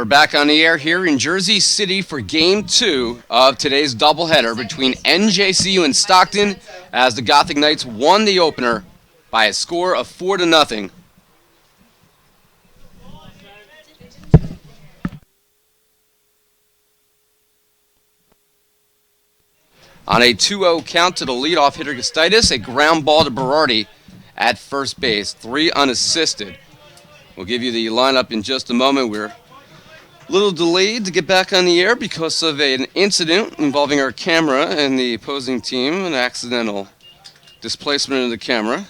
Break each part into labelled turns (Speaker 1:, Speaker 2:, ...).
Speaker 1: And we're back on the air here in Jersey City for Game 2 of today's doubleheader between NJCU and Stockton as the Gothic Knights won the opener by a score of 4-0. On a 2-0 count to the leadoff hitter Gustitis, a ground ball to Berardi at first base, 3 unassisted. We'll give you the lineup in just a moment. We're a little delayed to get back on the air because of an incident involving our camera and the opposing team, an accidental displacement of the camera.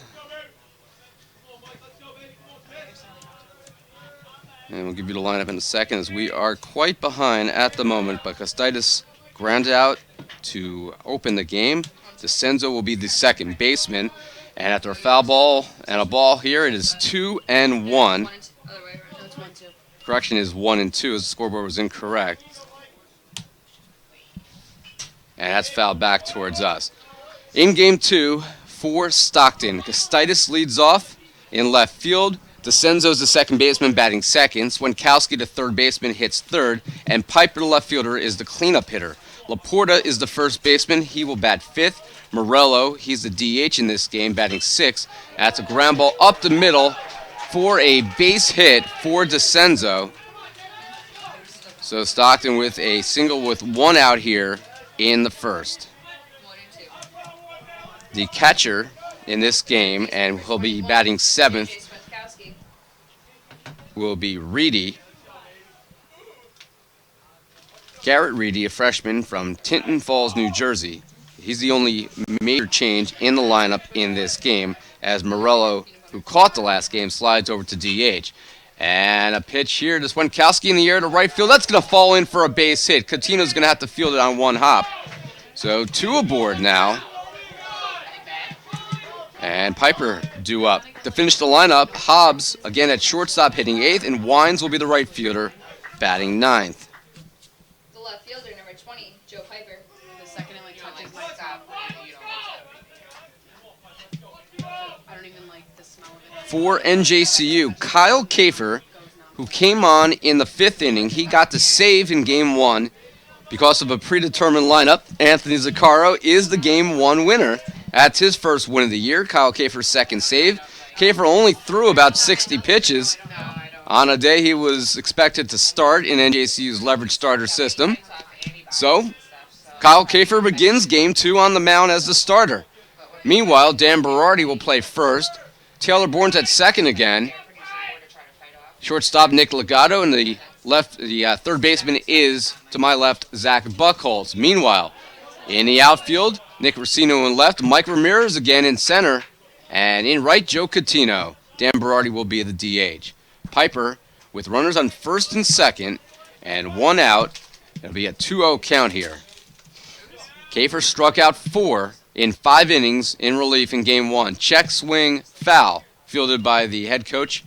Speaker 1: And we'll give you the lineup in a second as we are quite behind at the moment, but Gustitis grounded out to open the game. DeCenzo will be the second baseman. And after a foul ball and a ball here, it is 2-1. Correction is 1-2 as the scoreboard was incorrect. And that's fouled back towards us. In Game 2 for Stockton, Gustitis leads off in left field. DeCenzo's the second baseman batting second. Swenkowski, the third baseman, hits third. And Piper, the left fielder, is the cleanup hitter. Laporta is the first baseman. He will bat fifth. Morello, he's the DH in this game, batting sixth. That's a ground ball up the middle for a base hit for DeCenzo. So Stockton with a single with 1 out here in the first. The catcher in this game, and he'll be batting seventh, will be Reedy. Garrett Reedy, a freshman from Tinton Falls, New Jersey. He's the only major change in the lineup in this game as Morello, who caught the last game, slides over to DH. And a pitch here to Swenkowski in the air to right field. That's going to fall in for a base hit. Coutinho's going to have to field it on one hop. So 2 aboard now. And Piper due up. To finish the lineup, Hobbs, again at shortstop, hitting 8th, and Wines will be the right fielder, batting 9th.
Speaker 2: The left fielder, number 20, Joe Piper.
Speaker 3: The second it touches my top, I don't even like the smell of it.
Speaker 1: For NJCU, Kyle Kafer, who came on in the 5th inning, he got the save in Game 1 because of a predetermined lineup. Anthony Zaccaro is the Game 1 winner. That's his first win of the year. Kyle Kafer's second save. Kafer only threw about 60 pitches on a day he was expected to start in NJCU's leverage starter system. So, Kyle Kafer begins Game 2 on the mound as the starter. Meanwhile, Dan Berardi will play first. Taylor Bourne's at second again. Shortstop Nick Legato, and the third baseman is, to my left, Zach Buchholz. Meanwhile, in the outfield, Nick Racino in left, Mike Ramirez again in center, and in right, Joe Coutinho. Dan Berardi will be the DH. Piper, with runners on first and second, and 1 out. It'll be a 2-0 count here. Kafer struck out 4 in 5 innings in relief in Game 1. Check swing foul, fielded by the head coach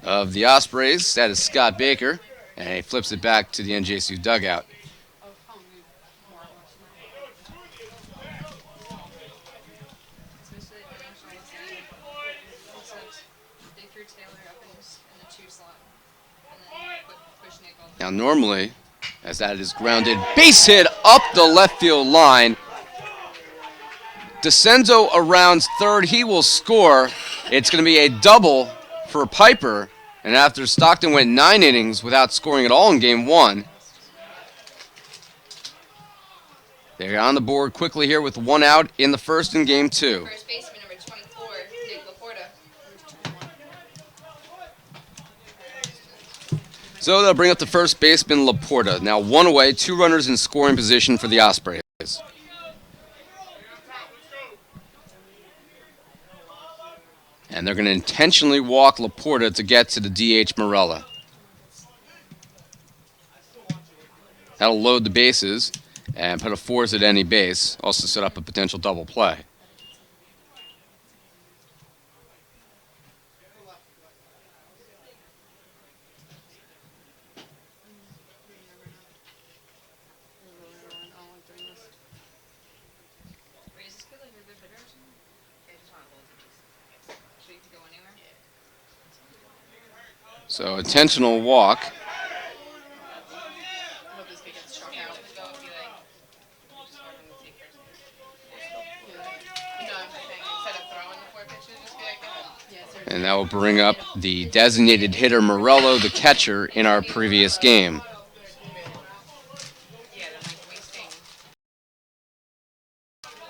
Speaker 1: of the Ospreys. That is Scott Baker, and he flips it back to the NJCU dugout. Now normally, as that is grounded, base hit up the left field line. DeCenzo around third, he will score. It's going to be a double for Piper. And after Stockton went 9 innings without scoring at all in Game 1, they're on the board quickly here with 1 out in the first in Game 2.
Speaker 2: First baseman, number 24, Nick Laporta.
Speaker 1: So they'll bring up the first baseman, Laporta. Now 1 away, 2 runners in scoring position for the Ospreys. And they're going to intentionally walk Laporta to get to the DH Morella. That'll load the bases and put a force at any base. Also set up a potential double play. So intentional walk. And that will bring up the designated hitter Morello, the catcher, in our previous game.
Speaker 3: Yeah, they're like wasting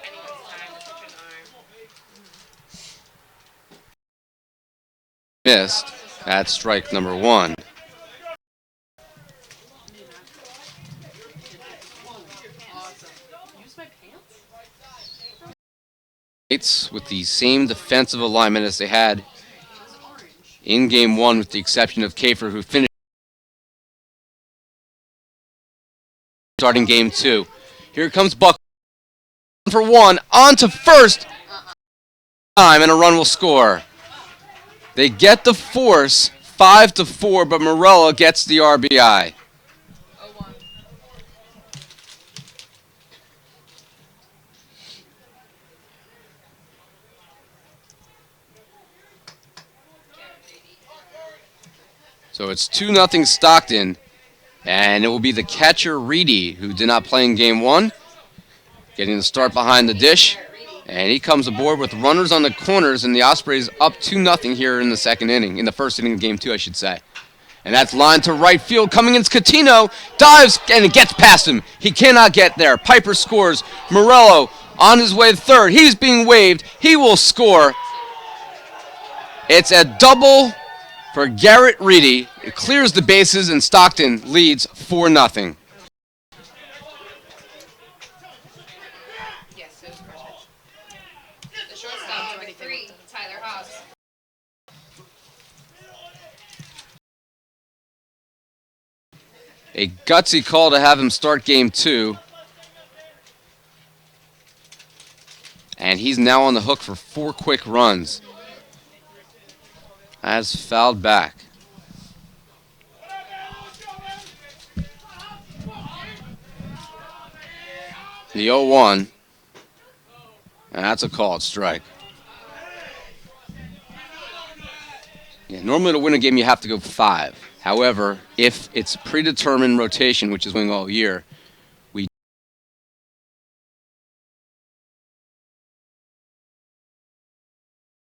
Speaker 3: anyone's time with such an arm.
Speaker 1: Missed at strike number 1.
Speaker 3: Awesome. Use my pants?
Speaker 1: It's with the same defensive alignment as they had
Speaker 3: It was orange.
Speaker 1: in game 1, with the exception of Kafer, who finished starting game 2. Here comes Buck for 1, on to first time, and a run will score. They get the force 5-4, but Morello gets the RBI.
Speaker 2: 0-1.
Speaker 1: So it's 2-0 Stockton, and it will be the catcher Reedy, who did not play in game 1, getting the start behind the dish. And he comes aboard with runners on the corners, and the Ospreys up 2-0 here in the second inning, in the first inning of game 2, I should say. And that's line to right field. Coming in, Scatino dives, and it gets past him. He cannot get there. Piper scores. Morello on his way to third. He's being waved. He will score. It's a double for Garrett Reedy. It clears the bases, and Stockton leads 4-0.
Speaker 3: Yes, it was perfect.
Speaker 2: The shortstop, number 3, Tyler Hobbs.
Speaker 1: A gutsy call to have him start game 2. And he's now on the hook for 4 quick runs. As fouled back. The 0-1. And that's a called strike. Yeah, normally to win a game you have to go 5. However, if it's predetermined rotation, which is going all year, we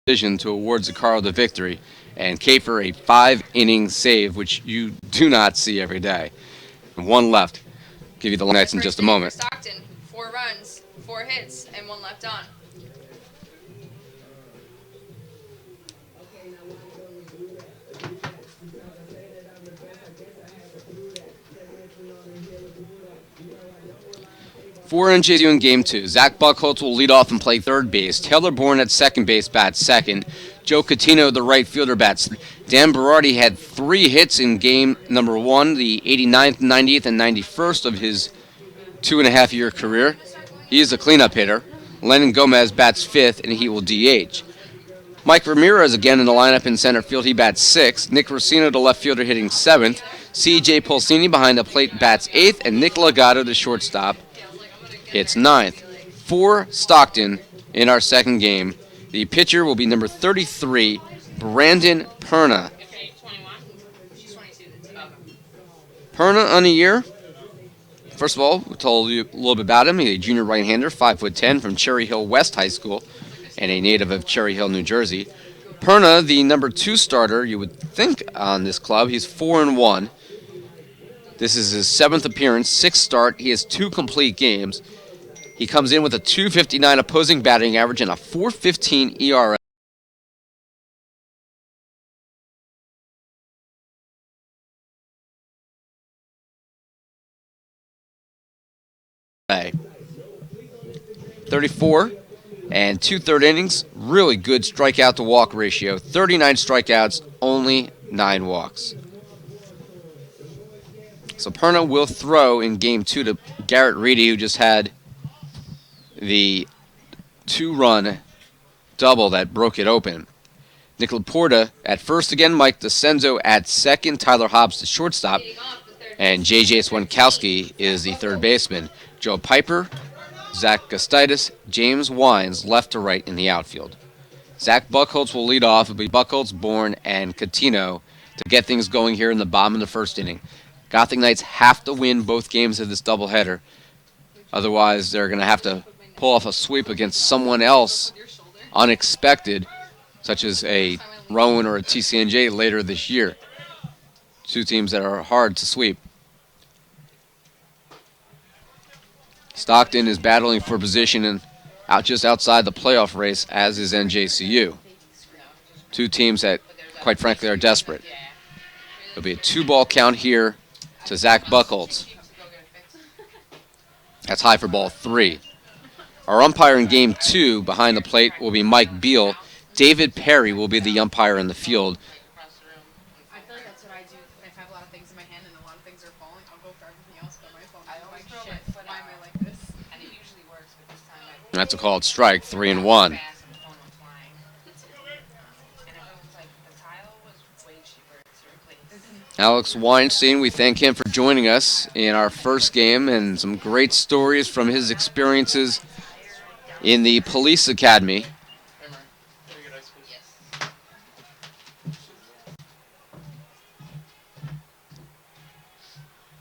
Speaker 1: decision to award Zacaro the victory, and Kafer a 5-inning save, which you do not see every day. And 1 left. Give you the Knights in just a moment.
Speaker 2: Stockton, 4 runs, 4 hits, and 1 left on.
Speaker 1: For NJCU in game 2, Zach Buckholtz will lead off and play third base. Taylor Bourne at second base bats second. Joe Catino, the right fielder, bats. Dan Berardi had 3 hits in game number 1, the 89th, 90th, and 91st of his 2.5-year career. He is a cleanup hitter. Lennon Gomez bats fifth, and he will DH. Mike Ramirez again in the lineup in center field. He bats 6th. Nick Rosino, the left fielder, hitting 7th. C.J. Pulsini behind the plate bats 8th, and Nick Legato, the shortstop, hits 9th. For Stockton in our second game, the pitcher will be number 33, Brandon Perna. Perna on a year. First of all, we told you a little bit about him. He's a junior right-hander, 5'10", from Cherry Hill West High School, and a native of Cherry Hill, New Jersey. Perna, the number 2 starter, you would think on this club. He's 4-1. This is his 7th appearance, 6th start. He has 2 complete games. He comes in with a .259 opposing batting average and a .415 ERA. Hey. 34 and 2/3 innings. Really good strikeout to walk ratio. 39 strikeouts, only 9 walks. So Perna will throw in game 2 to Garrett Reedy, who just had the 2-run double that broke it open. Nick Laporta at first again, Mike DeCenzo at second, Tyler Hobbs the shortstop, and J.J. Swankowski is the third baseman. Joe Piper, Zach Gustitis, James Wines left to right in the outfield. Zach Buckholtz will lead off. It'll be Buckholtz, Bourne, and Catino to get things going here in the bottom of the first inning. Gothic Knights have to win both games of this doubleheader. Otherwise, they're going to have to pull off a sweep against someone else unexpected, such as a Rowan or a TCNJ later this year. Two teams that are hard to sweep. Stockton is battling for position just outside the playoff race, as is NJCU. Two teams that, quite frankly, are desperate. There'll be a 2-ball count here to Zach Buchholz. That's high for ball 3. Our umpire in game 2 behind the plate will be Mike Beal. David Perry will be the umpire in the field.
Speaker 2: I feel like that's what I do if I have a lot of things in my hand and a lot of things are falling. I'll go for everything else but my phone.
Speaker 3: I
Speaker 2: I'm
Speaker 3: always
Speaker 2: like,
Speaker 3: throw
Speaker 2: shit,
Speaker 3: my foot
Speaker 2: why am
Speaker 3: out.
Speaker 2: I like this?
Speaker 3: And it usually works, but this time I
Speaker 1: That's a called strike, 3-1.
Speaker 3: fast and the phone went flying. And everyone's like, the tile was way cheaper to replace.
Speaker 1: Alex Weinstein, we thank him for joining us in our first game and some great stories from his experiences in the police academy.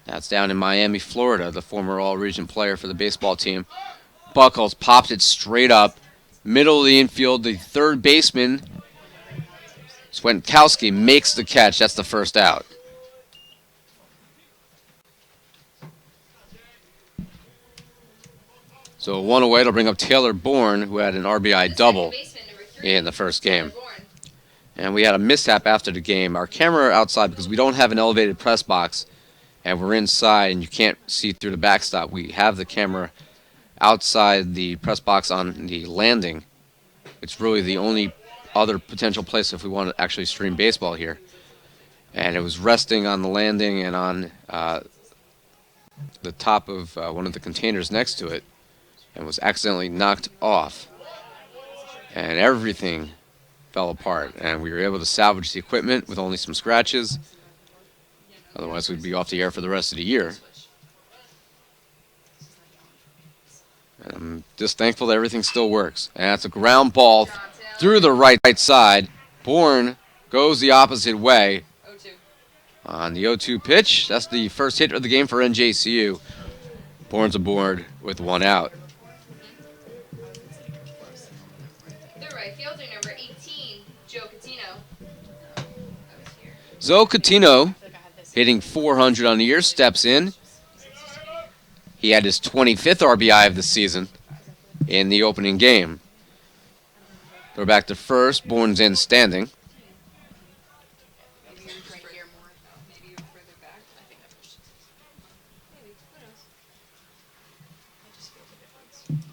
Speaker 1: That's down in Miami, Florida, the former all-region player for the baseball team. Buchholz popped it straight up. Middle of the infield, the third baseman, Swenkowski, makes the catch. That's the first out. So 1 away, it'll bring up Taylor Bourne, who had an RBI double in the first game. And we had a mishap after the game. Our camera outside, because we don't have an elevated press box, and we're inside and you can't see through the backstop. We have the camera outside the press box on the landing. It's really the only other potential place if we want to actually stream baseball here. And it was resting on the landing and on the top of one of the containers next to it, and was accidentally knocked off. And everything fell apart, and we were able to salvage the equipment with only some scratches. Otherwise, we'd be off the air for the rest of the year. And I'm just thankful that everything still works. And that's a ground ball through the right side. Bourne goes the opposite way.
Speaker 2: 0-2.
Speaker 1: On the 0-2 pitch, that's the first hit of the game for NJCU. Bourne's aboard with 1 out.
Speaker 2: The right fielder, number 18, Joe Catino.
Speaker 1: Zoe Coutinho, hitting 400 on the year, steps in. He had his 25th RBI of the season in the opening game. Throw back to first. Bourne's in standing.
Speaker 2: Maybe right here more. Maybe further back. I think I pushed it. Maybe. Who knows? I just feel the difference.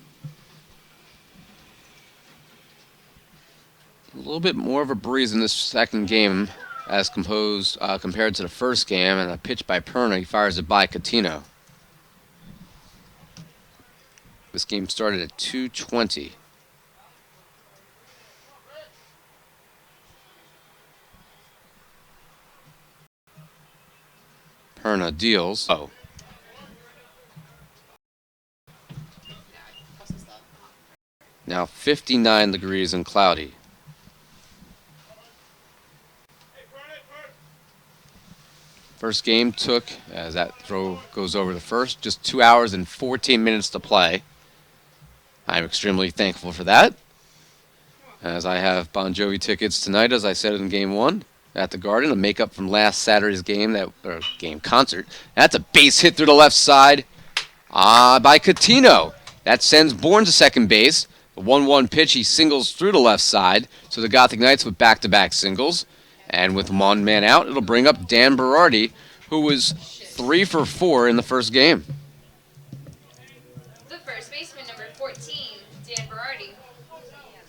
Speaker 1: A little bit more of a breeze in this second game as compared to the first game, and a pitch by Perna. He fires it by Coutinho. This game started at 2:20. Perna deals. Oh. Now 59 degrees and cloudy. First game took, as that throw goes over the first, just 2 hours and 14 minutes to play. I'm extremely thankful for that, as I have Bon Jovi tickets tonight, as I said in game 1, at the Garden, a makeup from last Saturday's game, concert. That's a base hit through the left side by Coutinho. That sends Bourne to second base. The 1-1 pitch, he singles through the left side, so the Gothic Knights with back-to-back singles. And with 1 man out, it'll bring up Dan Berardi, who was 3 for 4 in the first game.
Speaker 2: The first baseman, number 14, Dan Berardi.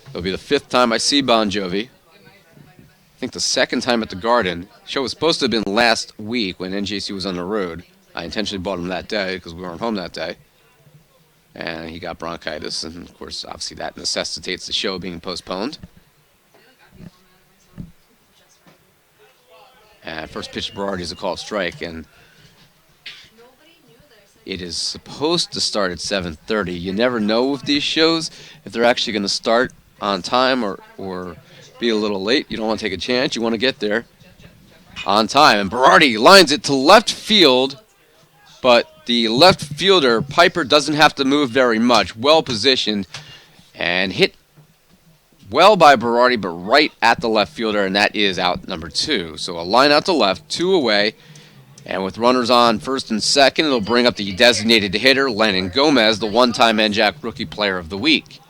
Speaker 1: It'll be the 5th time I see Bon Jovi. I think the 2nd time at the Garden. Show was supposed to have been last week when NJC was on the road. I intentionally bought him that day because we weren't home that day. And he got bronchitis, and of course, obviously that necessitates the show being postponed. First pitch to Berardi is a called strike, and it is supposed to start at 7:30. You never know with these shows if they're actually going to start on time or be a little late. You don't want to take a chance. You want to get there on time. And Berardi lines it to left field, but the left fielder, Piper, doesn't have to move very much. Well positioned and hit well by Berardi, but right at the left fielder, and that is out number 2. So a line out to left, 2 away, and with runners on first and second, it'll bring up the designated hitter, Lennon Gomez, the one-time NJAC Rookie Player of the Week.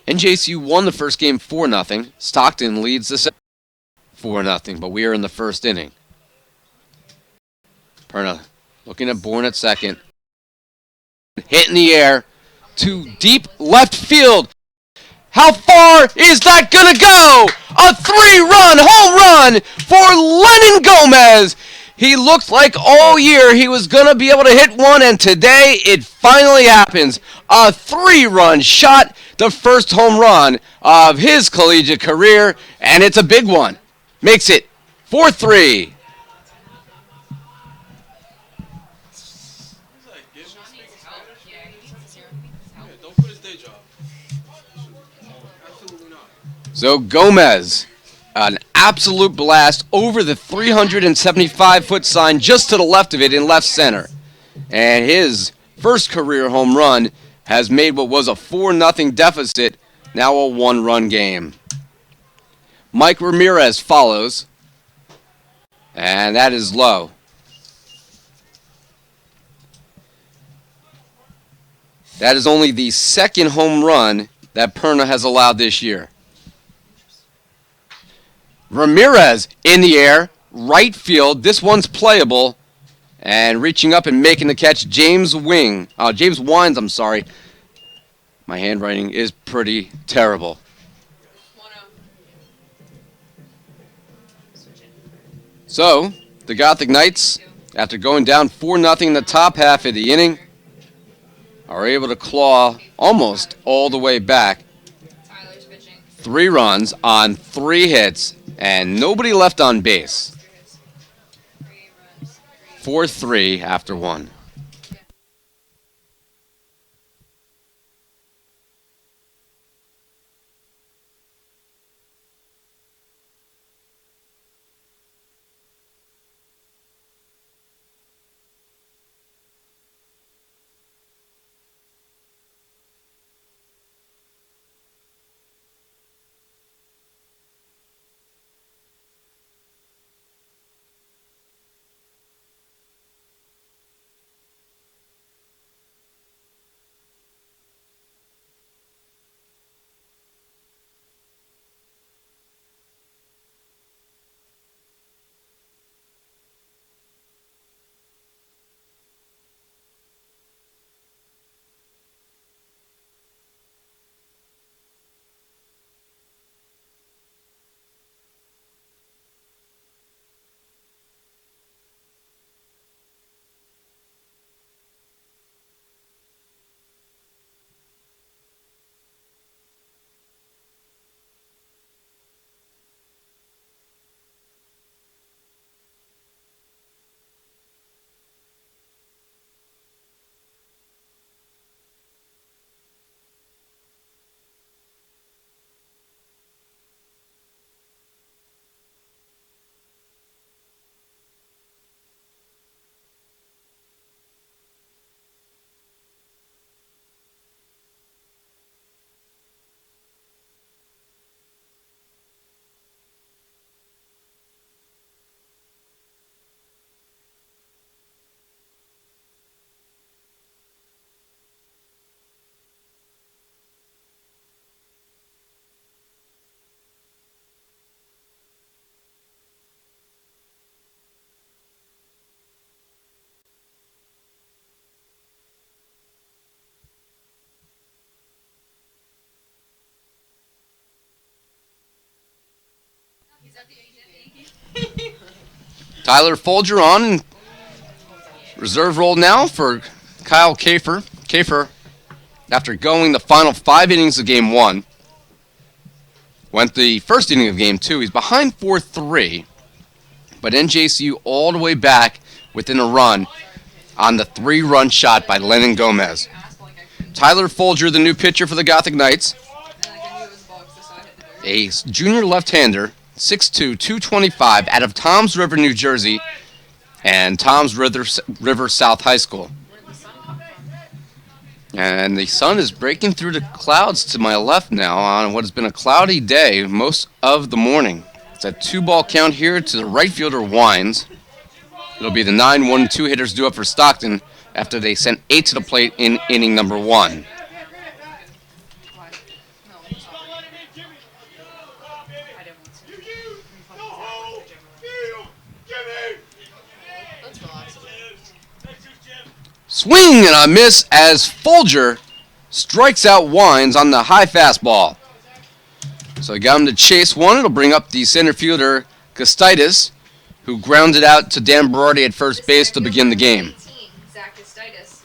Speaker 1: NJCU won the first game 4-0. Stockton leads the second 4-0, but we are in the first inning. Perna looking at Bourne at second. Hit in the air to deep left field. How far is that going to go? A 3-run home run for Lennon Gomez. He looked like all year he was going to be able to hit one, and today it finally happens. A 3-run shot, the first home run of his collegiate career, and it's a big one. Makes it 4-3. So Gomez, an absolute blast over the 375-foot sign just to the left of it in left center. And his first career home run has made what was a 4-0 deficit now a 1-run game. Mike Ramirez follows, and that is low. That is only the second home run that Perna has allowed this year. Ramirez in the air, right field. This one's playable. And reaching up and making the catch, James Wines, My handwriting is pretty terrible. So, the Gothic Knights, after going down 4-0 in the top half of the inning, are able to claw almost all the way back. 3 runs on 3 hits, and nobody left on base. 4-3 after 1. Tyler Folger on reserve role now for Kyle Kafer. Kafer, after going the final 5 innings of Game 1, went the first inning of Game 2. He's behind 4-3, but NJCU all the way back within a run on the 3-run shot by Lennon Gomez. Tyler Folger, the new pitcher for the Gothic Knights, a junior left-hander, 6'2", 225, out of Toms River, New Jersey, and Tom's River South High School.
Speaker 2: Where'd the sun come from?
Speaker 1: And the sun is breaking through the clouds to my left now on what has been a cloudy day most of the morning. It's a 2-ball count here to the right fielder Wines. It'll be the 9-1-2 hitters due up for Stockton after they sent 8 to the plate in inning number 1.
Speaker 2: Why? No, it's not working. I didn't want to. Let's relax.
Speaker 1: Swing and a miss as Folger strikes out Wines on the high fastball. So I got him to chase one. It'll bring up the center fielder Costitis, who grounded out to Dan Berardi at first base to begin the game.
Speaker 2: Zach Costitis.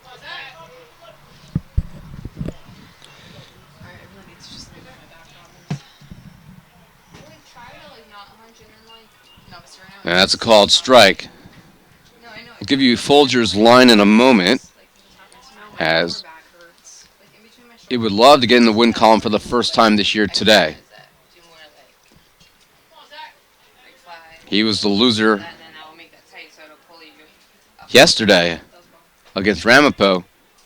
Speaker 2: Alright, I really need to just leave my back problems. Really try to not hunch in and no, it's right now.
Speaker 1: And that's a called strike.
Speaker 2: No, I know.
Speaker 1: I'll give you Folger's line in a moment, as he would love to get in the win column for the first time this year today. He was the loser yesterday against Ramapo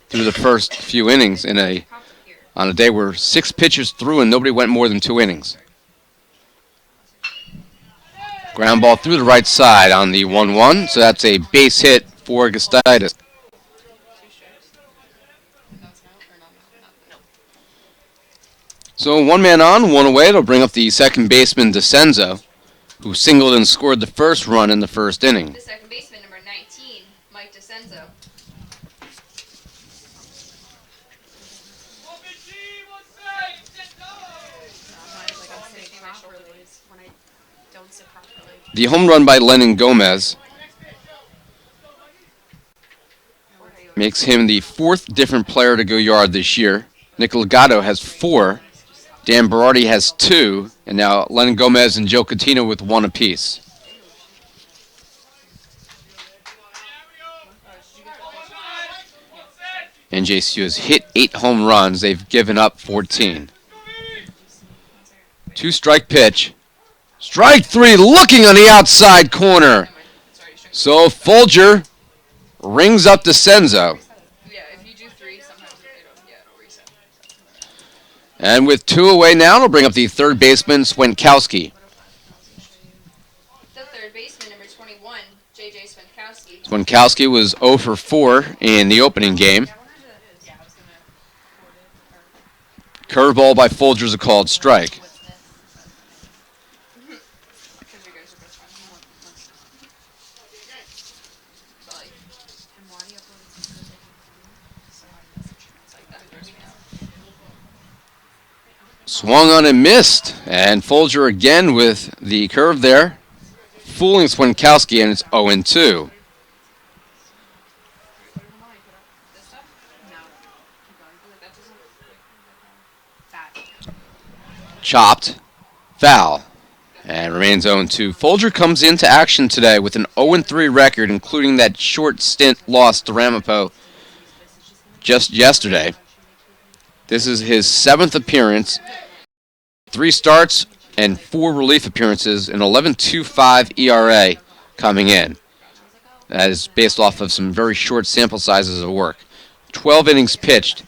Speaker 1: through the first few innings on a day where 6 pitchers threw and nobody went more than 2 innings. Ground ball through the right side on the 1-1, so that's a base hit for Gustitis. So 1 man on, 1 away. It'll bring up the second baseman DeCenzo, who singled and scored the first run in the first inning.
Speaker 2: The second baseman, number 19, Mike DeCenzo.
Speaker 1: The home run by Lennon Gomez makes him the 4th different player to go yard this year. Nick Legato has 4. Dan Berardi has 2. And now Lennon Gomez and Joe Catino with 1 apiece. NJCU has hit 8 home runs. They've given up 14. 2-strike pitch. Strike 3, looking on the outside corner. So Folger rings up DeCenzo.
Speaker 2: Yeah, if you do 3, sometimes it'll reset.
Speaker 1: And with 2 away now, it'll bring up the third baseman, Swenkowski.
Speaker 2: The third baseman, number 21, J.J. Swenkowski.
Speaker 1: Swenkowski was 0 for 4 in the opening game. Curveball by Folger's a called strike. Swung on and missed, and Folger again with the curve there, fooling Swenkowski, and it's 0-2. Chopped, foul, and remains 0-2. Folger comes into action today with an 0-3 record, including that short stint loss to Ramapo just yesterday. This is his 7th appearance, 3 starts and 4 relief appearances, an 11.25 ERA coming in. That is based off of some very short sample sizes of work. 12 innings pitched.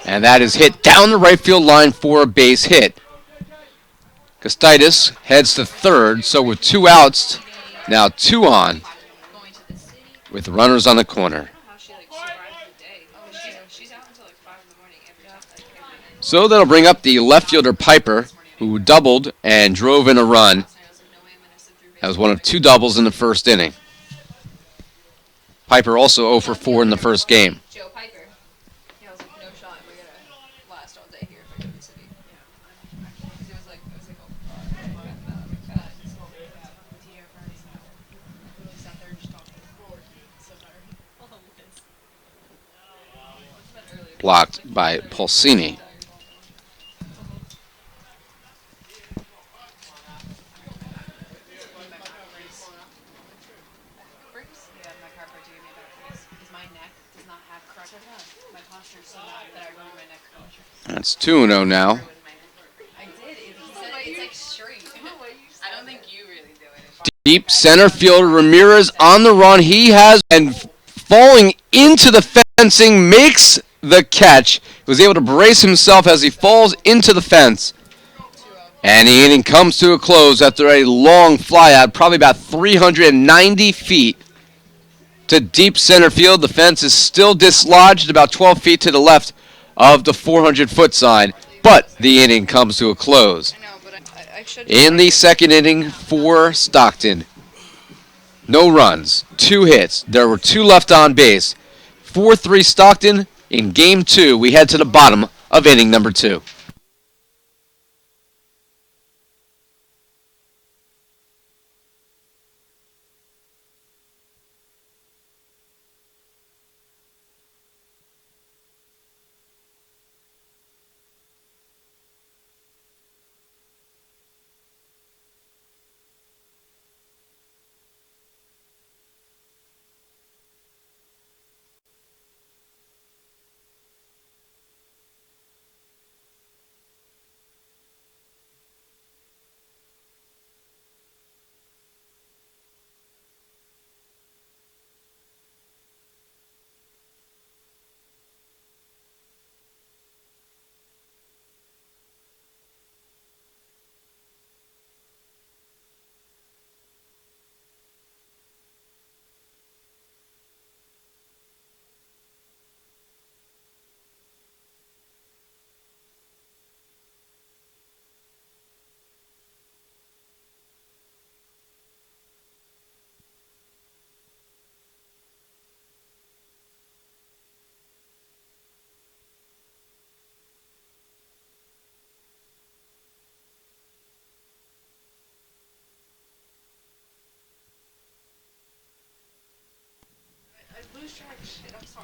Speaker 1: And that is hit down the right field line for a base hit. Costitis heads to third, so with 2 outs, now 2 on, with runners on the corner. So that'll bring up the left fielder Piper, who doubled and drove in a run. That was one of 2 doubles in the first inning. Piper also 0 for 4 in the first game.
Speaker 2: Joe Piper. He was like, no shot, we're going to last all day here if I go to the city. It was like,
Speaker 1: Blocked by Pulsini. That's 2-0 now.
Speaker 2: I did. It's like straight.
Speaker 1: Deep center field, Ramirez on the run. He has, and falling into the fencing, makes the catch. He was able to brace himself as he falls into the fence. And the inning comes to a close after a long fly out, probably about 390 feet to deep center field. The fence is still dislodged about 12 feet to the left of the 400-foot sign, but the inning comes to a close. In the second inning for Stockton, no runs, 2 hits. There were 2 left on base. 4-3 Stockton in game 2. We head to the bottom of inning number 2.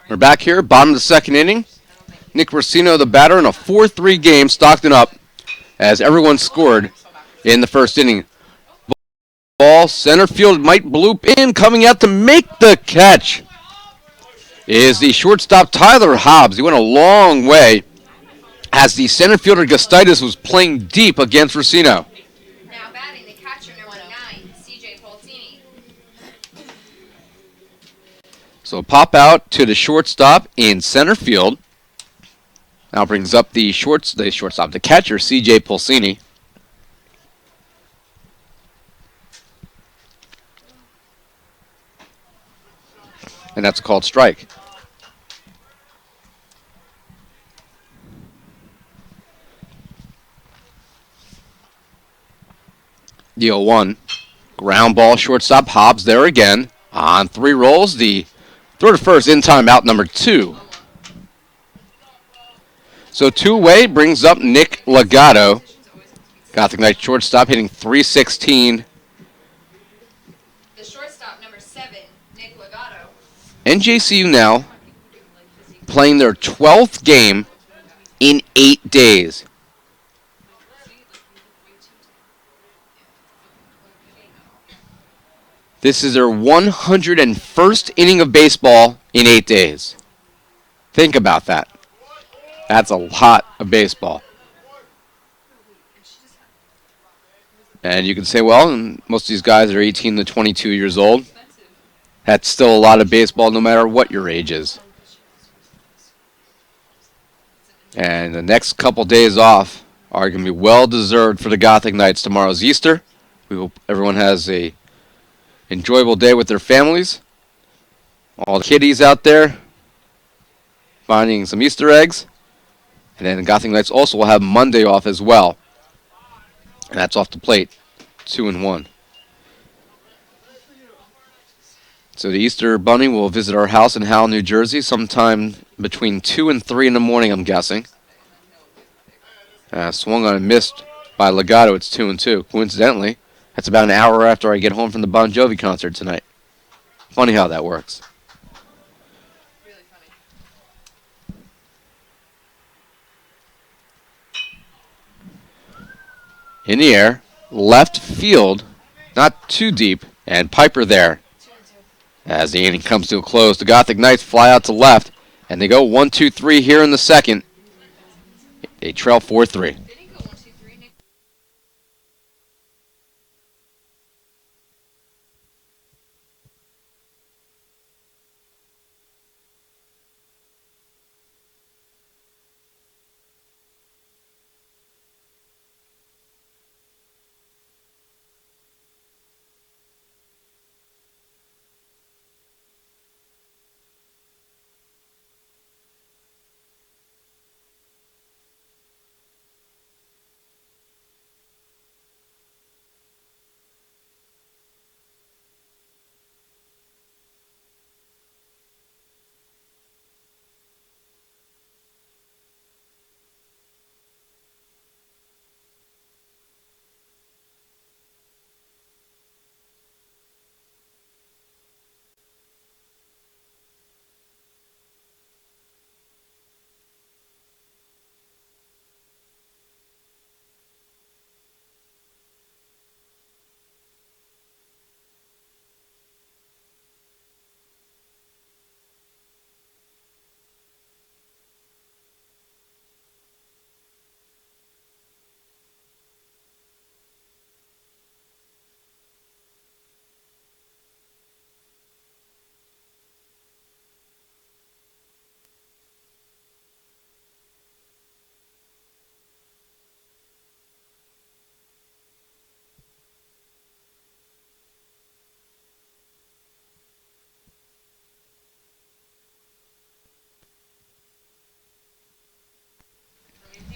Speaker 1: We're back here, bottom of the second inning. Nick Racino, the batter, in a 4-3 game. Stockton up as everyone scored in the first inning. Ball, center field, might bloop in. Coming out to make the catch is the shortstop Tyler Hobbs. He went a long way as the center fielder Gustitis was playing deep against Racino.
Speaker 3: Now batting the catcher, number 9, CJ Poltini.
Speaker 1: So pop out to the shortstop in center field. Now brings up the shortstop, the catcher, CJ Polsini. And that's a called strike. The 0-1. Ground ball, shortstop, Hobbs there again. On 3 rolls, the throw to first in time, out number 2. So 2-away brings up Nick Legato. Gothic Knights shortstop hitting .316.
Speaker 3: The shortstop, number 7, Nick Legato.
Speaker 1: NJCU now playing their 12th game in 8 days. This is their 101st inning of baseball in 8 days. Think about that. That's a lot of baseball. And you can say, well, most of these guys are 18 to 22 years old. That's still a lot of baseball no matter what your age is. And the next couple days off are going to be well-deserved for the Gothic Knights. Tomorrow's Easter. We hope everyone has a enjoyable day with their families. All the kiddies out there finding some Easter eggs. And then the Gothic Knights also will have Monday off as well. And that's off the plate. 2-1. So the Easter Bunny will visit our house in Howell, New Jersey sometime between 2 and 3 in the morning, I'm guessing. Swung on and missed by Legato. It's 2-2. Coincidentally, that's about an hour after I get home from the Bon Jovi concert tonight. Funny how that works.
Speaker 2: Really funny.
Speaker 1: In the air, left field, not too deep, and Piper there. As the inning comes to a close, the Gothic Knights fly out to left, and they go 1-2-3 here in the second. They trail 4-3.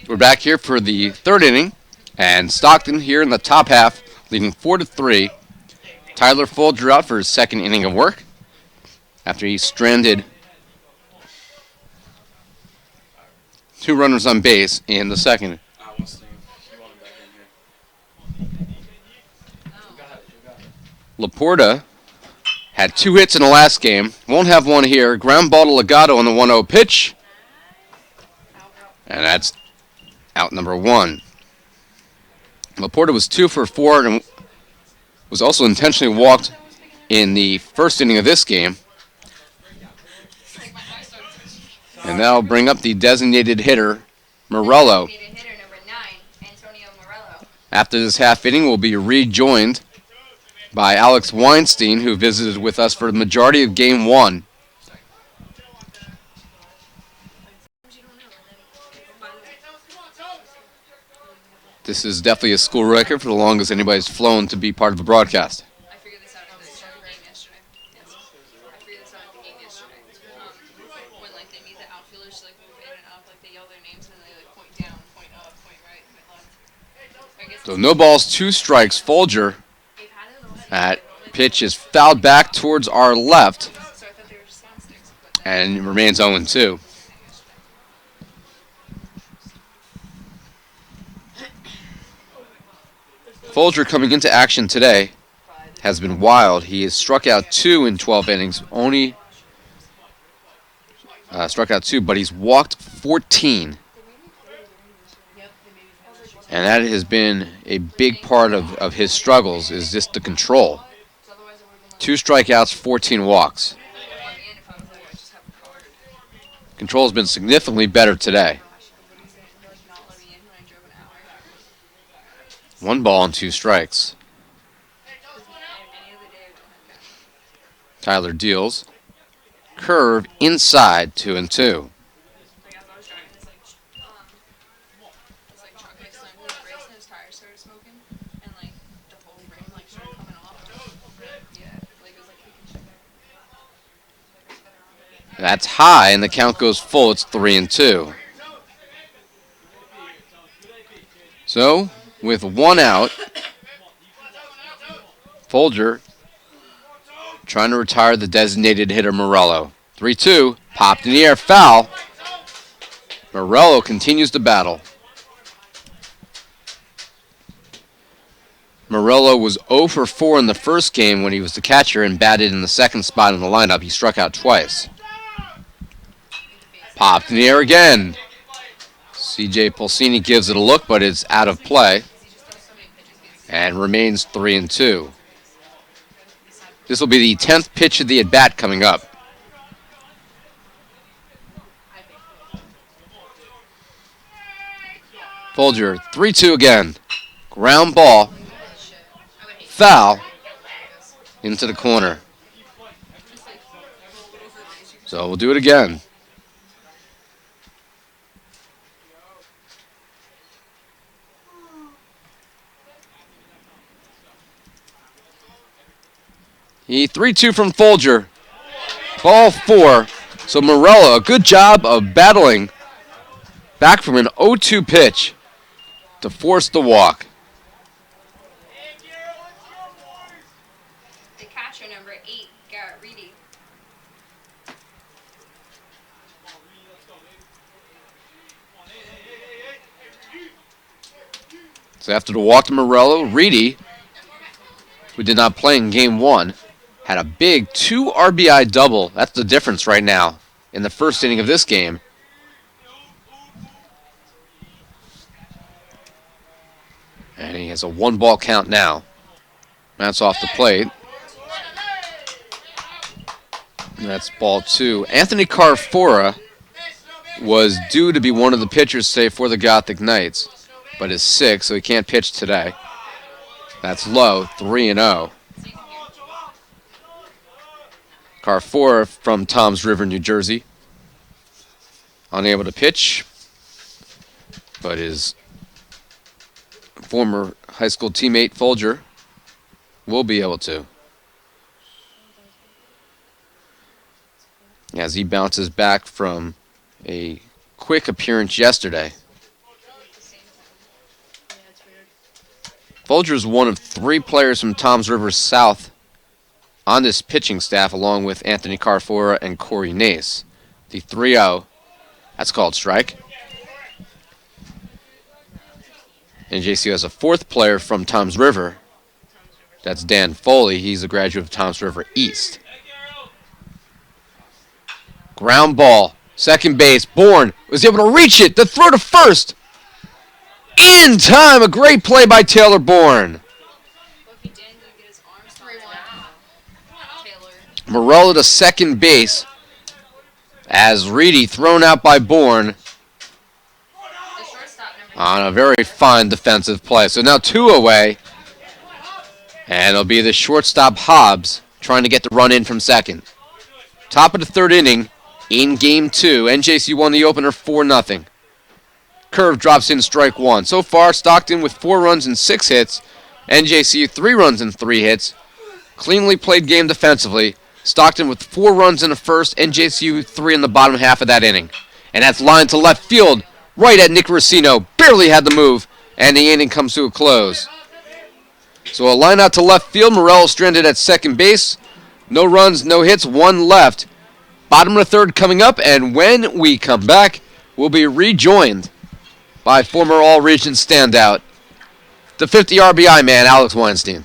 Speaker 1: We're back here for the third inning, and Stockton here in the top half, leading 4-3. Tyler Folger out for his second inning of work after he stranded 2 runners on base in the second. Laporta had 2 hits in the last game. Won't have one here. Ground ball to Legato on the 1-0 pitch. And that's out number 1. Laporta was 2 for 4 and was also intentionally walked in the first inning of this game. And that'll bring up the designated hitter, Morello. After this half inning, we'll be rejoined by Alex Weinstein, who visited with us for the majority of Game 1. This is definitely a school record for the longest anybody's flown to be part of a broadcast.
Speaker 2: I figured this out at the game yesterday. Yes. I figured this out at the game yesterday. When like they need the outfielders to like move in and up, like they yell their names and they like point down, point up, point right, point left.
Speaker 1: So no balls, 2 strikes. Folger. That pitch is fouled back towards our left and remains 0-2. Folger coming into action today has been wild. He has struck out 2 in 12 innings, only struck out 2, but he's walked 14. And that has been a big part of his struggles, is just the control. 2 strikeouts, 14 walks. Control has been significantly better today. 1 ball and 2 strikes. Tyler deals. Curve inside, 2-2. That's high, and the count goes full. It's 3-2. So, with 1 out, Folger trying to retire the designated hitter Morello. 3-2, popped in the air, foul. Morello continues to battle. Morello was 0 for 4 in the first game when he was the catcher and batted in the second spot in the lineup. He struck out twice. Popped in the air again. C.J. Pulsini gives it a look, but it's out of play and remains 3-2. This will be the 10th pitch of the at-bat coming up. Folger, 3-2 again. Ground ball. Foul. Into the corner. So we'll do it again. He 3-2 from Folger. Ball 4. So Morello, a good job of battling back from an 0-2 pitch to force the walk.
Speaker 2: The catcher, number 8, Garrett Reedy.
Speaker 1: So after the walk to Morello, Reedy, who did not play in Game 1, had a big 2 RBI double. That's the difference right now in the first inning of this game. And he has a 1-ball count now. That's off the plate. And that's ball 2. Anthony Carfora was due to be one of the pitchers today for the Gothic Knights, but is sick, so he can't pitch today. That's low, 3-0. Carfora from Toms River, New Jersey. Unable to pitch, but his former high school teammate Folger will be able to, as he bounces back from a quick appearance yesterday. Folger is one of 3 players from Toms River South on this pitching staff, along with Anthony Carfora and Corey Nace. The 3-0. That's called strike. NJCU has a 4th player from Toms River. That's Dan Foley. He's a graduate of Toms River East. Ground ball. Second base. Bourne was able to reach it. The throw to first. In time. A great play by Taylor Bourne. Morello to second base as Reedy thrown out by Bourne on a very fine defensive play. So now 2 away. And it'll be the shortstop Hobbs trying to get the run in from second. Top of the 3rd inning in Game 2. NJCU won the opener 4-0. Curve drops in strike 1. So far, Stockton with 4 runs and 6 hits. NJCU 3 runs and 3 hits. Cleanly played game defensively. Stockton with 4 runs in the first. NJCU 3 in the bottom half of that inning. And that's lined to left field. Right at Nick Rossino. Barely had the move. And the inning comes to a close. So a line out to left field. Morello stranded at second base. No runs, no hits, 1 left. Bottom of the 3rd coming up, and when we come back, we'll be rejoined by former All-Region standout, the 50 RBI man, Alex Weinstein.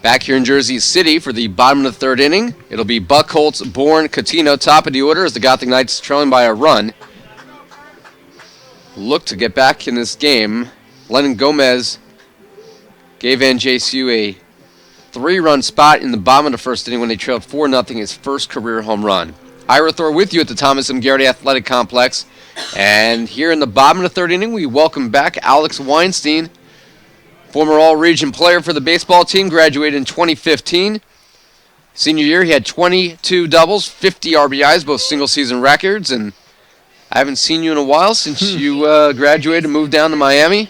Speaker 1: Back here in Jersey City for the bottom of the 3rd inning. It'll be Buckholz, Bourne, Catino, top of the order as the Gothic Knights trailing by a run. Look to get back in this game. Lennon Gomez gave NJCU a 3-run spot in the bottom of the 1st inning when they trailed 4-0, his first career home run. Ira Thor with you at the Thomas M. Garrity Athletic Complex. And here in the bottom of the 3rd inning, we welcome back Alex Weinstein, former All-Region player for the baseball team, graduated in 2015. Senior year, he had 22 doubles, 50 RBIs, both single-season records, and I haven't seen you in a while since you graduated and moved down to Miami,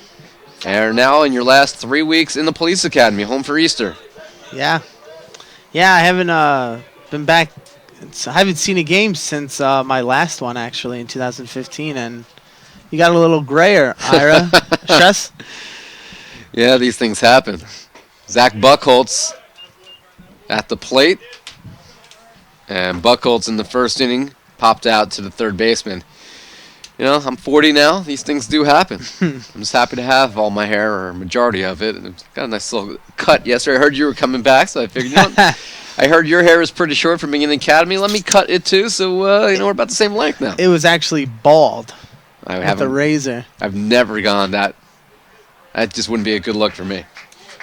Speaker 1: and are now in your last 3 weeks in the police academy, home for Easter.
Speaker 4: Yeah, I haven't been back. I haven't seen a game since my last one, actually, in 2015, and you got a little grayer, Ira. Stress?
Speaker 1: Yeah, these things happen. Zach Buckholz at the plate. And Buckholz in the 1st inning popped out to the 3rd baseman. You know, I'm 40 now. These things do happen. I'm just happy to have all my hair, or a majority of it. It's got a nice little cut yesterday. I heard you were coming back, so I figured, you know, I heard your hair was pretty short from being in the academy. Let me cut it too, so, you know, we're about the same length now.
Speaker 4: It was actually bald
Speaker 1: I
Speaker 4: with the razor.
Speaker 1: I've never gone that. That just wouldn't be a good look for me.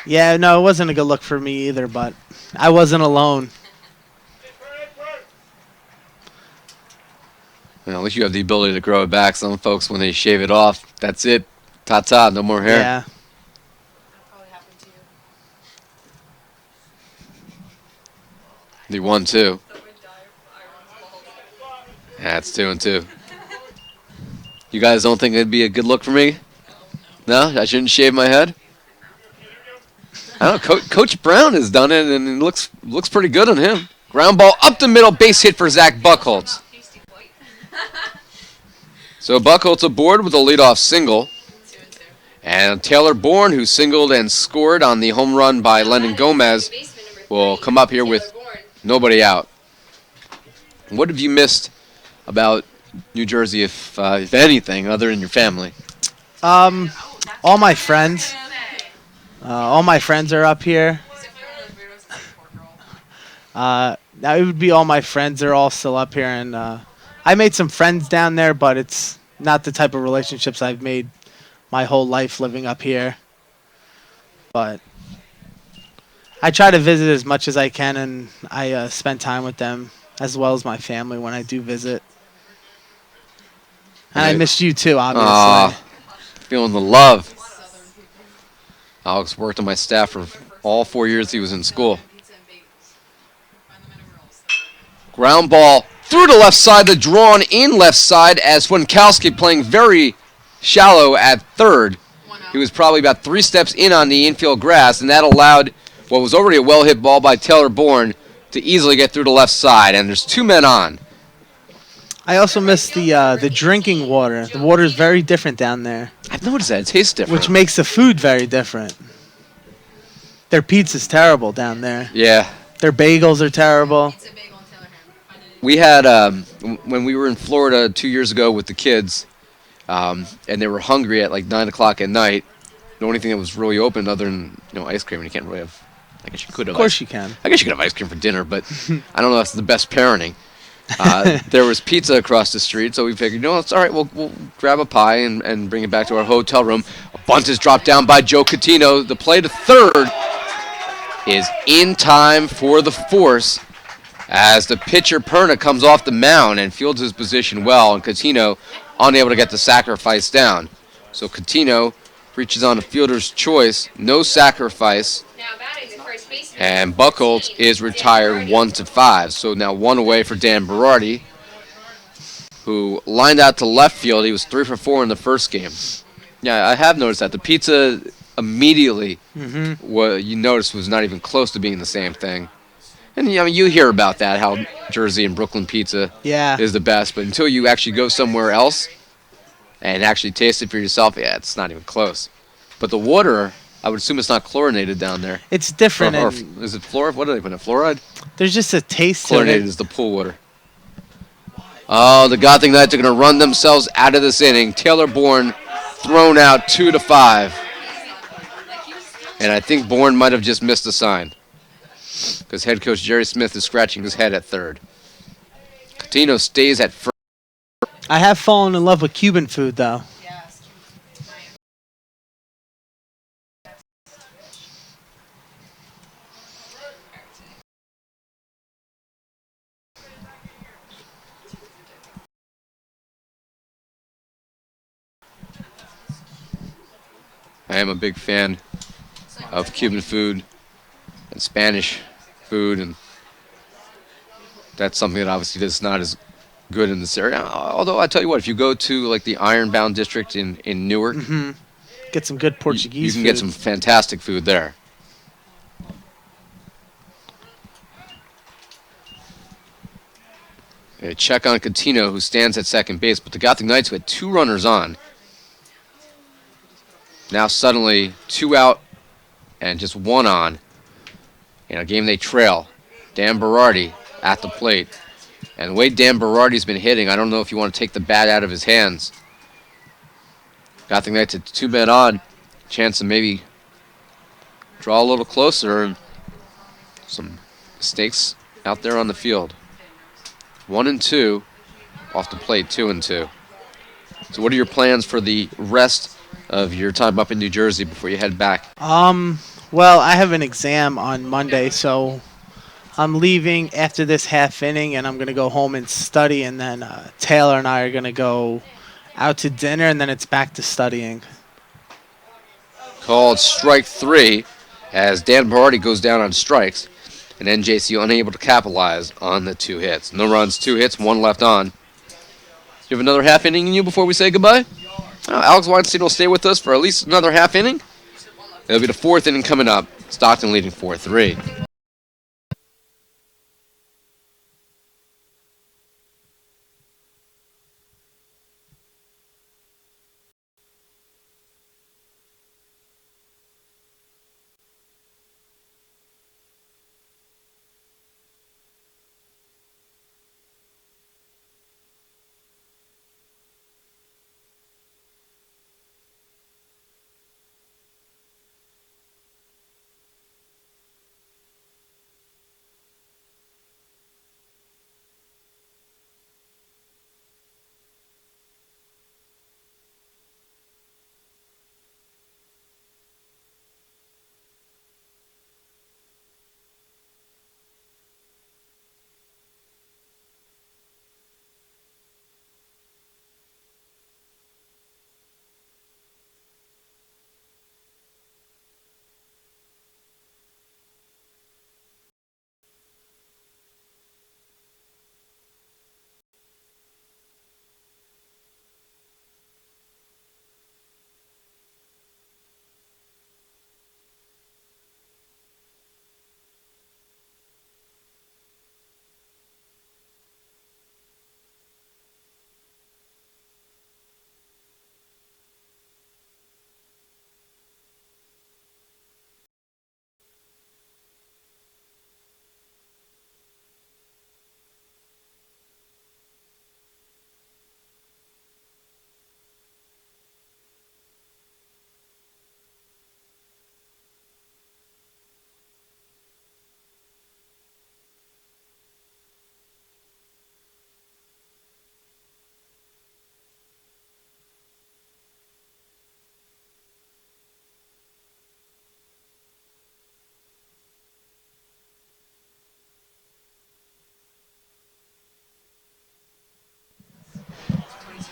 Speaker 4: Yeah, no, it wasn't a good look for me either, but I wasn't alone.
Speaker 1: Well, at least you have the ability to grow it back. Some folks, when they shave it off, that's it. Ta-ta, no more hair.
Speaker 4: Yeah.
Speaker 2: That probably happened to you.
Speaker 1: The 1-2. Yeah, it's 2-2. You guys don't think it'd be a good look for me? No, I shouldn't shave my head. I don't know. Coach Brown has done it, and it looks pretty good on him. Ground ball up the middle, base hit for Zach Buckholz. So Buckholz aboard with a leadoff single, and Taylor Bourne, who singled and scored on the home run by Lennon Gomez, will come up here with nobody out. What have you missed about New Jersey, if anything, other than your family?
Speaker 4: all my friends. All my friends are up here.
Speaker 2: He's definitely one of those weirdos that's like, poor girl.
Speaker 4: Now it would be all my friends. They're all still up here, and I made some friends down there, but it's not the type of relationships I've made my whole life living up here. But I try to visit as much as I can, and I spend time with them as well as my family when I do visit. And I
Speaker 1: Right.
Speaker 4: missed you too, obviously.
Speaker 1: Feeling the love. Alex worked on my staff for all 4 years he was in school.
Speaker 2: Pizza and bagels. Find them anywhere else.
Speaker 1: Ground ball through the left side, the drawn in left side as Winkowski playing very shallow at third. He was probably about 3 steps in on the infield grass, and that allowed what was already a well-hit ball by Taylor Bourne to easily get through the left side, and there's 2 men on.
Speaker 4: I also miss the drinking water. The water is very different down there,
Speaker 1: I've noticed that. It tastes different.
Speaker 4: which makes the food very different. Their pizza's terrible down there.
Speaker 1: Yeah.
Speaker 4: Their bagels are terrible.
Speaker 2: Pizza, bagel, and Taylor ham.
Speaker 1: We had, when we were in Florida 2 years ago with the kids, and they were hungry at like 9 o'clock at night, the only thing that was really open other than ice cream, and you can't really have, I guess you could have.
Speaker 4: Of course you can.
Speaker 1: I guess you could have ice cream for dinner, but I don't know if that's the best parenting. There was pizza across the street, so we figured, it's all right, we'll grab a pie and bring it back to our hotel room. A bunt is dropped down by Joe Coutinho. The play to third is in time for the force as the pitcher Perna comes off the mound and fields his position well, and Coutinho unable to get the sacrifice down. So Coutinho reaches on a fielder's choice, no sacrifice,
Speaker 2: Now batting the first baseman.
Speaker 1: and Buchholz is retired 1-5. So now 1 away for Dan Berardi, who lined out to left field. He was 3 for 4 in the first game. Yeah, I have noticed that. The pizza immediately, what you noticed, was not even close to being the same thing. And you hear about that, how Jersey and Brooklyn pizza
Speaker 4: Yeah.
Speaker 1: is the best. But until you actually go somewhere else and actually taste it for yourself, it's not even close. But the water, I would assume it's not chlorinated down there.
Speaker 4: It's different.
Speaker 1: Or
Speaker 4: and
Speaker 1: is it fluoride? What do they put in it? Fluoride?
Speaker 4: there's just a taste to
Speaker 1: Chlorinated
Speaker 4: it.
Speaker 1: is the pool water. Oh, the Gotham Knights are going to run themselves out of this inning. Taylor Bourne thrown out 2-5. And I think Bourne might have just missed a sign, because head coach Jerry Smith is scratching his head at third. Coutinho stays at first.
Speaker 4: I have fallen in love with Cuban food, though.
Speaker 2: Yes.
Speaker 1: I am a big fan of Cuban food and Spanish food, and that's something that obviously is not as good in this area. Although I tell you what, if you go to like the Ironbound district in Newark,
Speaker 4: Get some good Portuguese
Speaker 1: you can
Speaker 4: food.
Speaker 1: get some fantastic food there. A check on Coutinho, who stands at second base, but the Gotham Knights, who had 2 runners on, now suddenly 2 out and just 1 on in a game they trail. Dan Berardi at the plate. And the way Dan Berardi's been hitting, I don't know if you want to take the bat out of his hands. Gotham Knights at 2 men on. Chance to maybe draw a little closer, and some mistakes out there on the field. 1-2 off the plate, 2-2. So what are your plans for the rest of your time up in New Jersey before you head back?
Speaker 4: Well, I have an exam on Monday, so I'm leaving after this half inning, and I'm going to go home and study, and then Taylor and I are going to go out to dinner, and then it's back to studying.
Speaker 1: Called strike 3 as Dan Berardi goes down on strikes, and NJCU unable to capitalize on the 2 hits. No runs, 2 hits, 1 left on. You have another half inning in you before we say goodbye? Alex Weinstein will stay with us for at least another half inning. It'll be the 4th inning coming up. Stockton leading 4-3.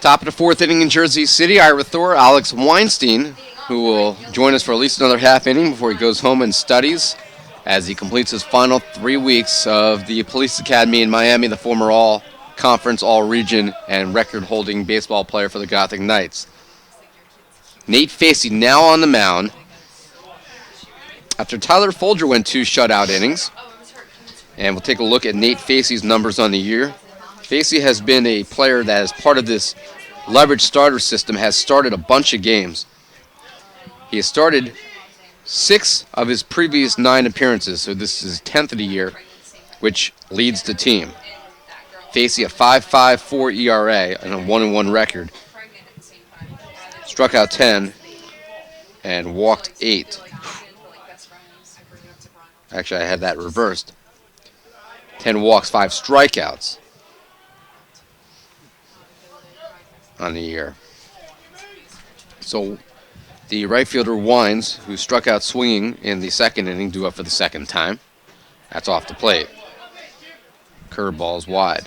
Speaker 1: Top of the fourth inning in Jersey City, Ira Thor, Alex Weinstein, who will join us for at least another half inning before he goes home and studies as he completes his final 3 weeks of the Police Academy in Miami, the former all-conference, all-region, and record-holding baseball player for the Gothic Knights. Nate Facey now on the mound after Tyler Folger went 2 shutout innings. And we'll take a look at Nate Facey's numbers on the year. Facey has been a player that, as part of this leverage starter system, has started a bunch of games. He has started 6 of his previous 9 appearances, so this is his 10th of the year, which leads the team. Facey a 5.54 ERA and a 1-1 record. Struck out 10 and walked 8. Actually, I had that reversed. 10 walks, 5 strikeouts on the year. So the right fielder Wines, who struck out swinging in the second inning, due up for the second time. That's off the plate. Curveball's wide.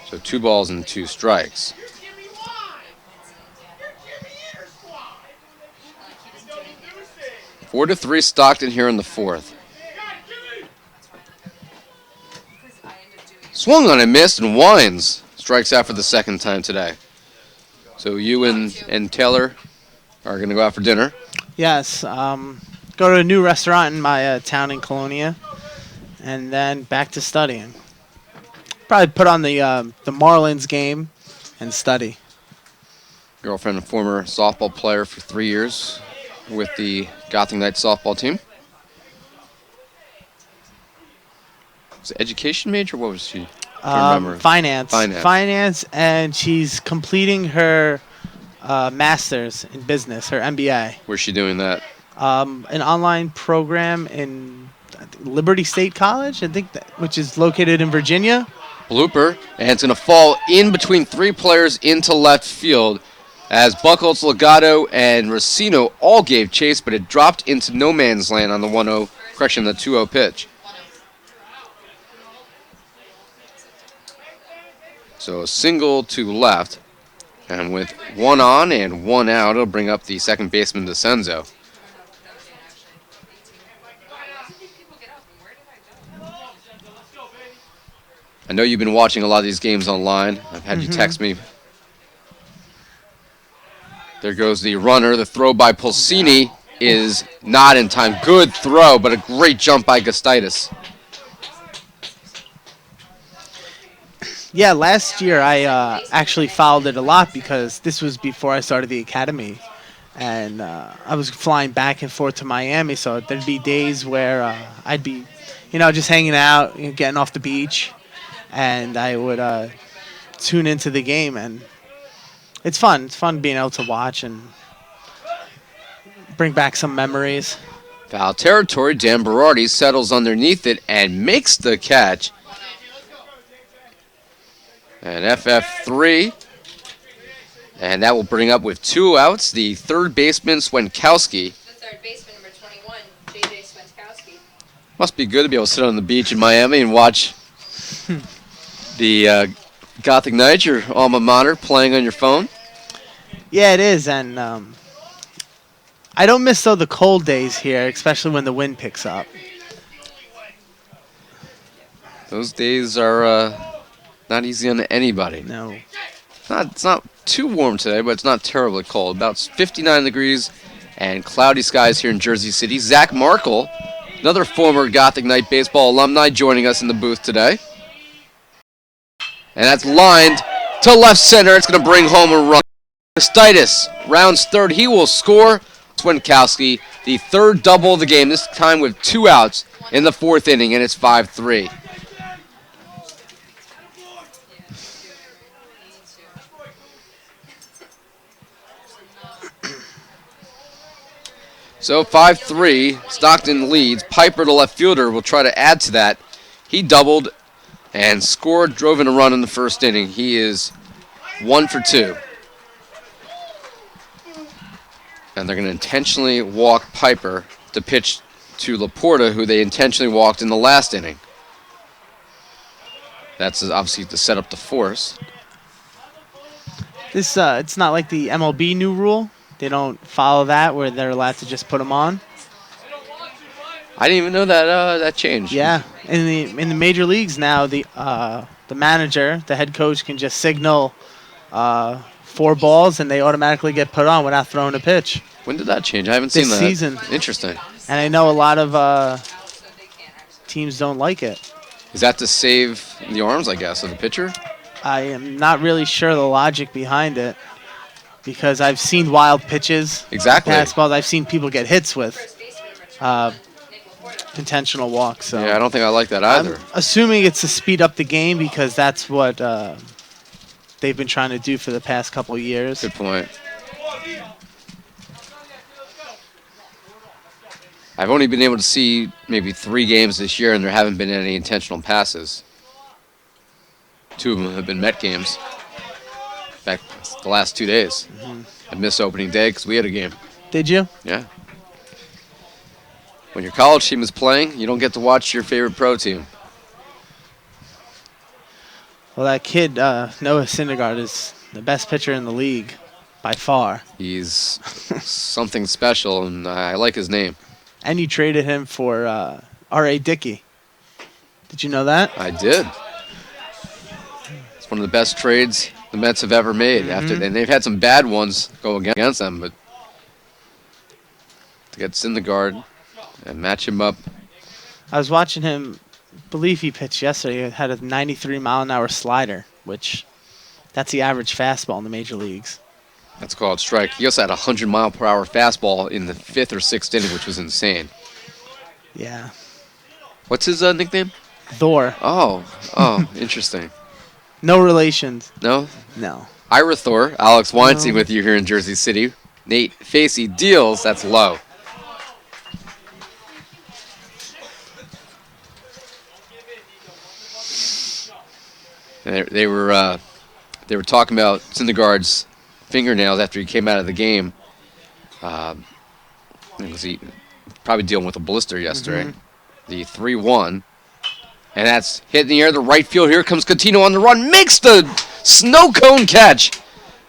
Speaker 1: So 2 balls and 2 strikes. 4-3 Stockton here in the fourth. Swung on and missed, and Wines strikes out for the second time today. So you and Taylor are going to go out for dinner?
Speaker 4: Yes. Go to a new restaurant in my town in Colonia, and then back to studying. Probably put on the Marlins game and study.
Speaker 1: Girlfriend, a former softball player for 3 years with the Gothic Knights softball team. Was it education major? What was she? Can't remember.
Speaker 4: Finance, and she's completing her master's in business, her MBA.
Speaker 1: Where's she doing that?
Speaker 4: An online program in Liberty State College, I think, which is located in Virginia.
Speaker 1: Blooper, and it's going to fall in between 3 players into left field as Buchholz, Legato, and Racino all gave chase, but it dropped into no man's land on the 1-0, correction, the 2-0 pitch. So a single to left, and with 1 on and 1 out, it'll bring up the second baseman, DeCenzo. I know you've been watching a lot of these games online. I've had you text me. There goes the runner. The throw by Pulsini is not in time. Good throw, but a great jump by Gustitis.
Speaker 4: Yeah, last year I actually followed it a lot because this was before I started the academy. And I was flying back and forth to Miami, so there'd be days where I'd be, just hanging out, getting off the beach. And I would tune into the game, and it's fun. It's fun being able to watch and bring back some memories.
Speaker 1: Foul territory. Dan Berardi settles underneath it and makes the catch. And FF3. And that will bring up with 2 outs the third baseman, Swenkowski.
Speaker 2: The third baseman, number 21, J.J. Swenkowski.
Speaker 1: Must be good to be able to sit on the beach in Miami and watch the Gothic Knights, your alma mater, playing on your phone.
Speaker 4: Yeah, it is, and I don't miss, though, the cold days here, especially when the wind picks up.
Speaker 1: Those days are not easy on anybody.
Speaker 4: No.
Speaker 1: It's not too warm today, but it's not terribly cold. About 59 degrees and cloudy skies here in Jersey City. Zach Markle, another former Gothic Knight baseball alumni, joining us in the booth today. And that's lined to left center. It's going to bring home a run. Gustitis rounds third. He will score. Swenkowski, the third double of the game, this time with 2 outs in the fourth inning, and it's 5-3. So 5-3, Stockton leads. Piper, the left fielder, will try to add to that. He doubled and scored, drove in a run in the first inning. He is 1 for 2. And they're going to intentionally walk Piper to pitch to Laporta, who they intentionally walked in the last inning. That's obviously to set up the force.
Speaker 4: This it's not like the MLB new rule. They don't follow that where they're allowed to just put them on.
Speaker 1: I didn't even know that that changed.
Speaker 4: Yeah, in the major leagues now, the manager, the head coach, can just signal 4 balls, and they automatically get put on without throwing a pitch.
Speaker 1: When did that change? I haven't
Speaker 4: This
Speaker 1: seen that.
Speaker 4: season.
Speaker 1: Interesting.
Speaker 4: And I know a lot of teams don't like it.
Speaker 1: Is that to save the arms, I guess, of the pitcher?
Speaker 4: I am not really sure the logic behind it because I've seen wild pitches,
Speaker 1: Exactly.
Speaker 4: fastballs. I've seen people get hits with intentional walks. So
Speaker 1: Yeah, I don't think I like that either.
Speaker 4: I'm assuming it's to speed up the game because that's what they've been trying to do for the past couple of years.
Speaker 1: Good point. I've only been able to see maybe 3 games this year, and there haven't been any intentional passes. 2 of them have been Met games. In fact, the last 2 days. I missed opening day because we had a game.
Speaker 4: Did you?
Speaker 1: Yeah. When your college team is playing, you don't get to watch your favorite pro team.
Speaker 4: Well, that kid, Noah Syndergaard, is the best pitcher in the league by far.
Speaker 1: He's something special, and I like his name.
Speaker 4: And you traded him for R.A. Dickey. Did you know that?
Speaker 1: I did. It's one of the best trades the Mets have ever made. And they've had some bad ones go against them, but to get Syndergaard and match him up.
Speaker 4: I was watching him. Believe he pitched yesterday. He had a 93-mile-an-hour slider, which that's the average fastball in the major leagues.
Speaker 1: That's called strike. He also had a 100-mile-per-hour fastball in the 5th or 6th inning, which was insane.
Speaker 4: Yeah.
Speaker 1: What's his nickname?
Speaker 4: Thor.
Speaker 1: Oh, interesting.
Speaker 4: No relations.
Speaker 1: No?
Speaker 4: No.
Speaker 1: Ira Thor, Alex Weinstein
Speaker 4: No.
Speaker 1: with you here in Jersey City. Nate Facey deals. That's low. And they were talking about Syndergaard's fingernails after he came out of the game. Because he probably dealing with a blister yesterday. The 3-1. And that's hit in the air. The right field. Here comes Coutinho on the run. Makes the snow cone catch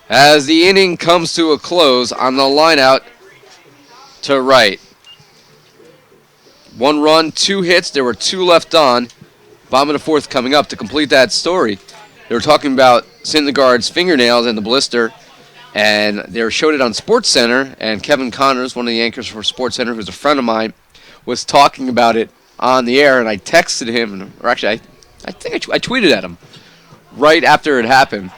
Speaker 1: as the inning comes to a close on the line out to right. 1 run, 2 hits. There were 2 left on. Bottom of the 4th coming up to complete that story. They were talking about Syndergaard's fingernails and the blister, and they showed it on SportsCenter, and Kevin Connors, one of the anchors for SportsCenter, who's a friend of mine, was talking about it on the air, and I texted him, or actually, I think I tweeted at him right after it happened,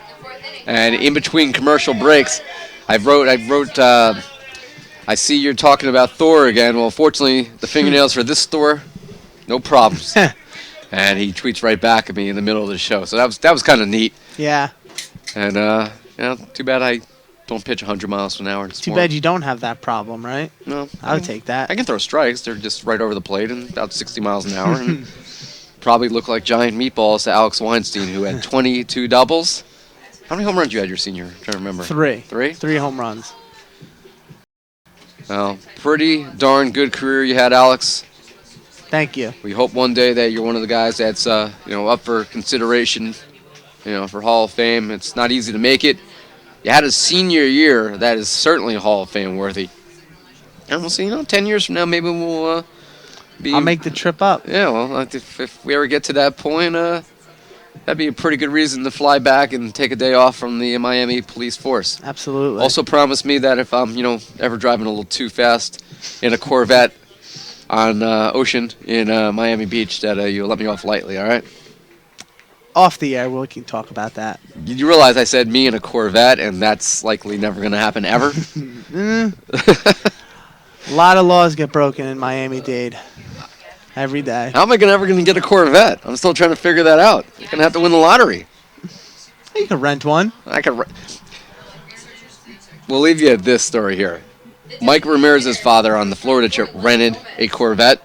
Speaker 1: and in between commercial breaks, I wrote, I see you're talking about Thor again. Well, fortunately, the fingernails for this Thor, no problems. And he tweets right back at me in the middle of the show. So that was kind of neat.
Speaker 4: Yeah.
Speaker 1: And too bad I don't pitch 100 miles an hour.
Speaker 4: Too bad you don't have that problem, right?
Speaker 1: No.
Speaker 4: I would take that.
Speaker 1: I can throw strikes. They're just right over the plate and about 60 miles an hour. And probably look like giant meatballs to Alex Weinstein, who had 22 doubles. How many home runs you had your senior? I'm trying to remember.
Speaker 4: 3.
Speaker 1: 3?
Speaker 4: 3 home runs.
Speaker 1: Well, pretty darn good career you had, Alex.
Speaker 4: Thank you.
Speaker 1: We hope one day that you're one of the guys that's up for consideration, for Hall of Fame. It's not easy to make it. You had a senior year that is certainly Hall of Fame worthy. And we'll see, 10 years from now, maybe we'll be.
Speaker 4: I'll make the trip up.
Speaker 1: Yeah, well, if we ever get to that point, that'd be a pretty good reason to fly back and take a day off from the Miami police force.
Speaker 4: Absolutely.
Speaker 1: Also promise me that if I'm, ever driving a little too fast in a Corvette on Ocean in Miami Beach, that you'll let me off lightly, all right?
Speaker 4: Off the air, we can talk about that.
Speaker 1: You realize I said me in a Corvette, and that's likely never going to happen ever?
Speaker 4: A lot of laws get broken in Miami-Dade every day.
Speaker 1: How am I ever going to get a Corvette? I'm still trying to figure that out. I'm going to have to win the lottery.
Speaker 4: You can rent one.
Speaker 1: We'll leave you at this story here. Mike Ramirez's father on the Florida trip rented a Corvette,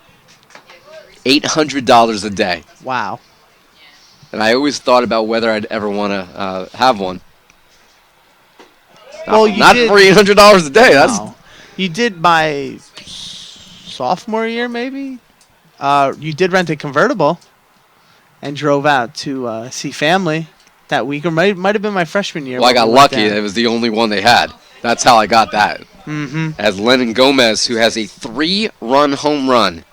Speaker 1: $800 a day.
Speaker 4: Wow.
Speaker 1: And I always thought about whether I'd ever want to have one.
Speaker 4: Well,
Speaker 1: not for $800 a day.
Speaker 4: No. You did my sophomore year, maybe? You did rent a convertible. and drove out to see family that week, or might have been my freshman year.
Speaker 1: Well, I
Speaker 4: when
Speaker 1: got
Speaker 4: we went
Speaker 1: lucky.
Speaker 4: down.
Speaker 1: It was the only one they had. That's how I got that.
Speaker 4: Mm-hmm.
Speaker 1: As Lennon Gomez, who has a 3-run home run,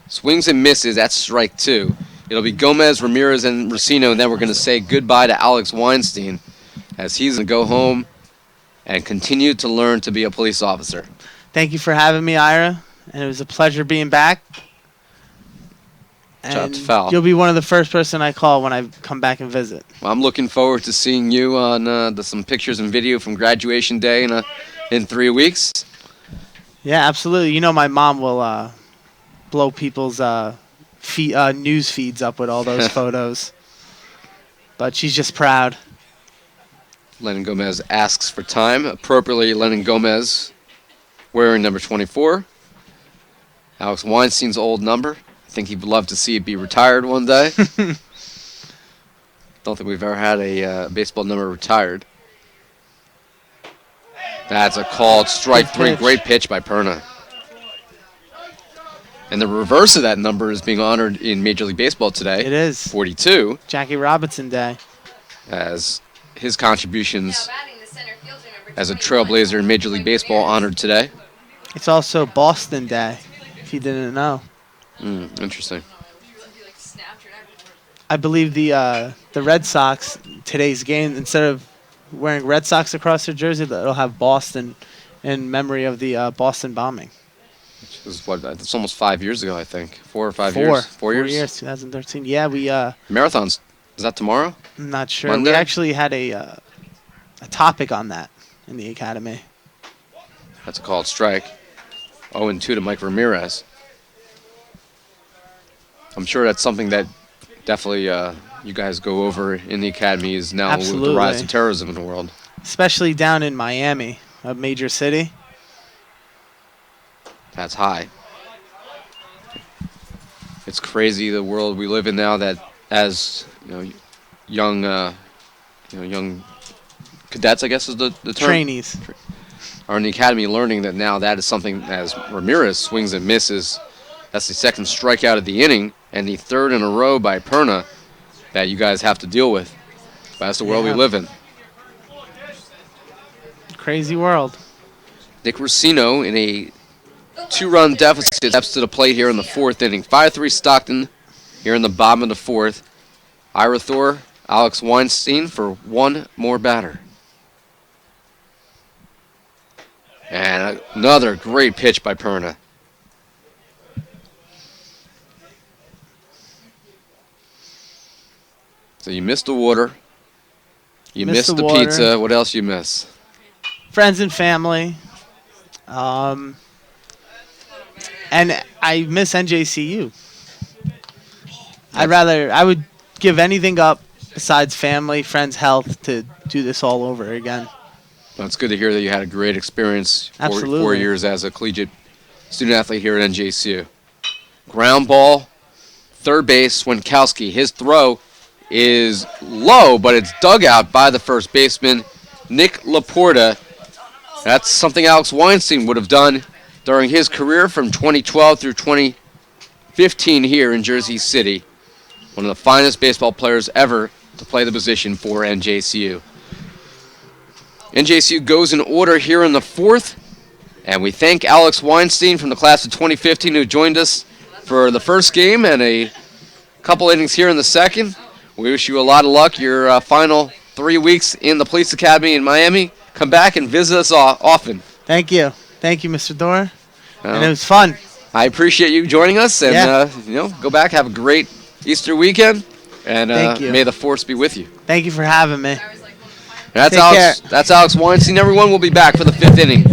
Speaker 1: swings and misses. That's strike 2. It'll be Gomez, Ramirez, and Racino, and then we're going to say goodbye to Alex Weinstein, as he's going to go home and continue to learn to be a police officer.
Speaker 4: Thank you for having me, Ira, and it was a pleasure being back.
Speaker 1: Shout out
Speaker 4: And
Speaker 1: to Foul.
Speaker 4: you'll be one of the first person I call when I come back and visit.
Speaker 1: Well, I'm looking forward to seeing you on some pictures and video from graduation day in 3 weeks.
Speaker 4: Yeah, absolutely. You know my mom will blow people's news feeds up with all those photos. But she's just proud.
Speaker 1: Lennon Gomez asks for time. Appropriately, Lennon Gomez wearing number 24. Alex Weinstein's old number. I think he'd love to see it be retired one day. Don't think we've ever had a baseball number retired. That's a called strike 3.
Speaker 4: pitch.
Speaker 1: Great pitch by Perna. And the reverse of that number is being honored in Major League Baseball today.
Speaker 4: It is.
Speaker 1: 42,
Speaker 4: Jackie Robinson Day.
Speaker 1: as his contributions as a trailblazer in Major League Baseball honored today.
Speaker 4: It's also Boston Day, if you didn't know.
Speaker 1: Interesting.
Speaker 4: I believe the Red Sox, today's game, instead of wearing Red Sox across their jersey, they'll have Boston in memory of the Boston bombing.
Speaker 1: It was it's almost 5 years ago, I think. 4 or 5
Speaker 4: Four.
Speaker 1: years? 4
Speaker 4: 4
Speaker 1: years?
Speaker 4: years, 2013. Yeah, we...
Speaker 1: Marathons. Is that tomorrow?
Speaker 4: I'm not sure.
Speaker 1: Monday?
Speaker 4: We actually had a topic on that in the academy.
Speaker 1: That's a called strike. 0-2 to Mike Ramirez. I'm sure that's something that definitely you guys go over in the academy is now with the rise of terrorism in the world.
Speaker 4: Especially down in Miami, a major city.
Speaker 1: That's high. It's crazy the world we live in now that as young young cadets, I guess is the term.
Speaker 4: Trainees.
Speaker 1: Are in the academy learning that now that is something as Ramirez swings and misses. That's the second strikeout of the inning and the third in a row by Perna that you guys have to deal with. But that's the world we live in.
Speaker 4: Crazy world.
Speaker 1: Nick Racino in a 2-run deficit steps to the plate here in the 4th inning. 5-3 Stockton here in the bottom of the 4th. Ira Thor, Alex Weinstein for one more batter. And another great pitch by Perna. So you missed the water. You missed the
Speaker 4: water.
Speaker 1: pizza. What else you miss?
Speaker 4: Friends and family. And I miss NJCU. I would give anything up besides family, friends, health to do this all over again.
Speaker 1: Well, it's good to hear that you had a great experience.
Speaker 4: Absolutely.
Speaker 1: 4 years as a collegiate student athlete here at NJCU. Ground ball, third base, Swinkowski. His throw is low, but it's dug out by the first baseman, Nick Laporta. That's something Alex Weinstein would have done during his career from 2012 through 2015 here in Jersey City. One of the finest baseball players ever to play the position for NJCU. NJCU goes in order here in the 4th, and we thank Alex Weinstein from the class of 2015 who joined us for the first game and a couple innings here in the 2nd. We wish you a lot of luck your final 3 weeks in the Police Academy in Miami. Come back and visit us often.
Speaker 4: Thank you. Thank you, Mr. Thor. And it was fun.
Speaker 1: I appreciate you joining us, and go back, have a great Easter weekend, and may the force be with you.
Speaker 4: Thank you for having me.
Speaker 1: That's
Speaker 4: Take care.
Speaker 1: That's Alex Weinstein. Everyone will be back for the 5th inning.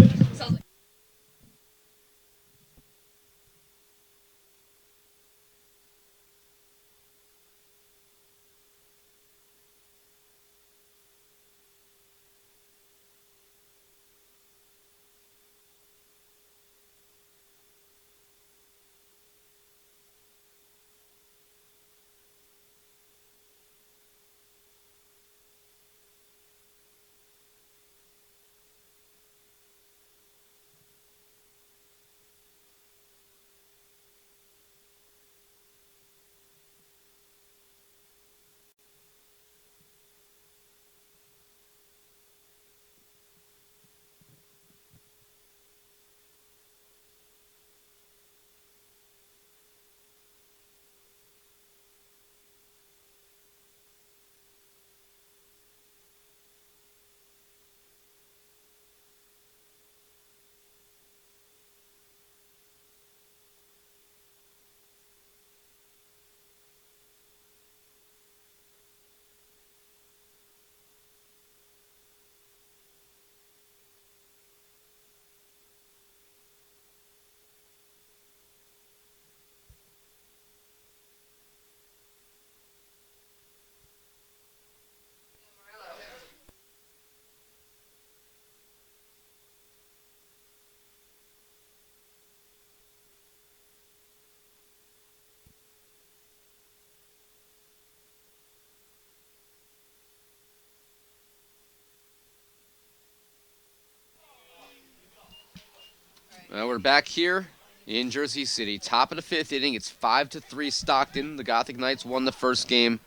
Speaker 1: Well, we're back here in Jersey City. Top of the fifth inning. It's 5-3 Stockton. The Gothic Knights won the first game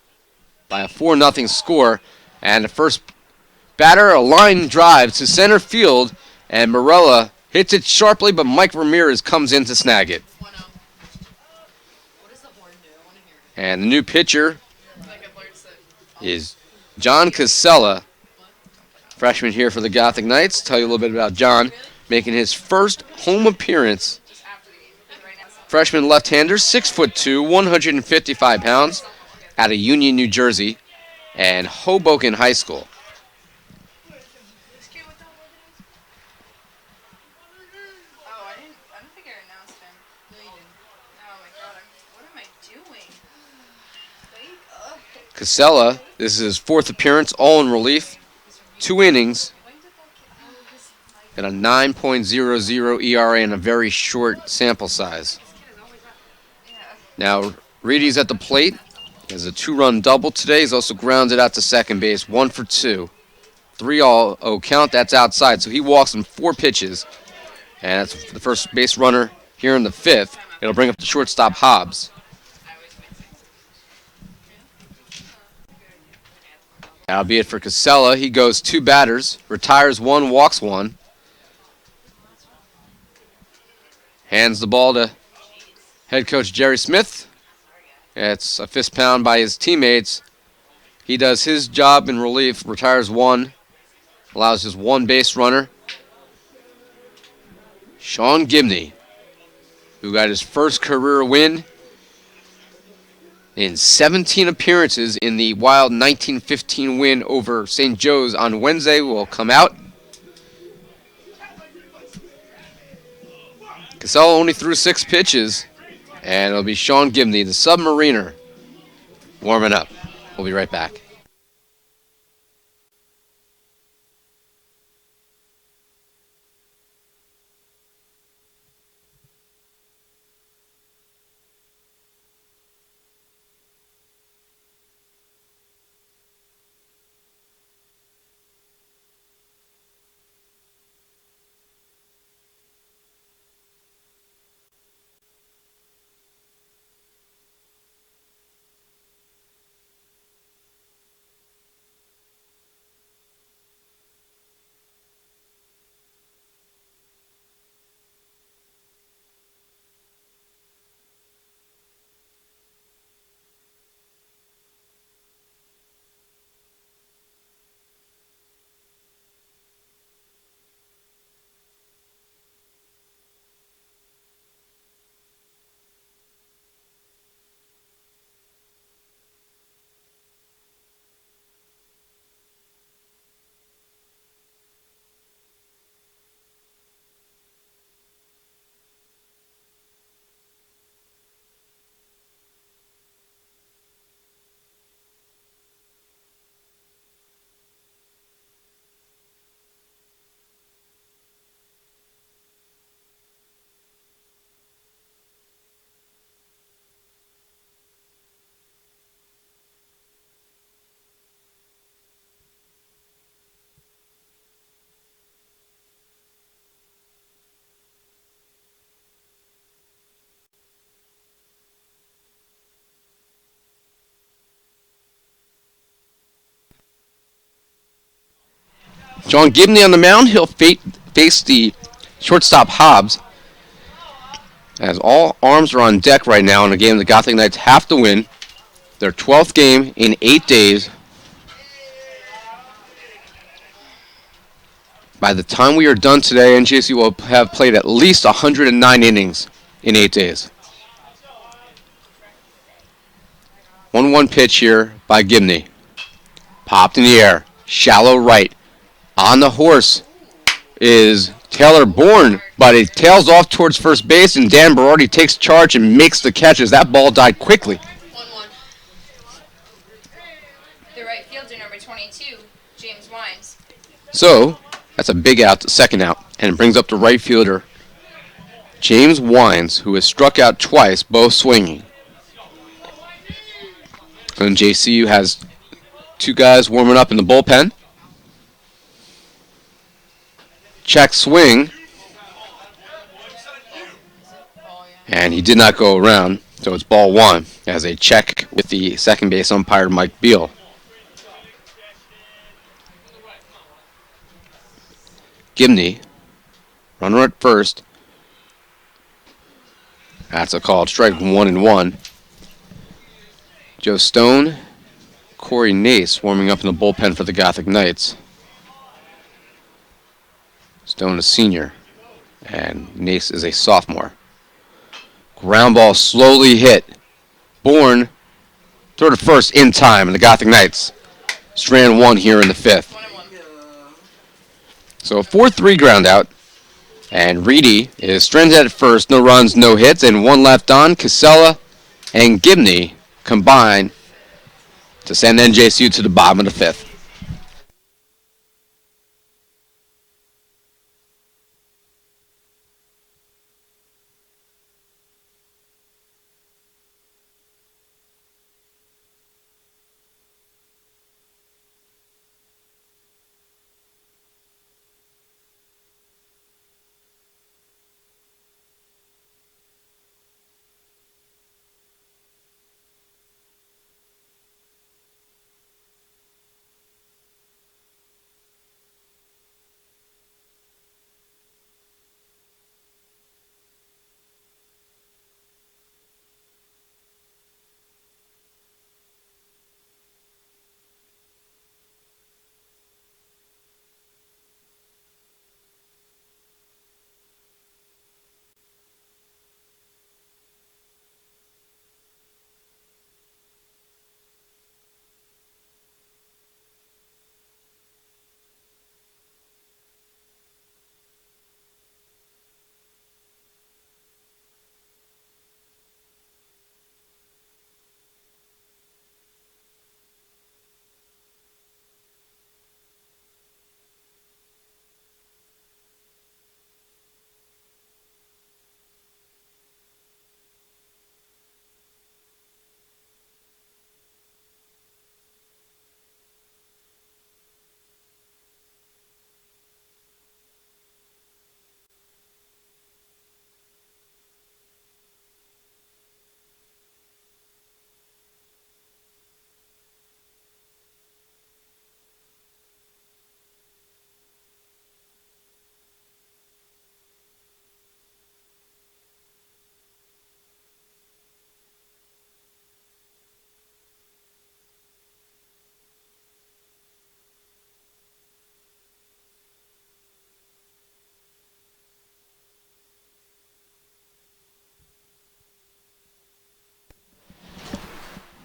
Speaker 1: by a 4-0 score. And the first batter, a line drive to center field. And Morella hits it sharply, but Mike Ramirez comes in to snag it.
Speaker 2: What does the horn do? I want to hear it.
Speaker 1: And the new pitcher
Speaker 2: Like it alerts it.
Speaker 1: is John Casella, freshman here for the Gothic Knights. Tell you a little bit about John, making his first home appearance.
Speaker 2: Just after the game. Right now.
Speaker 1: Freshman left-hander, 6'2", 155 pounds, out of Union, New Jersey, and Hoboken High School.
Speaker 2: This kid with the Oh, I don't think I announced him. No, you didn't. Oh my god, what am I doing? Wake up.
Speaker 1: Casella, this is his fourth appearance, all in relief, 2 innings,
Speaker 2: When did that kid? Oh, this
Speaker 1: and a 9.00 ERA in a very short sample size.
Speaker 2: kid is always up. Yeah.
Speaker 1: Now, Reedy's at the plate. He has a 2-run double today. He's also grounded out to second base, 1 for 2. 3-0 count, that's outside. So he walks in 4 pitches. And that's the first base runner here in the 5th. It'll bring up the shortstop Hobbs. That'll be it for Casella. He goes 2 batters, retires 1, walks 1. Hands the ball to head coach Jerry Smith. It's a fist pound by his teammates. He does his job in relief, retires 1, allows his 1 base runner, Sean Gibney, who got his first career win in 17 appearances in the wild 1915 win over St. Joe's on Wednesday, will come out. Casella only threw 6 pitches, and it'll be Sean Gibney, the Submariner, warming up. We'll be right back. John Gibney on the mound. He'll face the shortstop Hobbs. As all arms are on deck right now in a game the Gothic Knights have to win. Their 12th game in 8 days. By the time we are done today, NJCU will have played at least 109 innings in 8 days. 1-1 pitch here by Gibney. Popped in the air. Shallow right. On the horse is Taylor Bourne, but it tails off towards first base, and Dan Berardi takes charge and makes the catch as that ball died quickly.
Speaker 2: 1-1. The right fielder, number 22, James Wines.
Speaker 1: So, that's a big out, second out, and it brings up the right fielder, James Wines, who has struck out twice, both swinging. And JCU has 2 guys warming up in the bullpen. Check swing. And he did not go around, so it's ball one as a check with the second base umpire, Mike Beal. Gibney, runner at first. That's a called strike 1-1. Joe Stone, Corey Nace warming up in the bullpen for the Gothic Knights. Stone is senior, and Nace is a sophomore. Ground ball slowly hit. Bourne, throw to first in time, and the Gothic Knights strand one here in the fifth. So a 4-3 ground out. And Reedy is stranded at first, no runs, no hits, and one left on. Casella and Gibney combine to send NJCU to the bottom of the fifth.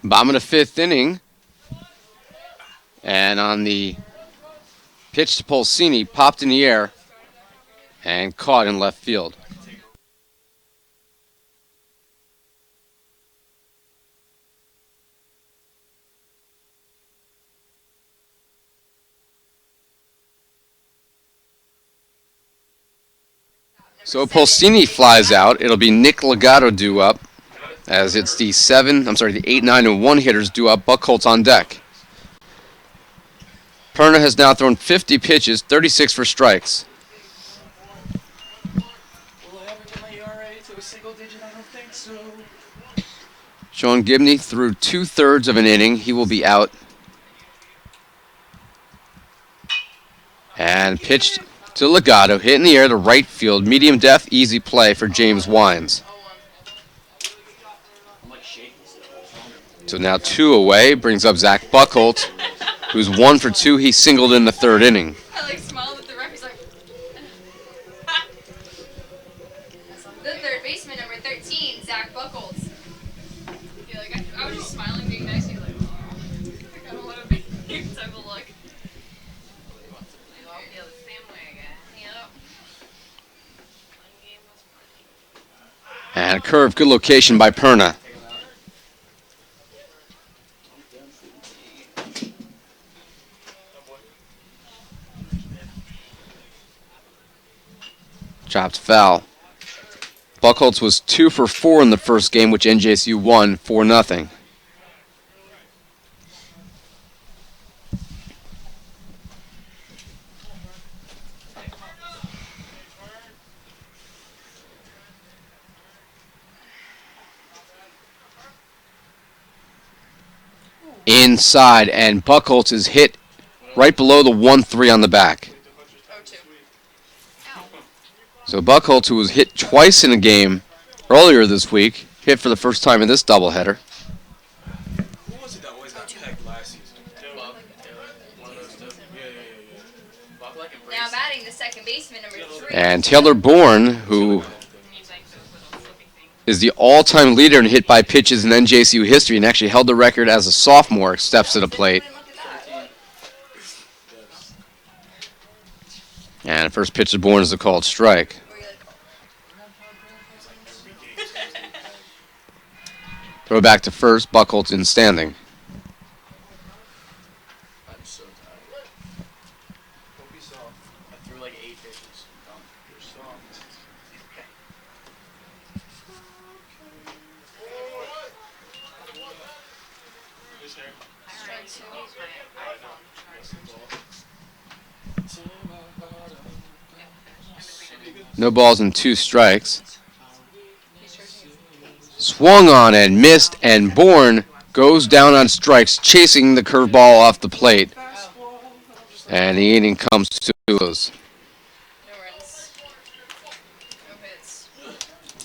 Speaker 1: Bottom of the fifth inning. And on the pitch to Polsini, popped in the air and caught in left field. So Polsini flies out. It'll be Nick Legato due up, as it's the 8, 9, and 1 hitters due up. Buckholz on deck. Perna has now thrown 50 pitches, 36 for strikes.
Speaker 5: Will I ever get my ERA to a single digit? I don't think so.
Speaker 1: Sean Gibney threw 2/3 of an inning. He will be out. And pitched to Legato, hit in the air to right field. Medium depth, easy play for James Wines. So now 2 away, brings up Zach Buckholz, who's 1 for 2. He singled in the 3rd inning.
Speaker 2: I smiled at the ref. He's like, the third baseman, number 13, Zach Buckholz. Yeah, I was just smiling, being nice. He's like, oh, I don't want to be type of look.
Speaker 3: Feel the same way again.
Speaker 2: Yep.
Speaker 3: One game was funny.
Speaker 1: And a curve, good location by Perna. Chopped foul. Buckholz was 2 for 4 in the first game, which NJCU won 4-0. inside, and Buckholz is hit right below the 1-3 on the back.
Speaker 2: Oh, 2. Ow.
Speaker 1: So Buckholz, who was hit twice in a game earlier this week, hit for the first time in this doubleheader.
Speaker 5: Who was it that always got pegged last season? Bob. One of those two. Yeah. Bob like embraced.
Speaker 2: Now I'm adding the second baseman, number 3.
Speaker 1: And Taylor Bourne, who is the all-time leader in hit by pitches in NJCU history and actually held the record as a sophomore, steps to the plate.
Speaker 2: Look at that.
Speaker 1: And the first pitch to Bourne is a called strike.
Speaker 2: Were you like,
Speaker 1: Throw back to first, Buckholz in standing.
Speaker 5: I'm so tired. Don't be soft. I threw like 8 pitches. You're soft.
Speaker 2: strike 2?
Speaker 1: No balls and 2 strikes. Swung on and missed, and Bourne goes down on strikes, chasing the curveball off the plate. And the inning comes to a close.
Speaker 2: No runs. No hits.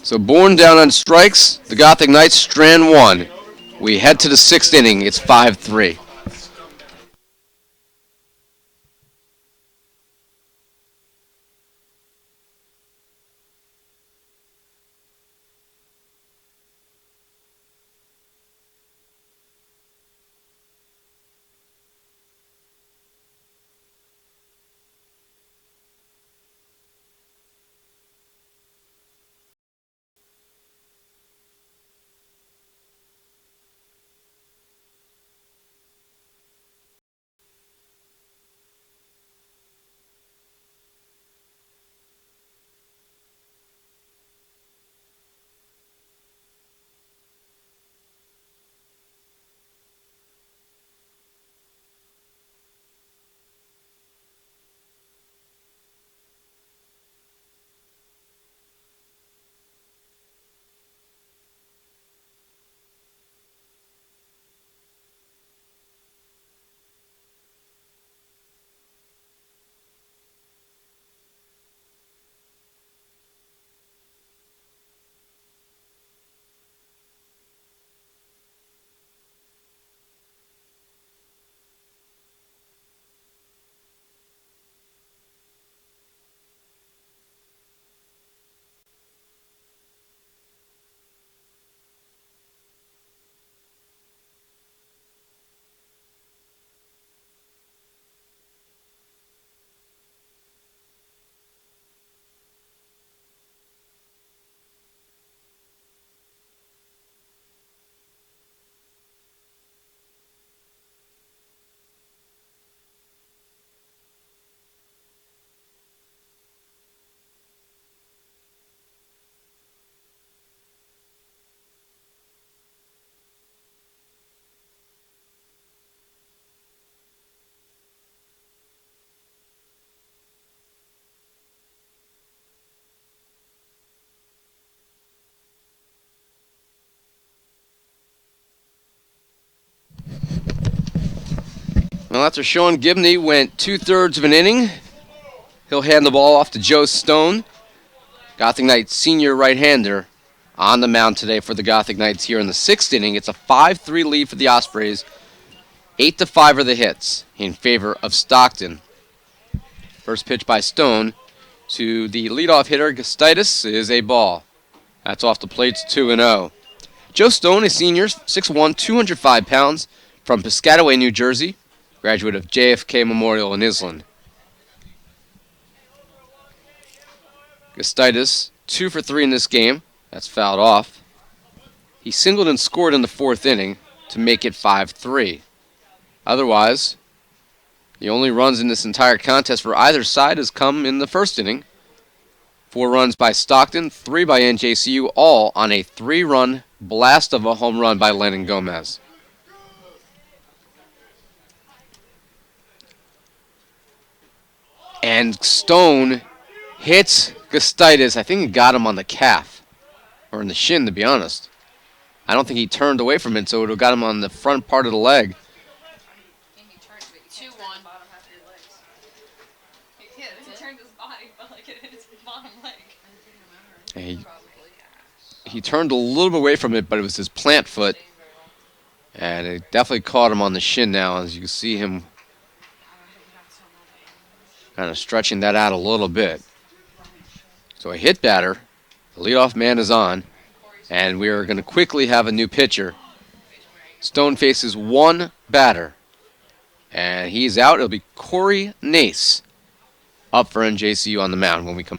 Speaker 1: So Bourne down on strikes. The Gothic Knights strand 1. We head to the 6th inning. It's 5-3. Well, after Sean Gibney went 2/3 of an inning, he'll hand the ball off to Joe Stone, Gothic Knights senior right-hander, on the mound today for the Gothic Knights here in the 6th inning. It's a 5-3 lead for the Ospreys. 8-5 are the hits in favor of Stockton. First pitch by Stone to the leadoff hitter, Gustitis, is a ball. That's off the plates, 2-0. Joe Stone, a senior, 6'1", 205 pounds, from Piscataway, New Jersey. Graduate of JFK Memorial in Island. Gustitis, 2 for 3 in this game. That's fouled off. He singled and scored in the 4th inning to make it 5-3. Otherwise, the only runs in this entire contest for either side has come in the 1st inning. 4 runs by Stockton, 3 by NJCU, all on a 3-run blast of a home run by Lennon Gomez. And Stone hits Gustitis. I think he got him on the calf, or in the shin, to be honest. I don't think he turned away from it, so it would have got him on the front part of the leg.
Speaker 2: I'm like,
Speaker 1: And he,
Speaker 2: probably.
Speaker 1: he turned a little bit away from it, but it was his plant foot. And it definitely caught him on the shin now, as you can see him kind of stretching that out a little bit. So a hit batter. The leadoff man is on. And we are going to quickly have a new pitcher. Stone faces one batter. And he's out. It'll be Corey Nace up for NJCU on the mound when we come.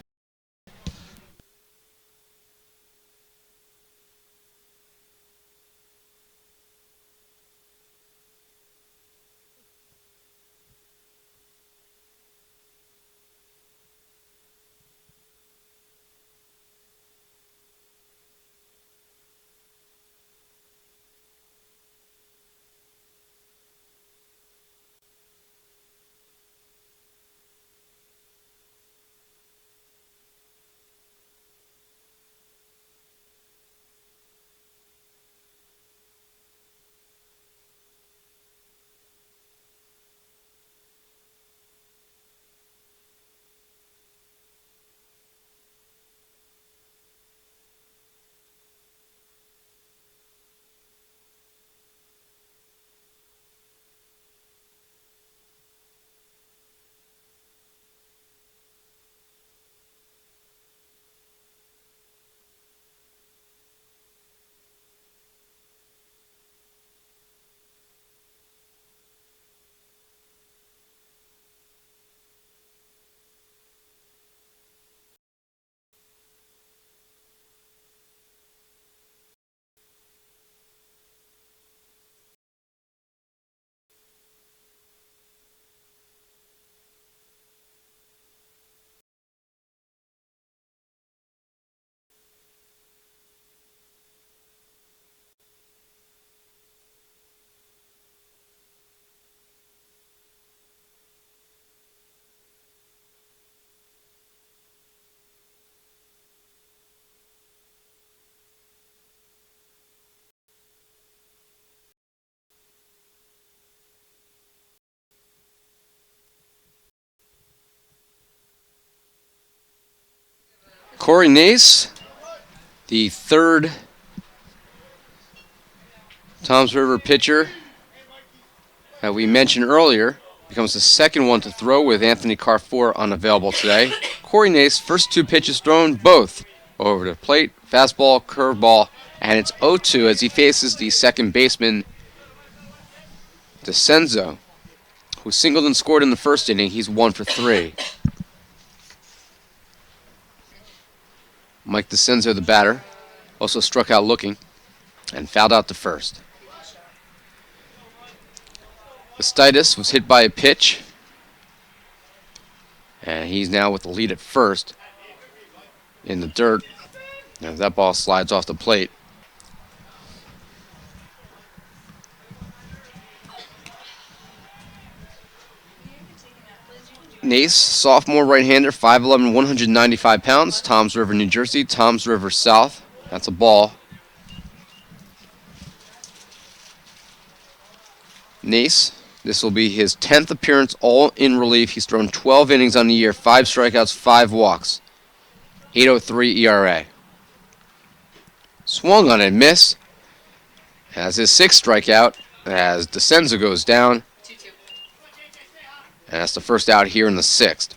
Speaker 1: Corey Nace, the third Toms River pitcher that we mentioned earlier, becomes the second one to throw with Anthony Carrefour unavailable today. Corey Nace, first two pitches thrown, both over the plate, fastball, curveball, and it's 0-2 as he faces the second baseman, DeCenzo, who singled and scored in the first inning. He's 1 for 3. Mike DeCenzo, the batter, also struck out looking and fouled out to first. Bastidas was hit by a pitch, and he's now with the lead at first in the dirt. As that ball slides off the plate. Nace, sophomore right-hander, 5'11", 195 pounds, Toms River, New Jersey, Toms River South. That's a ball. Nace, this will be his 10th appearance all in relief. He's thrown 12 innings on the year, 5 strikeouts, 5 walks, 8.03 ERA. Swung on and missed. Has his 6th strikeout as DeCenzo goes down.
Speaker 2: 2-2.
Speaker 1: And that's the first out here in the 6th.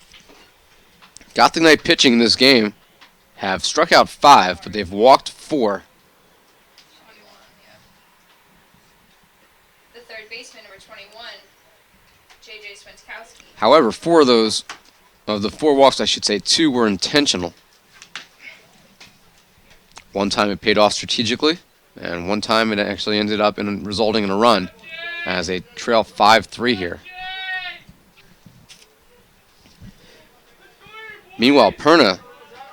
Speaker 1: Gotham Knight pitching in this game have struck out 5, but they've walked 4.
Speaker 2: 21, yeah. The third baseman, number 21, J.J. Swentkowski.
Speaker 1: However, 4 of those, of the 4 walks, I should say, 2 were intentional. One time it paid off strategically, and one time it actually ended up in resulting in a run as they trail 5-3 here. Meanwhile, Perna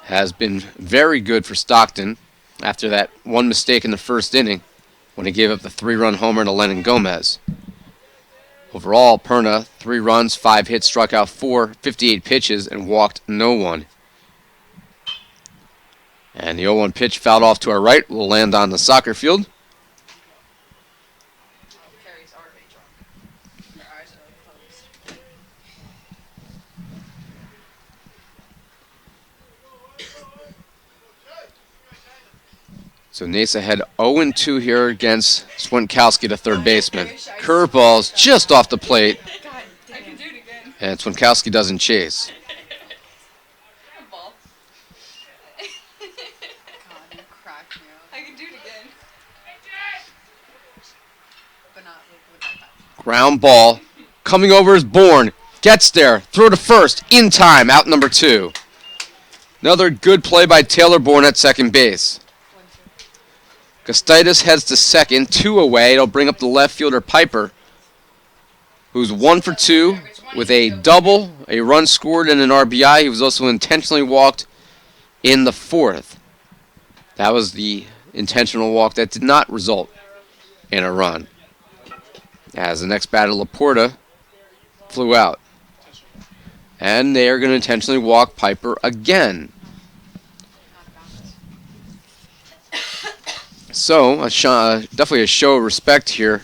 Speaker 1: has been very good for Stockton after that one mistake in the first inning when he gave up the 3-run homer to Lennon Gomez. Overall, Perna, 3 runs, 5 hits, struck out 4, 58 pitches, and walked no one. And the 0-1 pitch fouled off to our right will land on the soccer field.
Speaker 2: Carrie's already drunk. Her eyes are closed.
Speaker 1: So Nace ahead 0-2 here against Swinkowski, the third baseman. Curveball's just off the plate,
Speaker 3: God
Speaker 2: I can
Speaker 3: damn.
Speaker 2: do it again.
Speaker 1: and Swinkowski doesn't chase.
Speaker 2: Ball.
Speaker 3: God, you cracked me up.
Speaker 2: I can do it again.
Speaker 3: But not with that.
Speaker 1: Ground ball. Coming over is Bourne. Gets there. Throw to first. In time. Out number 2. Another good play by Taylor Bourne at second base.
Speaker 3: 1-2.
Speaker 1: Gustitis heads to second. 2 away. It'll bring up the left fielder Piper, who's 1 for 2 with a double, a run scored, and an RBI. He was also intentionally walked in the 4th. That was the intentional walk that did not result in a run, as the next batter, Laporta, flew out. And they are going to intentionally walk Piper again. So, definitely a show of respect here.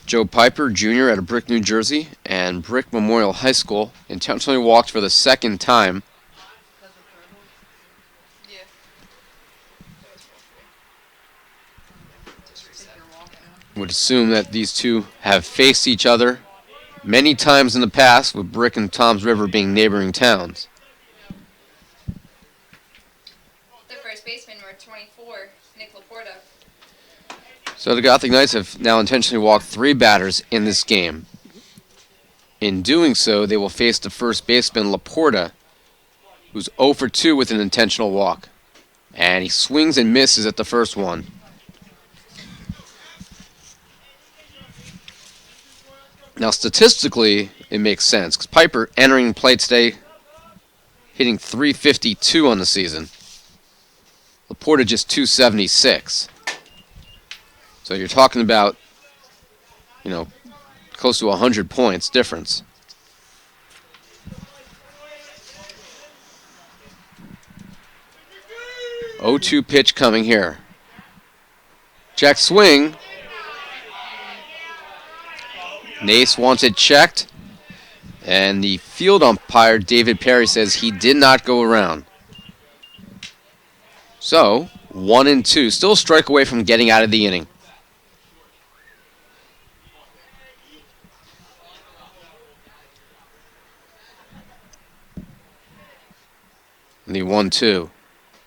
Speaker 1: Joe Piper Jr. out of Brick, New Jersey, and Brick Memorial High School intentionally walked for the second time.
Speaker 2: Yeah.
Speaker 1: Would assume that these two have faced each other many times in the past, with Brick and Toms River being neighboring towns.
Speaker 2: The first baseman were 24, Nick Laporta.
Speaker 1: So the Gothic Knights have now intentionally walked 3 batters in this game. In doing so, they will face the first baseman, Laporta, who's 0 for 2 with an intentional walk. And he swings and misses at the first one. Now, statistically, it makes sense, because Piper entering play today, hitting .352 on the season. Laporta just .276. So you're talking about, close to 100 points difference. .02 pitch coming here. Check swing. Nace wants it checked. And the field umpire, David Perry, says he did not go around. So, 1-2. Still a strike away from getting out of the inning. And the 1-2.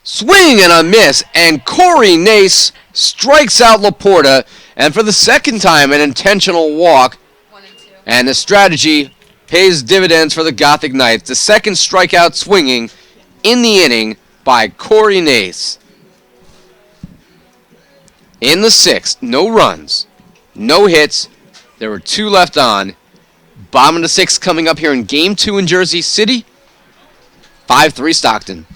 Speaker 1: Swing and a miss, and Corey Nace strikes out Laporta, and for the second time, an intentional walk.
Speaker 2: 1-2.
Speaker 1: And the strategy pays dividends for the Gothic Knights. The second strikeout swinging in the inning by Corey Nace. In the 6th, no runs, no hits. There were 2 left on. Bottom of the 6th coming up here in Game 2 in Jersey City. 5-3 Stockton.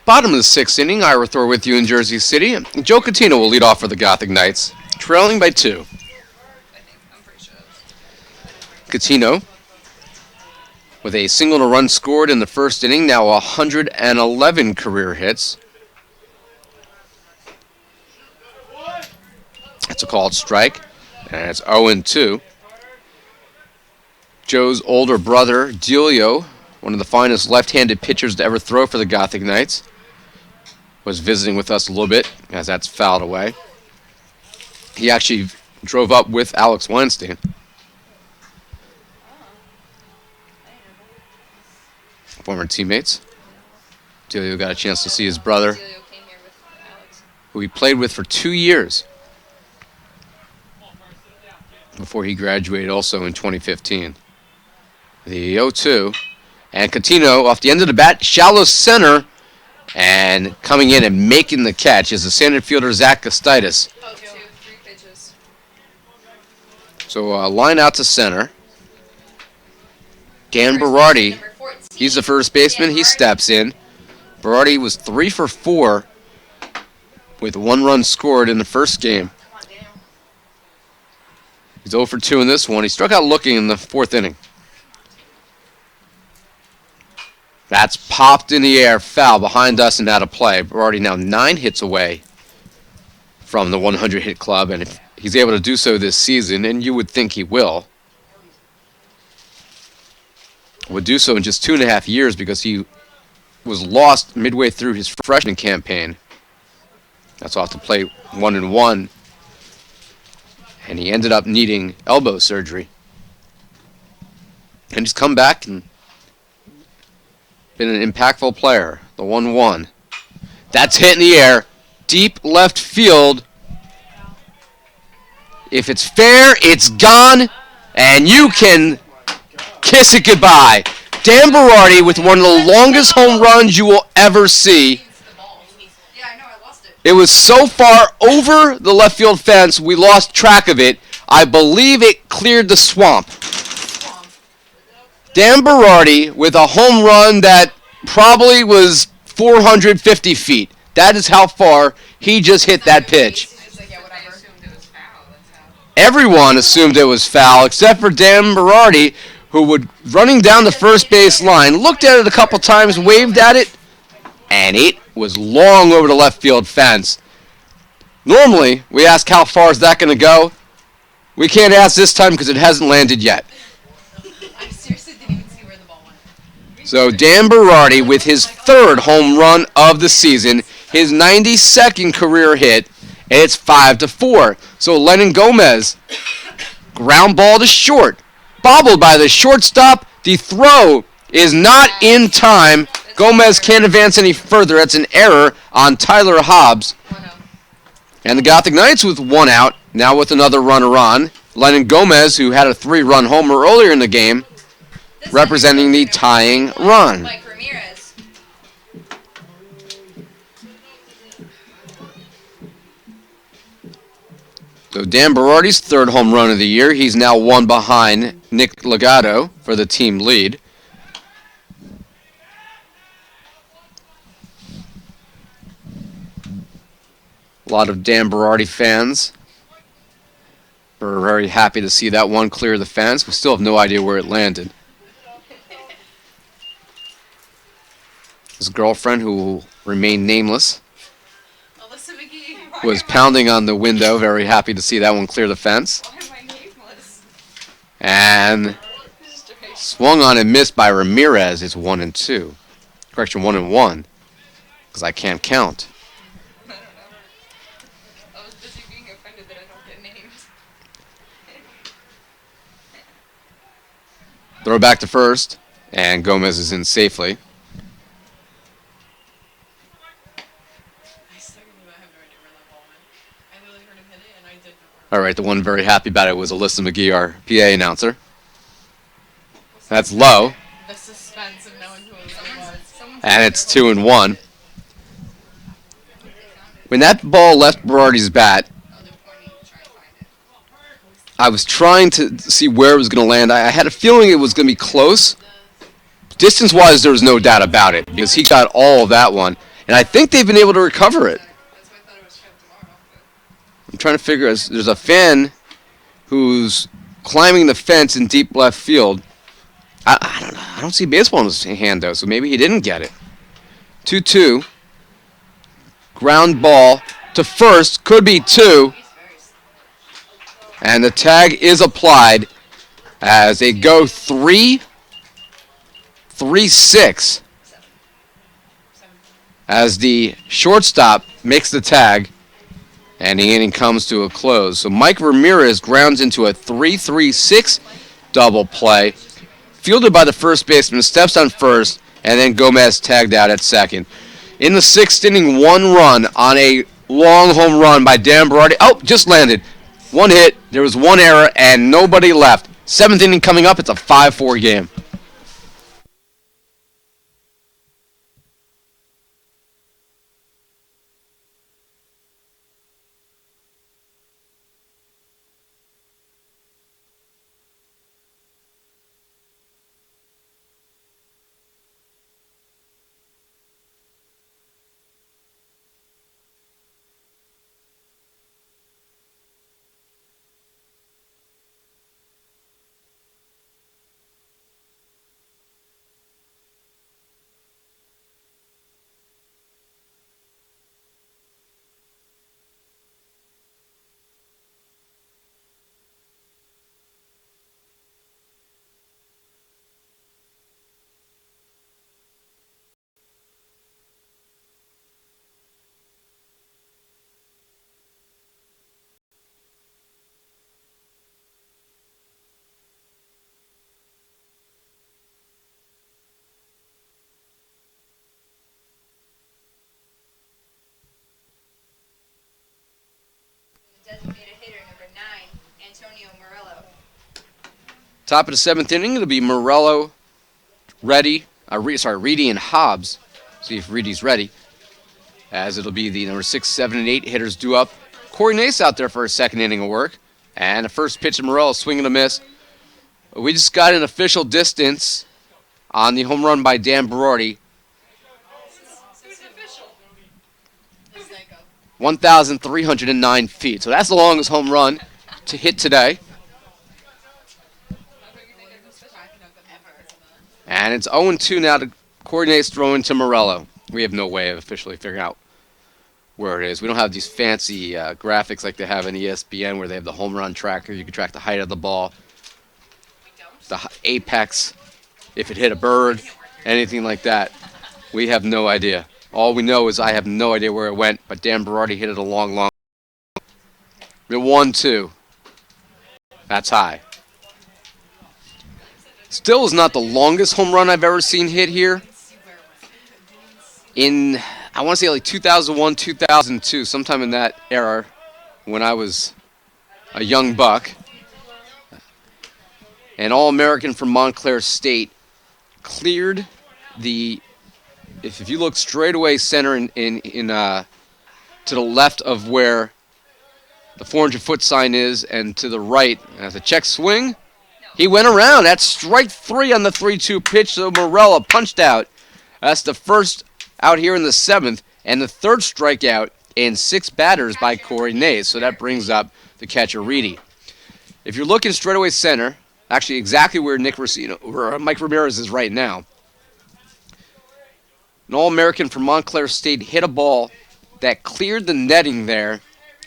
Speaker 1: Bottom of the 6th inning, Ira Thor with you in Jersey City. Joe Catino will lead off for the Gothic Knights, trailing by 2.
Speaker 2: I think. I'm pretty sure.
Speaker 1: Catino, with a single to run scored in the first inning, now 111 career hits. That's a called strike, and it's 0-2. Joe's older brother, Delio, one of the finest left-handed pitchers to ever throw for the Gothic Knights, was visiting with us a little bit, as that's fouled away. He actually drove up with Alex Weinstein. Former teammates. Delio got a chance to see his brother,
Speaker 2: Delio came here with Alex.
Speaker 1: who he played with for 2 years before he graduated also in 2015. The 0-2. And Catino off the end of the bat, shallow center, and coming in and making the catch is the center fielder Zach Costitis.
Speaker 2: Oh, 2, 3 pitches.
Speaker 1: So line out to center. Dan Berardi,
Speaker 2: Number 14.
Speaker 1: he's the first baseman. He steps in. Berardi was 3 for 4 with 1 run scored in the first game.
Speaker 3: Come on, Daniel.
Speaker 1: He's 0 for 2 in this one. He struck out looking in the 4th inning. That's popped in the air, foul behind us and out of play. We're already now 9 hits away from the 100-hit club, and if he's able to do so this season, and you would think he will, would do so in just 2.5 years because he was lost midway through his freshman campaign. That's off to play 1-1, and he ended up needing elbow surgery. And he's come back and been an impactful player. The 1-1. That's hit in the air. Deep left field. If it's fair, it's gone. And you can kiss it goodbye. Dan Berardi with one of the longest home runs you will ever see.
Speaker 2: Yeah, I know. I lost it.
Speaker 1: It was so far over the left field fence, we lost track of it. I believe it cleared the swamp. Dan Berardi with a home run that probably was 450 feet. That is how far he just hit that pitch.
Speaker 3: It's like, yeah,
Speaker 2: But they
Speaker 3: whatever.
Speaker 2: assumed it was foul. That's how.
Speaker 1: Everyone assumed it was foul except for Dan Berardi, who would, running down the first base line, looked at it a couple times, waved at it, and it was long over the left field fence. Normally, we ask how far is that going to go. We can't ask this time because it hasn't landed yet.
Speaker 3: I seriously didn't even see where the ball went.
Speaker 1: So Dan Berardi with his 3rd home run of the season, his 92nd career hit, and it's 5-4. So Lennon Gomez, ground ball to short, bobbled by the shortstop. The throw is not in time. Gomez can't advance any further. That's an error on Tyler Hobbs.
Speaker 2: 1-0.
Speaker 1: And the Gothic Knights with 1 out, now with another runner on. Lennon Gomez, who had a 3-run homer earlier in the game, representing the tying run.
Speaker 2: Mike Ramirez.
Speaker 1: So Dan Berardi's 3rd home run of the year. He's now 1 behind Nick Legato for the team lead. A lot of Dan Berardi fans were very happy to see that one clear the fence. We still have no idea where it landed. His girlfriend, who will remain nameless,
Speaker 3: Alyssa McGee.
Speaker 1: was pounding on the window, very happy to see that one clear the fence.
Speaker 2: Why am I nameless?
Speaker 1: And swung on and missed by Ramirez. It's 1-2. Correction, 1-1. Because I can't count.
Speaker 2: I don't know. I was busy being offended that I don't get names.
Speaker 1: Throw back to first. And Gomez is in safely.
Speaker 3: I still have no idea where that ball went. I literally heard him hit it, and I did not.
Speaker 1: All right, the one very happy about it was Alyssa McGee, our PA announcer. That's low.
Speaker 3: The suspense of knowing who it was.
Speaker 1: And it's 2-1. When that ball left Berardi's bat,
Speaker 2: Oh, they're pointing to try and find it.
Speaker 1: I was trying to see where it was going to land. I had a feeling it was going to be close. Distance-wise, there was no doubt about it because he got all of that one. And I think they've been able to recover it.
Speaker 2: That's why I thought it was kept tomorrow.
Speaker 1: I'm trying to figure out. There's a fan who's climbing the fence in deep left field. I don't know. I don't see baseball in his hand, though, so maybe he didn't get it. 2-2. Ground ball to first. Could be two. And the tag is applied as they go 3-6. As the shortstop makes the tag, and the inning comes to a close. So Mike Ramirez grounds into a 3-3-6 double play. Fielded by the first baseman, steps on first, and then Gomez tagged out at second. In the sixth inning, one run on a long home run by Dan Berardi. Oh, just landed. One hit, there was one error, and nobody left. Seventh inning coming up, it's a 5-4 game.
Speaker 2: Designated hitter number 9, Antonio Morello.
Speaker 1: Top of the seventh inning, it'll be Morello, Reedy, and Hobbs. See if Reedy's ready. As it'll be the number 6, 7, and 8 hitters due up. Corey Nace out there for a second inning of work. And the first pitch of Morello, swing and a miss. We just got an official distance on the home run by Dan Berardi.
Speaker 2: Who's official? This Psycho.
Speaker 1: 1,309 feet. So that's the longest home run to hit today. And it's 0-2 now to Corey Nace throwing to Morello. We have no way of officially figuring out where it is. We don't have these fancy graphics like they have in ESPN where they have the home run tracker. You can track the height of the ball, the apex, if it hit a bird, anything like that. We have no idea. All we know is I have no idea where it went, but Dan Berardi hit it a long, long. 1-2. That's high. Still is not the longest home run I've ever seen hit here. In, I want to say like 2001, 2002, sometime in that era when I was a young buck. An All-American from Montclair State cleared the, if you look straight away center to the left of where the 400-foot sign is and to the right, as a check swing, he went around. That's strike 3 on the 3-2 pitch, so Morello punched out. That's the first out here in the 7th, and the third strikeout in 6 batters by Corey Nace. So that brings up the catcher, Reedy. If you're looking straightaway center, actually exactly where Mike Ramirez is right now, an All-American from Montclair State hit a ball that cleared the netting there,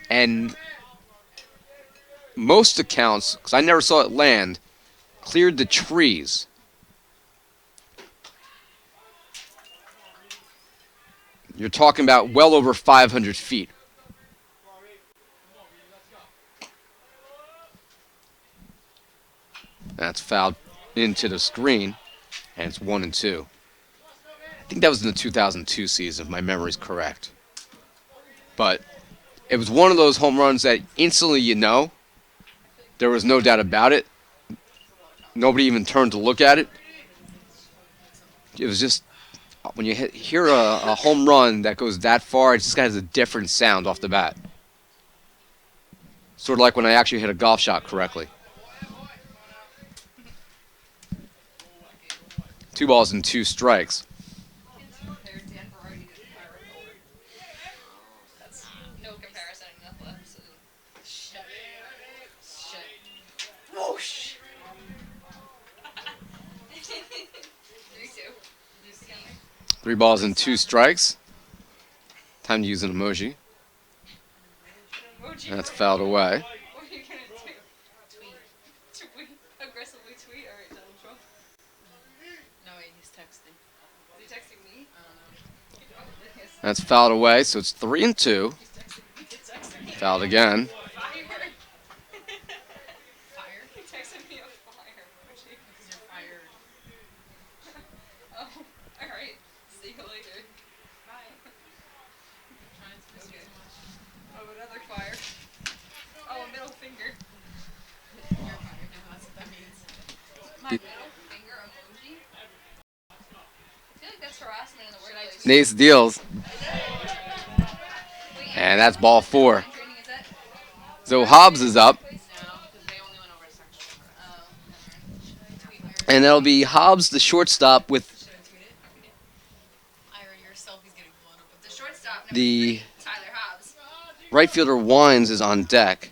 Speaker 1: and most accounts, because I never saw it land, cleared the trees. You're talking about well over 500 feet. That's fouled into the screen, and it's 1-2. I think that was in the 2002 season, if my memory's correct. But it was one of those home runs that instantly you know. There was no doubt about it. Nobody even turned to look at it. It was just, when you hear a home run that goes that far, it just has a different sound off the bat. Sort of like when I actually hit a golf shot correctly. 2 balls and 2 strikes. 3 balls and 2 strikes. Time to use an emoji.
Speaker 2: Emoji.
Speaker 1: That's fouled away.
Speaker 2: What are you gonna do? Tweet. Aggressively tweet? Alright, Donald Trump.
Speaker 3: No, wait, he's texting.
Speaker 2: Is he texting me?
Speaker 3: I don't know.
Speaker 1: That's fouled away, so it's 3 and 2.
Speaker 2: He's texting me.
Speaker 1: Fouled again.
Speaker 2: Fire.
Speaker 3: Fire?
Speaker 2: He texted me a fire emoji.
Speaker 3: Because you're fired.
Speaker 2: Oh, alright. See you later.
Speaker 3: Bye. Trying to miss you
Speaker 2: Okay.
Speaker 3: so much.
Speaker 2: Oh, another fire. Oh, a middle finger.
Speaker 3: You're fired now, that's what that means.
Speaker 2: My middle finger emoji? I feel like that's harassment in the workplace.
Speaker 1: Nace deals. And that's ball 4.
Speaker 2: Training, is that?
Speaker 1: So Hobbs is up.
Speaker 3: No, because they only went over a section.
Speaker 2: Oh,
Speaker 3: Tweet Ira.
Speaker 1: And that'll be Hobbs, the shortstop, with
Speaker 3: Should I tweet it? Ira, your selfie's getting blown up with
Speaker 2: the
Speaker 3: the
Speaker 2: shortstop. Number
Speaker 1: the
Speaker 2: 3, Tyler Hobbs.
Speaker 1: right fielder Wines is on deck.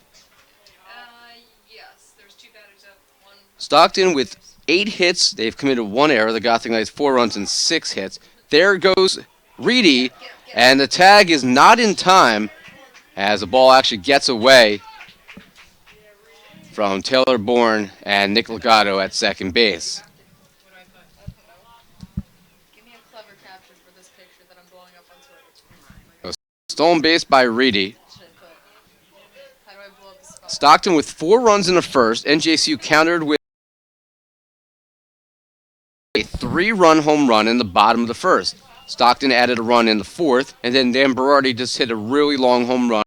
Speaker 2: Yes. There's 2 batters up. 1.
Speaker 1: Stockton with 8 hits. They've committed 1 error. The Gotham Knights 4 runs and 6 hits. There goes Reedy, and the tag is not in time as the ball actually gets away from Taylor Bourne and Nick Legato at second base.
Speaker 3: What do I put? Give me a clever caption for this picture that I'm blowing up on Twitter.
Speaker 1: Stolen base by Reedy.
Speaker 3: What should I put? How do I blow up the spot?
Speaker 1: Stockton with 4 runs in the first. NJCU countered with a 3-run home run in the bottom of the first. Stockton added a run in the fourth, and then Dan Berardi just hit a really long home run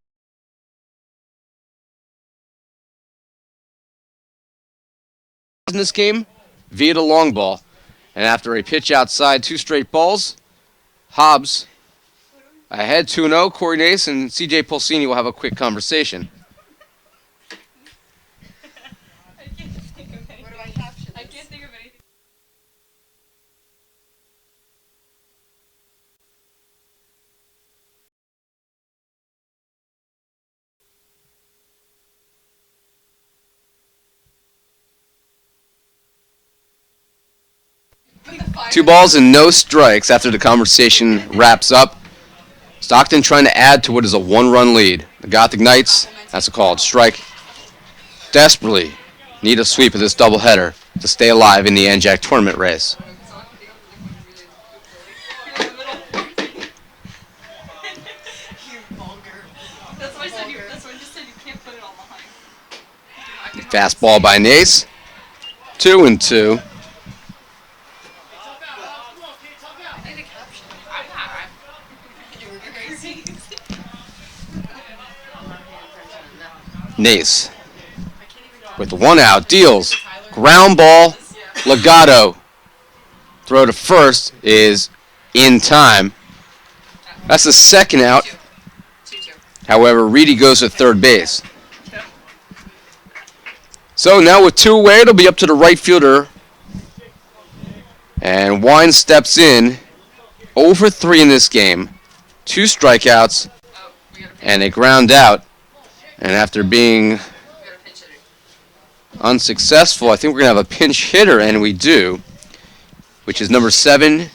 Speaker 1: in this game via the long ball. And after a pitch outside, 2 straight balls, Hobbs ahead 2-0. Corey Nace and CJ Pulsini will have a quick conversation.
Speaker 2: I can't think of anything.
Speaker 3: Where do I caption
Speaker 2: I
Speaker 3: this?
Speaker 2: can't think of anything. Fire.
Speaker 1: 2 balls and no strikes after the conversation wraps up. Stockton trying to add to what is a 1-run lead. The Gothic Knights, that's a called strike, desperately need a sweep of this doubleheader to stay alive in the NJAC tournament race.
Speaker 3: You vulgar.
Speaker 2: That's why I said you. That's why I just said you can't put it all behind.
Speaker 1: Fastball by Nace. 2 and 2.
Speaker 3: I need a caption. I'm not. You're crazy.
Speaker 1: Nace
Speaker 3: I can't even
Speaker 1: with 1 out deals. Ground ball. Legato. Throw to first is in time. That's the second out.
Speaker 2: 2-2.
Speaker 1: However, Reedy goes to third base. So now with 2 away, it'll be up to the right fielder. And Wine steps in. 0 for 3 in this game. 2 strikeouts
Speaker 2: Oh, we got a pinch.
Speaker 1: and a ground out. And after being
Speaker 2: We got a pinch hitter.
Speaker 1: unsuccessful, I think we're going to have a pinch hitter, and we do, which is number 7,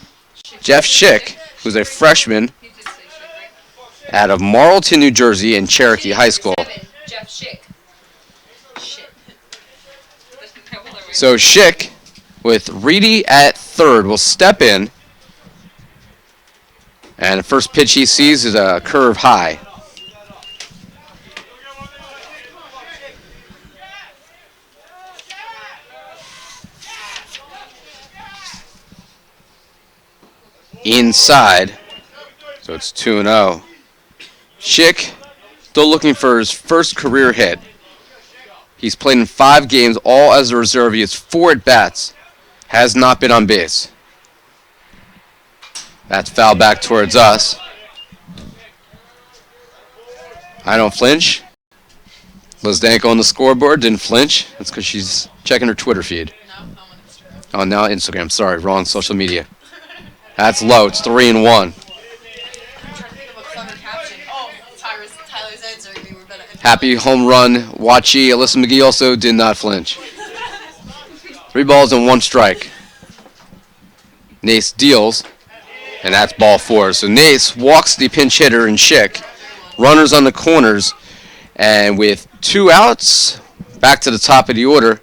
Speaker 1: Jeff Schick, who's a freshman
Speaker 2: He did say shit, right?
Speaker 1: out of Marlton, New Jersey, and Cherokee High School.
Speaker 2: 7, Jeff Schick. Shit.
Speaker 1: So Schick, with Reedy at third, will step in. And the first pitch he sees is a curve high. Inside. So it's 2-0. Schick still looking for his first career hit. He's played in 5 games, all as a reserve. He has 4 at-bats. Has not been on base. That's foul back towards us. I don't flinch. Liz Danko on the scoreboard didn't flinch. That's because she's checking her Twitter feed.
Speaker 3: No, I'm on Instagram.
Speaker 1: Oh, now Instagram. Sorry, wrong social media. That's low. It's 3-1.
Speaker 3: I'm trying to think of a clever caption. Oh, Tyler's answering me. We're better.
Speaker 1: Happy home run, Wachi. Alyssa McGee also did not flinch. 3 balls and 1 strike. Nace deals. And that's ball four. So Nace walks the pinch hitter and Schick. Runners on the corners. And with 2 outs, back to the top of the order.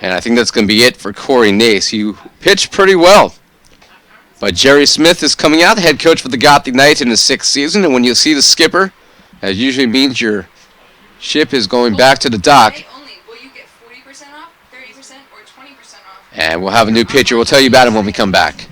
Speaker 1: And I think that's going to be it for Corey Nace. He pitched pretty well. But Jerry Smith is coming out, the head coach for the Gothic Knights in his 6th season. And when you see the skipper, that usually means your ship is going back to the dock.
Speaker 2: Will you get 40% off, 30%, or 20% off?
Speaker 1: And we'll have a new pitcher. We'll tell you about him when we come back.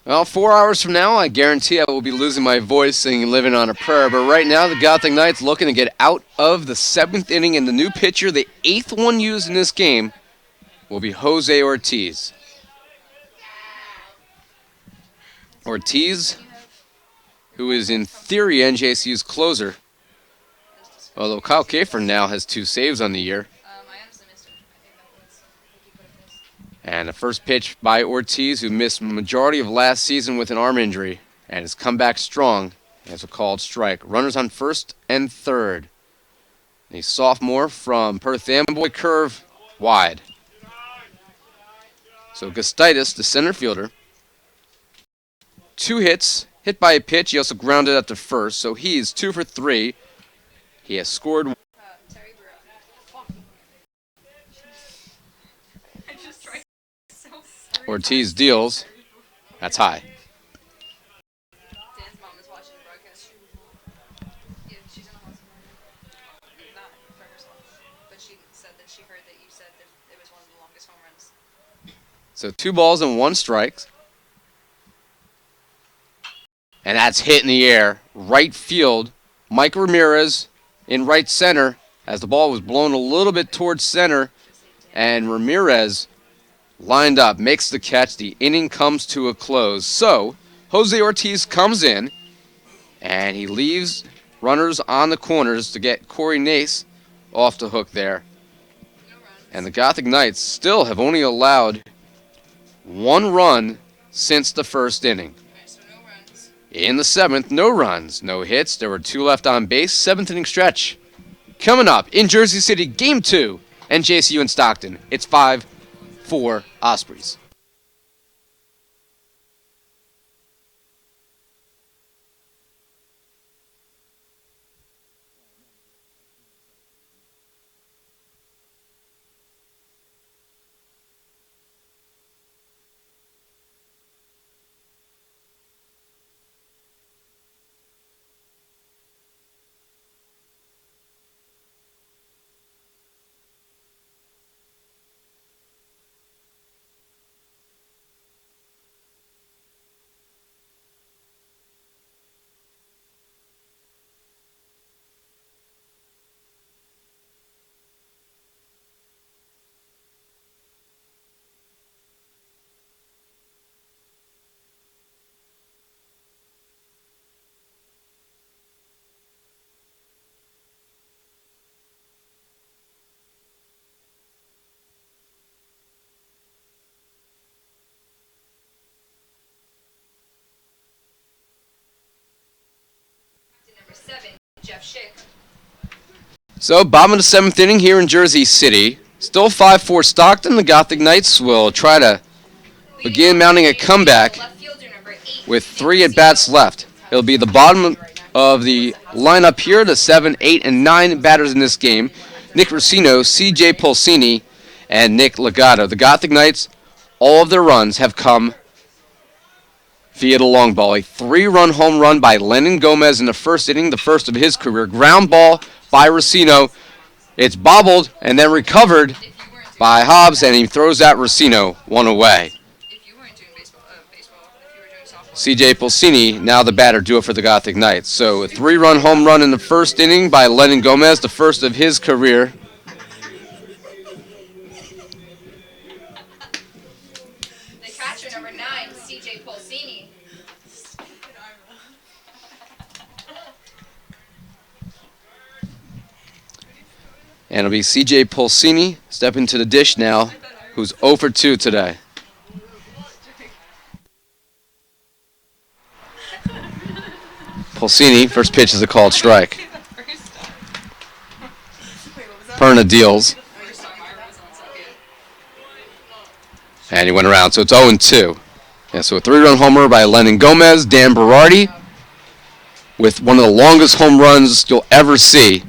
Speaker 1: Well, 4 hours from now, I guarantee I will be losing my voice singing Living on a Prayer. But right now, the Gothic Knights looking to get out of the 7th inning, and the new pitcher, the 8th one used in this game, will be Jose Ortiz. Ortiz, who is in theory NJCU's closer, although Kyle Kafer now has 2 saves on the year.
Speaker 2: I honestly missed it. I think that was what he put in this.
Speaker 1: And the first pitch by Ortiz, who missed the majority of last season with an arm injury and has come back strong, as a called strike. Runners on first and third. A sophomore from Perth Amboy, curve wide. So Gustitis, the center fielder, 2 hits, hit by a pitch. He also grounded at the first, so he's 2 for 3. He has scored.
Speaker 2: Terry Burrow. I just tried so
Speaker 1: Ortiz deals. That's high.
Speaker 2: Dan's mom is watching the broadcast. Yeah, she's in the hospital. Not for herself, but she said that she heard that you said that it was one of the longest home runs.
Speaker 1: So 2 balls and 1 strike. And that's hit in the air. Right field. Mike Ramirez in right center as the ball was blown a little bit towards center. And Ramirez lined up, makes the catch. The inning comes to a close. So Jose Ortiz comes in, and he leaves runners on the corners to get Corey Nace off the hook there.
Speaker 2: No runs.
Speaker 1: And the Gothic Knights still have only allowed 1 run since the first inning.
Speaker 2: Alright, so no runs.
Speaker 1: In the 7th, no runs, no hits. There were 2 left on base. 7th inning stretch. Coming up in Jersey City, Game 2, NJCU and Stockton. It's 5-4 Ospreys.
Speaker 2: Number 7, Jeff Schick.
Speaker 1: So, bottom of the 7th inning here in Jersey City. Still 5-4 Stockton. The Gothic Knights will try to begin mounting a comeback
Speaker 2: Left fielder, number 8.
Speaker 1: with 3 at-bats left. It'll be the bottom of the lineup here, the 7, 8, and 9 batters in this game. Nick Racino, CJ Pulsini, and Nick Legato. The Gothic Knights, all of their runs have come via the long ball. A 3-run home run by Lennon Gomez in the first inning, the first of his career. Ground ball by Racino. It's bobbled and then recovered by Hobbs, and he throws out Racino 1 away.
Speaker 2: If you weren't doing baseball, if you were doing softball.
Speaker 1: CJ Pulsini, now the batter, do it for the Gothic Knights. So a 3-run home run in the first inning by Lennon Gomez, the first of his career.
Speaker 2: The catcher, number 9, CJ Pulsini.
Speaker 1: And it'll be CJ Pulsini stepping to the dish now, who's 0 for 2 today. Pulsini, first pitch is a called strike. Perna deals. And he went around, so it's 0-2. Yeah, so a 3-run homer by Lennon Gomez. Dan Berardi with one of the longest home runs you'll ever see.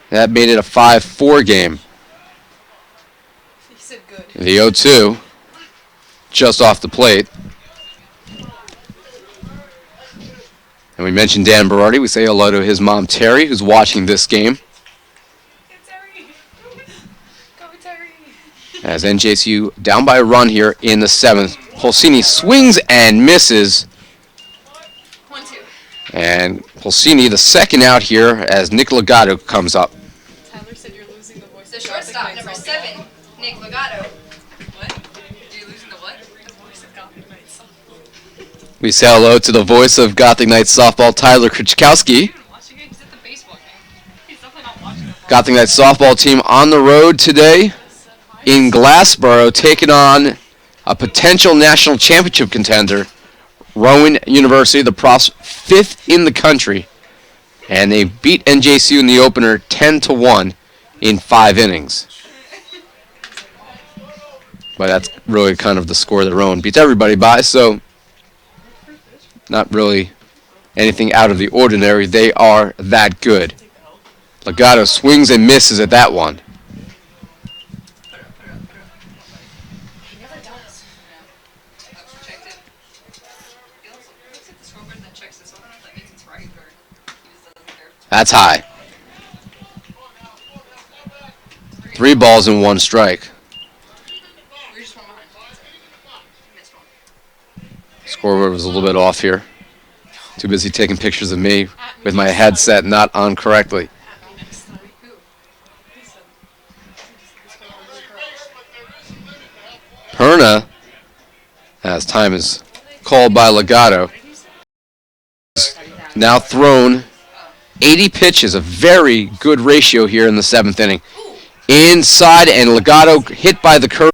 Speaker 1: That made it a 5-4 game.
Speaker 3: He said good.
Speaker 1: The 0-2, just off the plate. And we mentioned Dan Berardi. We say hello to his mom, Terry, who's watching this game.
Speaker 3: It's Terry. Go, Terry.
Speaker 1: As NJCU down by a run here in the 7th. Pulsini swings and misses.
Speaker 2: 1-2.
Speaker 1: And Pulsini, the second out here, as Nick Legato comes up.
Speaker 3: Tyler said you're losing the voice.
Speaker 2: The
Speaker 3: of
Speaker 2: shortstop,
Speaker 3: Gothic
Speaker 2: number
Speaker 3: Knights
Speaker 2: 7, Nick Legato.
Speaker 3: What? You're losing the what? The voice of Gothic Knights.
Speaker 1: We say hello to the voice of Gothic Knights softball, Tyler Krichkowski.
Speaker 3: Watching it, he's at the baseball game. He's definitely not watching it.
Speaker 1: Gothic Knights softball team on the road today in Glassboro, taking on a potential national championship contender, Rowan University, the Profs, 5th in the country. And they beat NJCU in the opener 10-1 in 5 innings. But that's really kind of the score that Rowan beats everybody by, so not really anything out of the ordinary. They are that good. Legato swings and misses at that one.
Speaker 2: He never does. I've checked it. He also looks at the scoreboard and then checks this one. That means it's right, or he just doesn't care.
Speaker 1: That's high. 3 balls and 1 strike.
Speaker 2: We're just one behind. He missed one.
Speaker 1: Scoreboard was a little bit off here. Too busy taking pictures of me with my headset not on correctly.
Speaker 3: At me next time. Who? He said.
Speaker 1: Perna, as time is called by Legato, now thrown 80 pitches, a very good ratio here in the 7th inning. Inside, and Legato hit by the curve.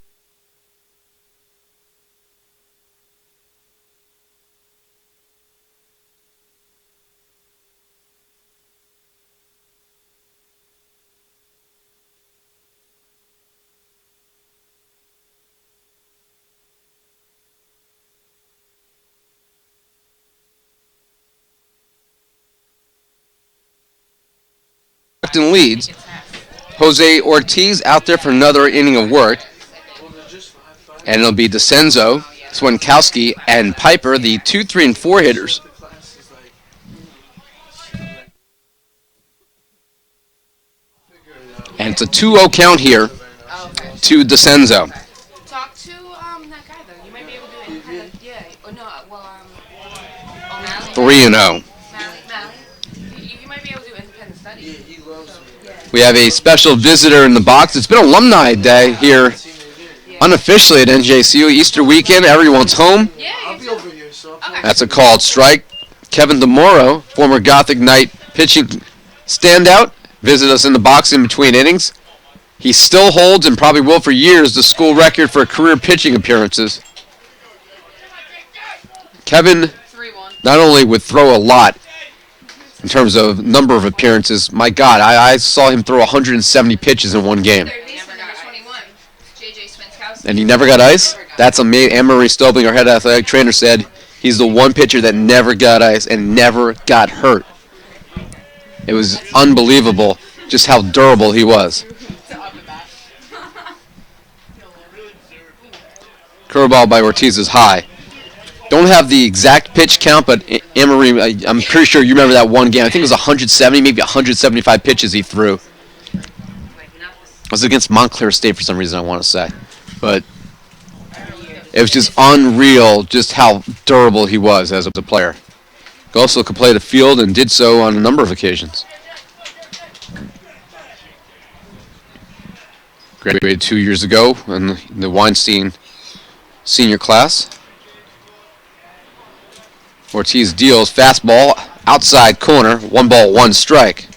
Speaker 1: Stockton leads. Jose Ortiz out there for another inning of work. And it'll be DeCenzo, Swinkowski, and Piper, the 2, 3, and 4 hitters. And it's a 2-0 count here to DeCenzo.
Speaker 3: Talk to that guy though. You might be able to do independent. Yeah. Oh no. Well O'Malley.
Speaker 1: 3-0.
Speaker 3: Mally. You might be able to do independent study.
Speaker 1: We have a special visitor in the box. It's been Alumni Day here, unofficially at NJCU. Easter weekend, everyone's home.
Speaker 3: Yeah.
Speaker 5: I'll be over here, so.
Speaker 3: Okay.
Speaker 1: That's a called strike. Kevin DeMoro, former Gothic Knight pitching standout, visited us in the box in between innings. He still holds, and probably will for years, the school record for career pitching appearances. Kevin
Speaker 2: 3-1.
Speaker 1: not only would throw a lot in terms of number of appearances, my God, I saw him throw 170 pitches in one game.
Speaker 2: Third baseman number 21, JJ Swinkowski.
Speaker 1: And he never got ice? That's amazing. Anne-Marie Stobling, our head athletic trainer, said he's the one pitcher that never got ice and never got hurt. It was unbelievable just how durable he was. Curveball by Ortiz is high. Don't have the exact pitch count, but Anne-Marie, I'm pretty sure you remember that one game. I think it was 170, maybe 175 pitches he threw. It was against Montclair State for some reason, I want to say. But it was just unreal just how durable he was as a player. He also could play the field and did so on a number of occasions. Graduated 2 years ago in the Weinstein senior class. Ortiz deals fastball outside corner, 1-1 strike.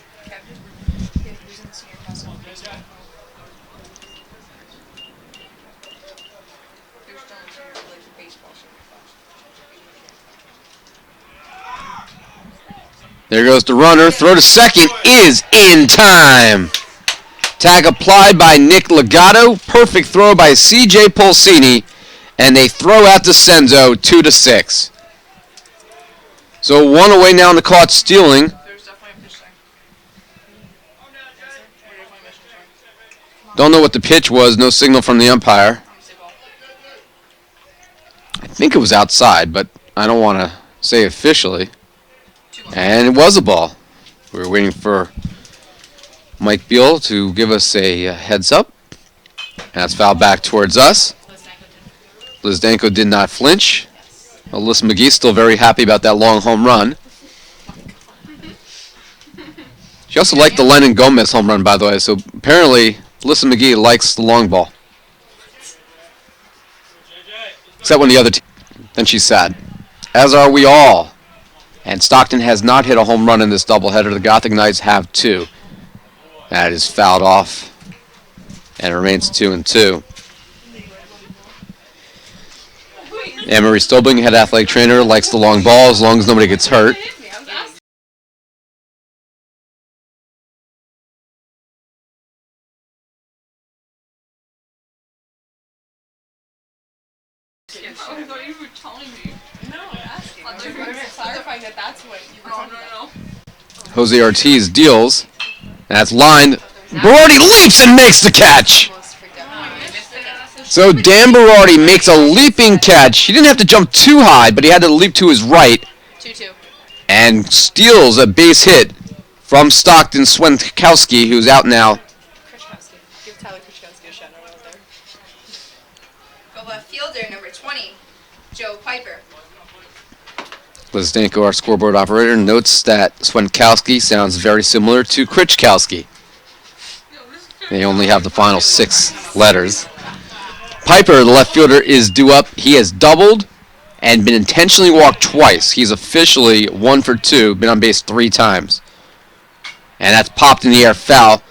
Speaker 1: There goes the runner. Throw to second is in time. Tag applied by Nick Legato. Perfect throw by C.J. Polsini. And they throw out DeCenzo 2-6. So one away now in the caught stealing.
Speaker 2: There's definitely a pitch there.
Speaker 1: Don't know what the pitch was. No signal from the umpire. I think it was outside, but I don't want to say officially. And it was a ball. We were waiting for Mike Beal to give us a heads up. That's fouled back towards us. Liz Danko did not flinch. Alyssa McGee's still very happy about that long home run. She also liked the Lennon Gomez home run, by the way, so apparently Alyssa McGee likes the long ball. Except when the other team. Then she's sad. As are we all. And Stockton has not hit a home run in this doubleheader. The Gothic Knights have 2. That is fouled off. And it remains 2-2. Anne-Marie Stobling, head athletic trainer, likes the long ball as long as nobody gets hurt.
Speaker 2: I thought you were telling me.
Speaker 3: No, I'm asking.
Speaker 2: I thought you were
Speaker 3: clarifying that that's what you were talking about.
Speaker 2: No.
Speaker 1: Jose Ortiz deals. That's lined. Berardi leaps and makes the catch. So Dan Berardi makes a leaping catch. He didn't have to jump too high, but he had to leap to his right
Speaker 2: 2-2.
Speaker 1: and steals a base hit from Stockton Swinkowski, who's out now.
Speaker 3: Krichkowski. Give Tyler Krichkowski a shout out over there.
Speaker 2: The left fielder, number 20, Joe Piper.
Speaker 1: Liz Danko, our scoreboard operator, notes that Swinkowski sounds very similar to Krichkowski. They only have the final 6 letters. Piper, the left fielder, is due up. He has doubled and been intentionally walked twice. He's officially 1 for 2, been on base 3 times. And that's popped in the air foul.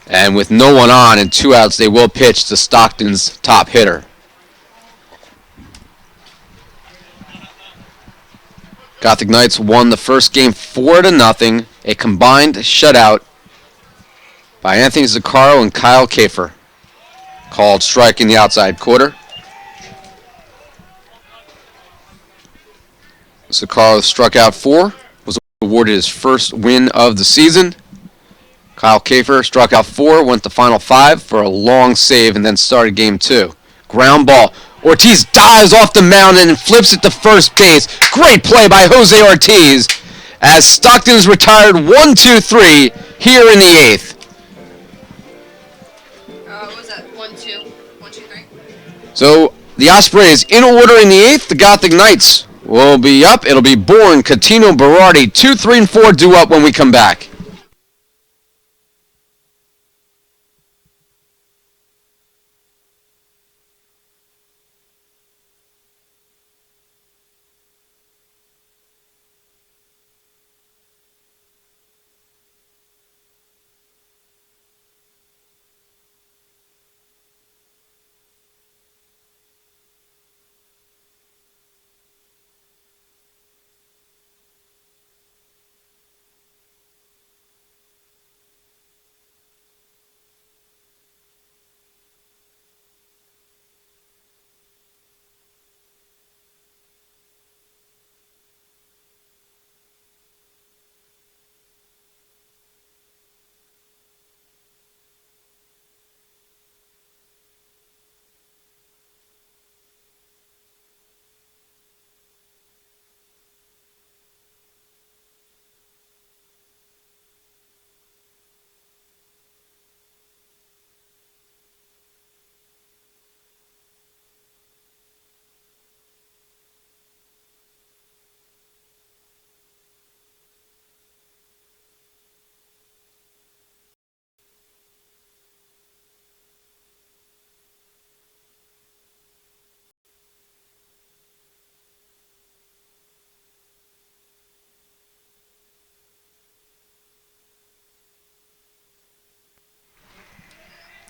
Speaker 1: And with no one on and 2 outs, they will pitch to Stockton's top hitter. Gothic Knights won the first game 4-0, a combined shutout by Anthony Zaccaro and Kyle Kafer. Called strike in the outside quarter. Zaccaro struck out 4, was awarded his first win of the season. Kyle Kafer struck out 4, went to final 5 for a long save, and then started game 2. Ground ball. Ortiz dives off the mound and flips it to first base. Great play by Jose Ortiz as Stockton is retired 1-2-3 here in the 8th.
Speaker 2: What was that? 1-2, 1-2-3.
Speaker 1: So the Ospreys in order in the 8th. The Gothic Knights will be up. It'll be Bourne, Catino, Berardi. 2, 3, and 4 due up when we come back.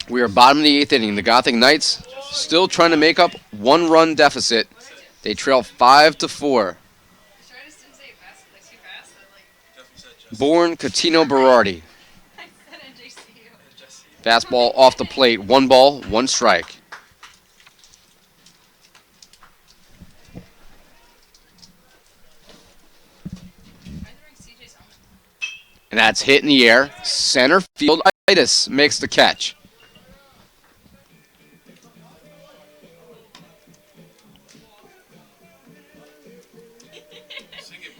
Speaker 1: We are bottom of the 8th inning. The Gothic Knights still trying to make up 1-run deficit. They trail 5-4.
Speaker 2: Sorry, I just didn't say it fast, like too fast.
Speaker 1: Bourne, Catino, Berardi.
Speaker 2: I said NJCU.
Speaker 1: Fastball off the plate. 1 ball, 1 strike. And that's hit in the air. Center field. Itis makes the catch.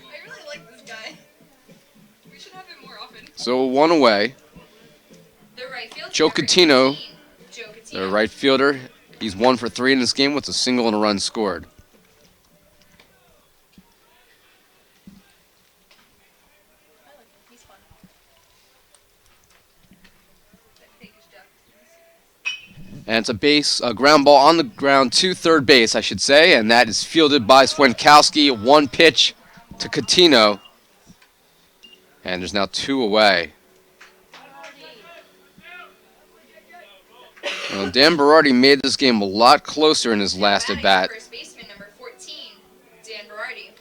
Speaker 2: I really like this guy. We should have him more often.
Speaker 1: So 1 away.
Speaker 2: The right field.
Speaker 1: Joe Catino,
Speaker 2: Joe Catino.
Speaker 1: the right fielder. He's 1 for 3 in this game with a single and a run scored.
Speaker 2: I like him. He's fun.
Speaker 1: And it's a ground ball on the ground to third base, I should say, and that is fielded by Swenkowski. 1 pitch to Catino. And there's now 2 away. Well, Dan Berardi made this game a lot closer in his last at bat.
Speaker 2: First baseman number 14, Dan Berardi.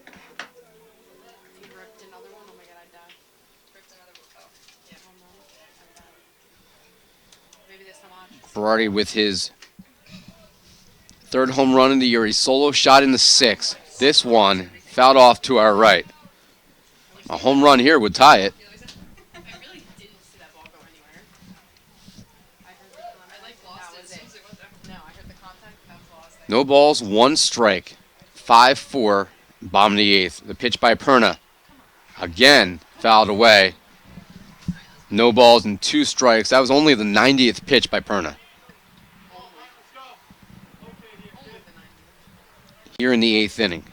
Speaker 3: If you ripped another one, oh my god, I'd die.
Speaker 2: Ripped another. Oh.
Speaker 3: Yeah, home run. I'd die. Maybe this time on.
Speaker 1: Berardi with his 3rd home run of the year. He solo shot in the 6th. This one fouled off to our right. A home run here would tie it.
Speaker 3: I really didn't see that ball go anywhere. I heard the contact.
Speaker 2: I like lost
Speaker 3: That
Speaker 2: it
Speaker 3: was
Speaker 2: as soon as it went there.
Speaker 3: No, I heard the contact. That was the last thing.
Speaker 1: No balls, 1 strike. 5-4, bottom of the 8th. The pitch by Perna. Again, fouled away. No balls and 2 strikes. That was only the 90th pitch by Perna. Here in the 8th inning.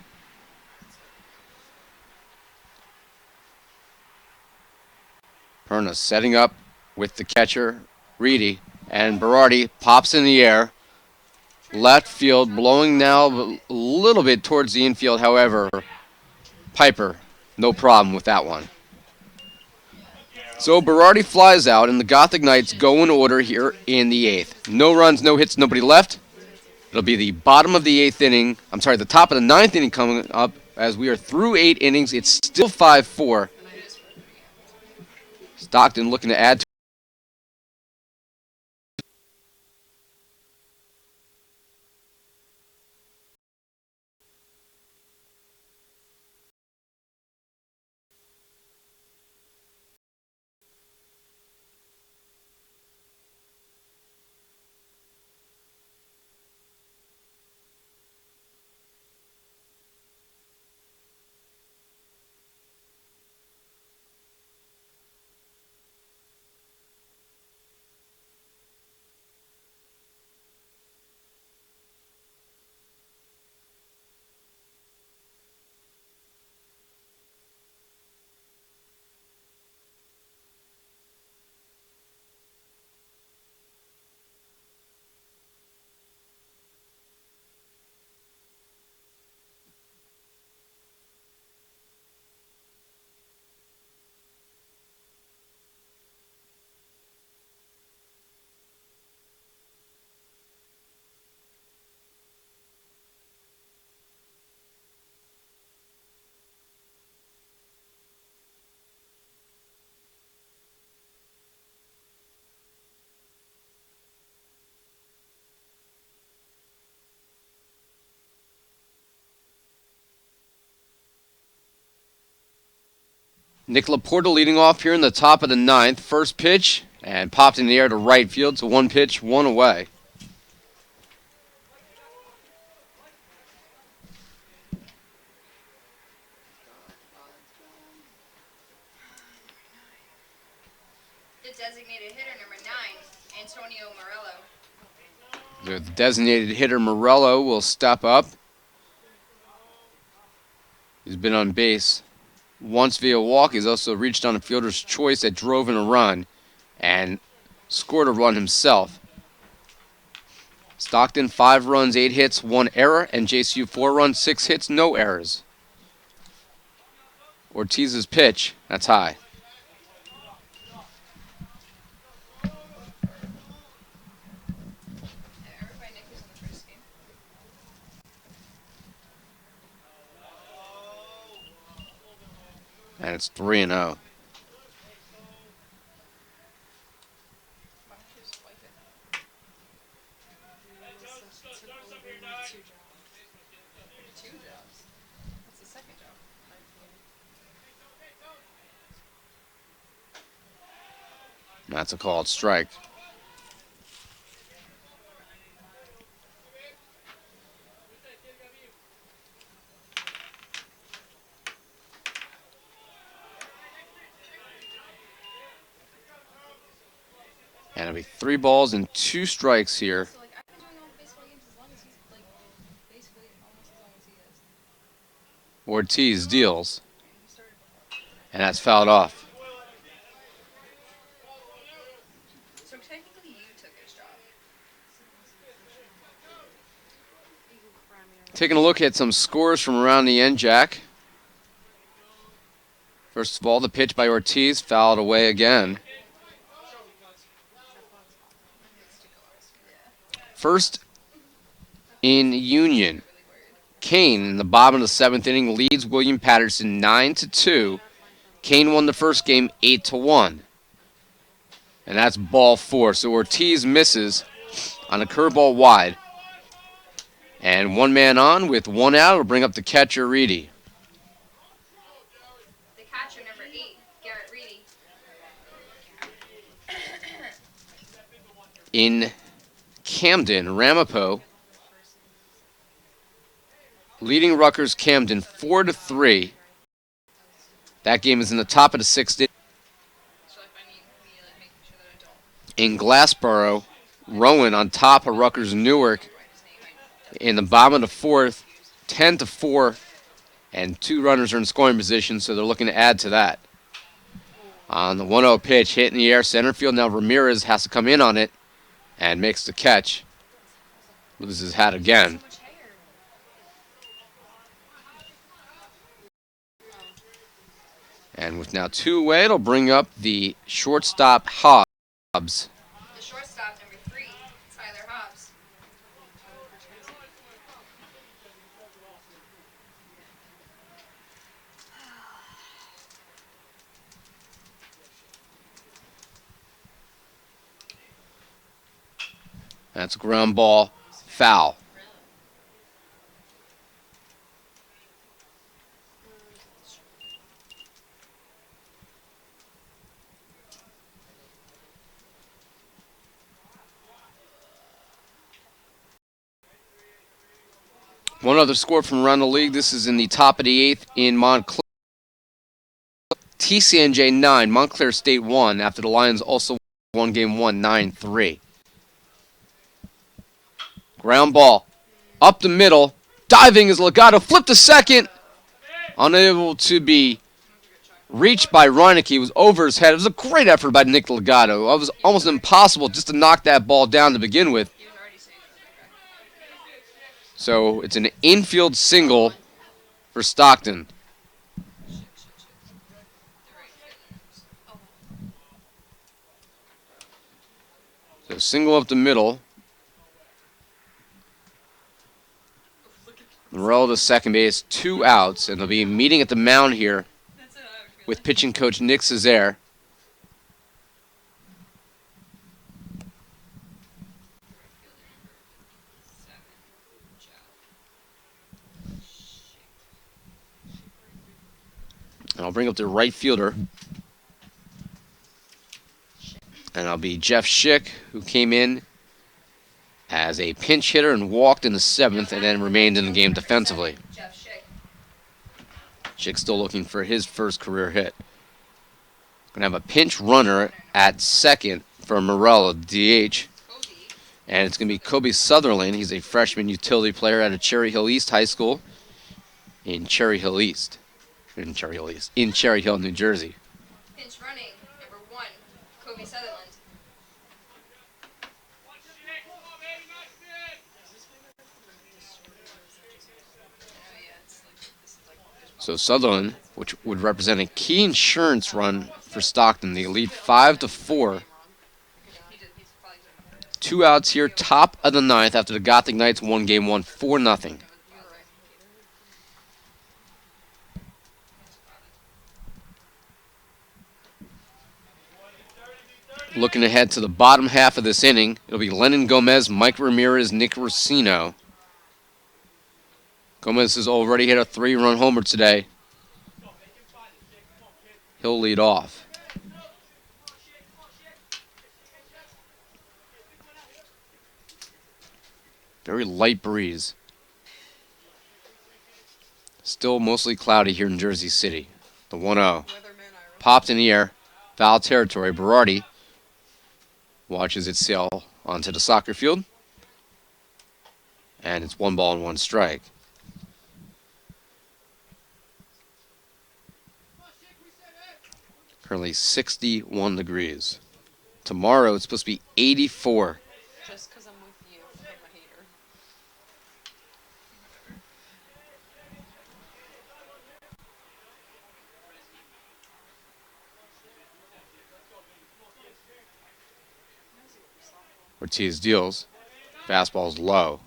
Speaker 1: Perna setting up with the catcher, Reedy, and Berardi pops in the air. Left field blowing now a little bit towards the infield. However, Piper, no problem with that one. So Berardi flies out, and the Gothic Knights go in order here in the eighth. No runs, no hits, nobody left. It'll be the bottom of the eighth inning. I'm sorry, the top of the ninth inning coming up as we are through 8 innings. It's still 5-4. Stockton looking to add to. Nick Laporta leading off here in the top of the ninth. First pitch, and popped in the air to right field. So one pitch, one away.
Speaker 2: The designated hitter, number 9, Antonio Morello.
Speaker 1: The designated hitter Morello will step up. He's been on base once via walk. He's also reached on a fielder's choice that drove in a run and scored a run himself. Stockton, 5 runs, 8 hits, 1 error. NJCU, 4 runs, 6 hits, no errors. Ortiz's pitch, that's high.
Speaker 2: Everybody Nick was in the first game.
Speaker 1: And it's 3-0.
Speaker 2: Why don't you just wipe it? Two jobs. What's the second job?
Speaker 1: That's a called strike. And it'll be 3 balls and 2 strikes here.
Speaker 2: So, like, I've been doing all the baseball games as long as he's, like, basically almost as long as he is.
Speaker 1: Ortiz deals,
Speaker 2: He started before.
Speaker 1: and that's fouled off.
Speaker 2: So, technically, you took his job.
Speaker 1: Taking a look at some scores from around the end, Jack. First of all, the pitch by Ortiz fouled away again. First in Union, Kane in the bottom of the 7th inning leads William Patterson 9-2. Kane won the first game 8-1. And that's ball 4. So Ortiz misses on a curveball wide. And 1 man on with 1 out will bring up the catcher, Reedy.
Speaker 2: The catcher, number 8, Garrett Reedy.
Speaker 1: In Camden, Ramapo leading Rutgers Camden 4-3. That game is in the top of the 6th inning.
Speaker 2: So, if I need like, making sure that I don't
Speaker 1: In Glassboro, Rowan on top of Rutgers Newark
Speaker 2: write his name.
Speaker 1: in the bottom of the 4th, 10-4, and 2 runners are in scoring position, so they're looking to add to that. On the 1-0 pitch, hit in the air, center field. Now Ramirez has to come in on it and makes the catch. Loses his hat again.
Speaker 2: much hair.
Speaker 1: And with now 2 away, it'll bring up the shortstop Hobbs.
Speaker 2: The shortstop, number 3, Tyler Hobbs.
Speaker 1: That's a ground ball, foul. One other score from around the league. This is in the top of the 8th in Montclair. TCNJ 9, Montclair State 1, after the Lions also won game 1, 9-3. Ground ball, up the middle, diving is Legato, flipped to second, unable to be reached by Reinecke. It was over his head. It was a great effort by Nick Legato. It was almost impossible just to knock that ball down to begin with.
Speaker 2: He was already saying that.
Speaker 1: So it's an infield single for Stockton. So single up the middle. Morello to second base, 2 outs, and they'll be meeting at the mound here with pitching coach Nick Cesare. And I'll bring up the right fielder. And I'll be Jeff Schick, who came in as a pinch hitter and walked in the 7th and then remained in the game defensively.
Speaker 2: Jeff Schick.
Speaker 1: Schick still looking for his first career hit. Going to have a pinch runner at second for Morello, DH.
Speaker 2: Kobe.
Speaker 1: And it's going to be Kobe Sutherland. He's a freshman utility player out of Cherry Hill East High School in Cherry Hill, New Jersey.
Speaker 2: Pinch running, number 1, Kobe Sutherland.
Speaker 1: So Sutherland, which would represent a key insurance run for Stockton. They lead 5-4. 2 outs here, top of the 9th after the Gothic Knights won game 1, 4-0. Looking ahead to the bottom half of this inning, it'll be Lennon Gomez, Mike Ramirez, Nick Rossino. Gomez has already hit a 3-run homer today. He'll lead off. Very light breeze. Still mostly cloudy here in Jersey City. The 1-0. Popped in the air. Foul territory. Berardi watches it sail onto the soccer field. And it's 1 ball and 1 strike. Currently 61 degrees. Tomorrow it's supposed to be 84.
Speaker 3: Just because I'm with you, I'm a hater.
Speaker 1: Ortiz deals. Fastball's low.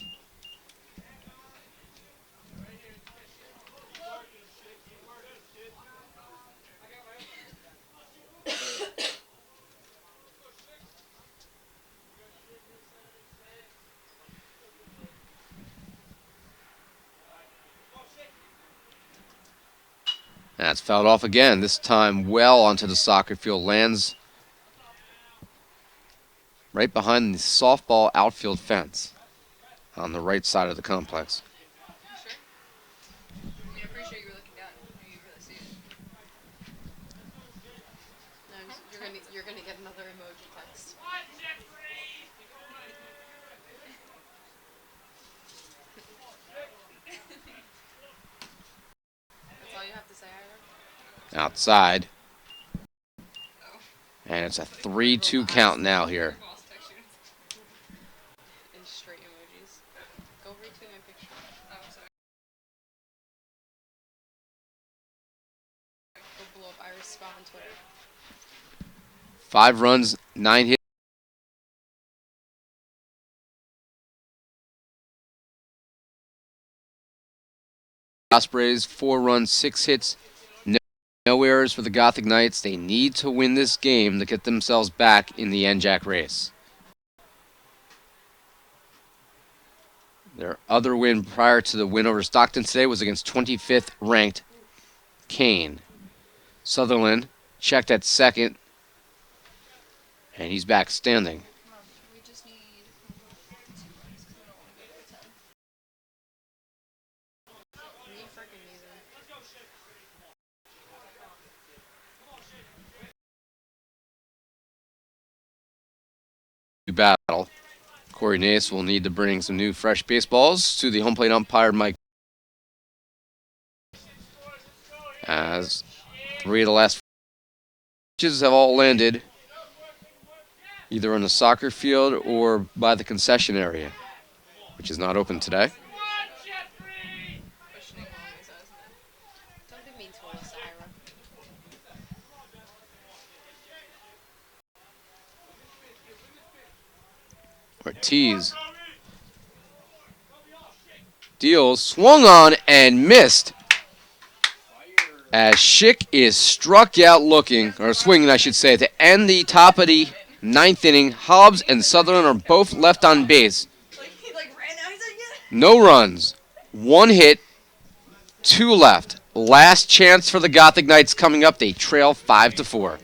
Speaker 1: That's fouled off again, this time well onto the soccer field. Lands right behind the softball outfield fence on the right side of the complex.
Speaker 2: Sure. I mean, I appreciate you were looking down. You really see it.
Speaker 3: No, you're gonna get another emoji text. That's all you have to say, Ira?
Speaker 1: Outside. And it's a 3-2 count now here.
Speaker 2: Boss text you.
Speaker 3: And straight emojis.
Speaker 1: 5 runs, 9 hits. Ospreys, 4 runs, 6 hits. No errors for the Gothic Knights. They need to win this game to get themselves back in the NJAC race. Their other win prior to the win over Stockton today was against 25th ranked Kane. Sutherland checked at second, and he's back standing.
Speaker 2: We just need 2 runs because I don't want to go to 10. Me freaking neither.
Speaker 1: Battle. Corey Nace will need to bring some new fresh baseballs to the home plate umpire Mike. As 3 of the last pitches have all landed either on the soccer field or by the concession area, which is not open today.
Speaker 2: Questioning always, isn't it?
Speaker 3: Don't be mean to us, Ira.
Speaker 1: Ortiz deals, swung on and missed as Schick is struck out looking, or swinging I should say, to end the top of the 9th inning. Hobbs and Sutherland are both left on base.
Speaker 2: He ran out. He's like, yeah.
Speaker 1: No runs, 1 hit, 2 left. Last chance for the Gothic Knights coming up. They trail 5-4.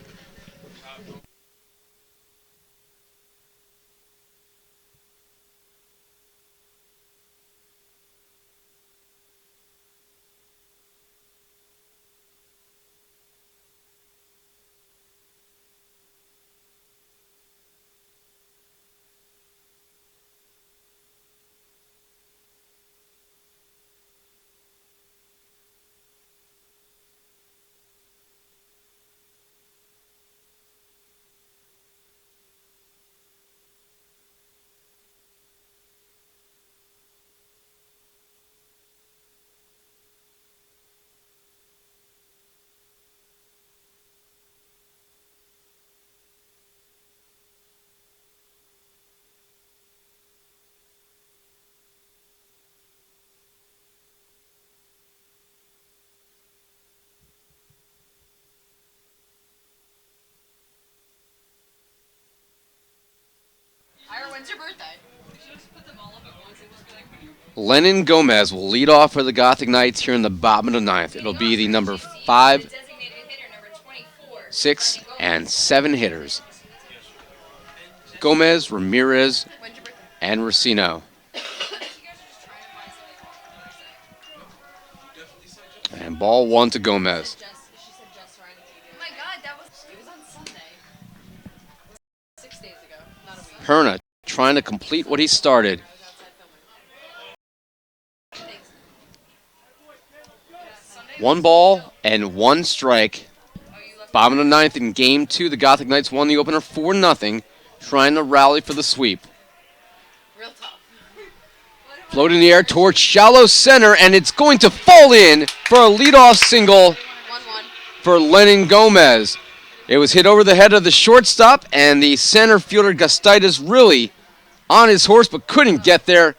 Speaker 2: Ira, when's your birthday? We should just put them all up at once and just be like,
Speaker 1: Lennon Gomez will lead off for the Gothic Knights here in the bottom of the 9th. It'll be the number 5,
Speaker 2: designated hitter number 24.
Speaker 1: 6, and 7 hitters. Gomez, Ramirez,
Speaker 2: When's your birthday?
Speaker 1: and Racino.
Speaker 2: You guys are just trying to find something
Speaker 1: And ball 1 to Gomez.
Speaker 3: She said just right.
Speaker 2: Oh my god, that was. It was on Sunday. 6 days ago, not a week.
Speaker 1: Perna trying to complete what he started.
Speaker 3: I was outside filming.
Speaker 2: Thanks. Sunday
Speaker 1: 1 ball and 1 strike.
Speaker 2: Oh, you left.
Speaker 1: Bottom of the 9th in Game 2, the Gothic Knights won the opener 4-0, trying to rally for the sweep.
Speaker 2: Real tough.
Speaker 1: Float in the air towards shallow center, and it's going to fall in for a leadoff single
Speaker 2: 1-1.
Speaker 1: for Lennon Gomez. It was hit over the head of the shortstop, and the center fielder Gustitis really on his horse but couldn't get there.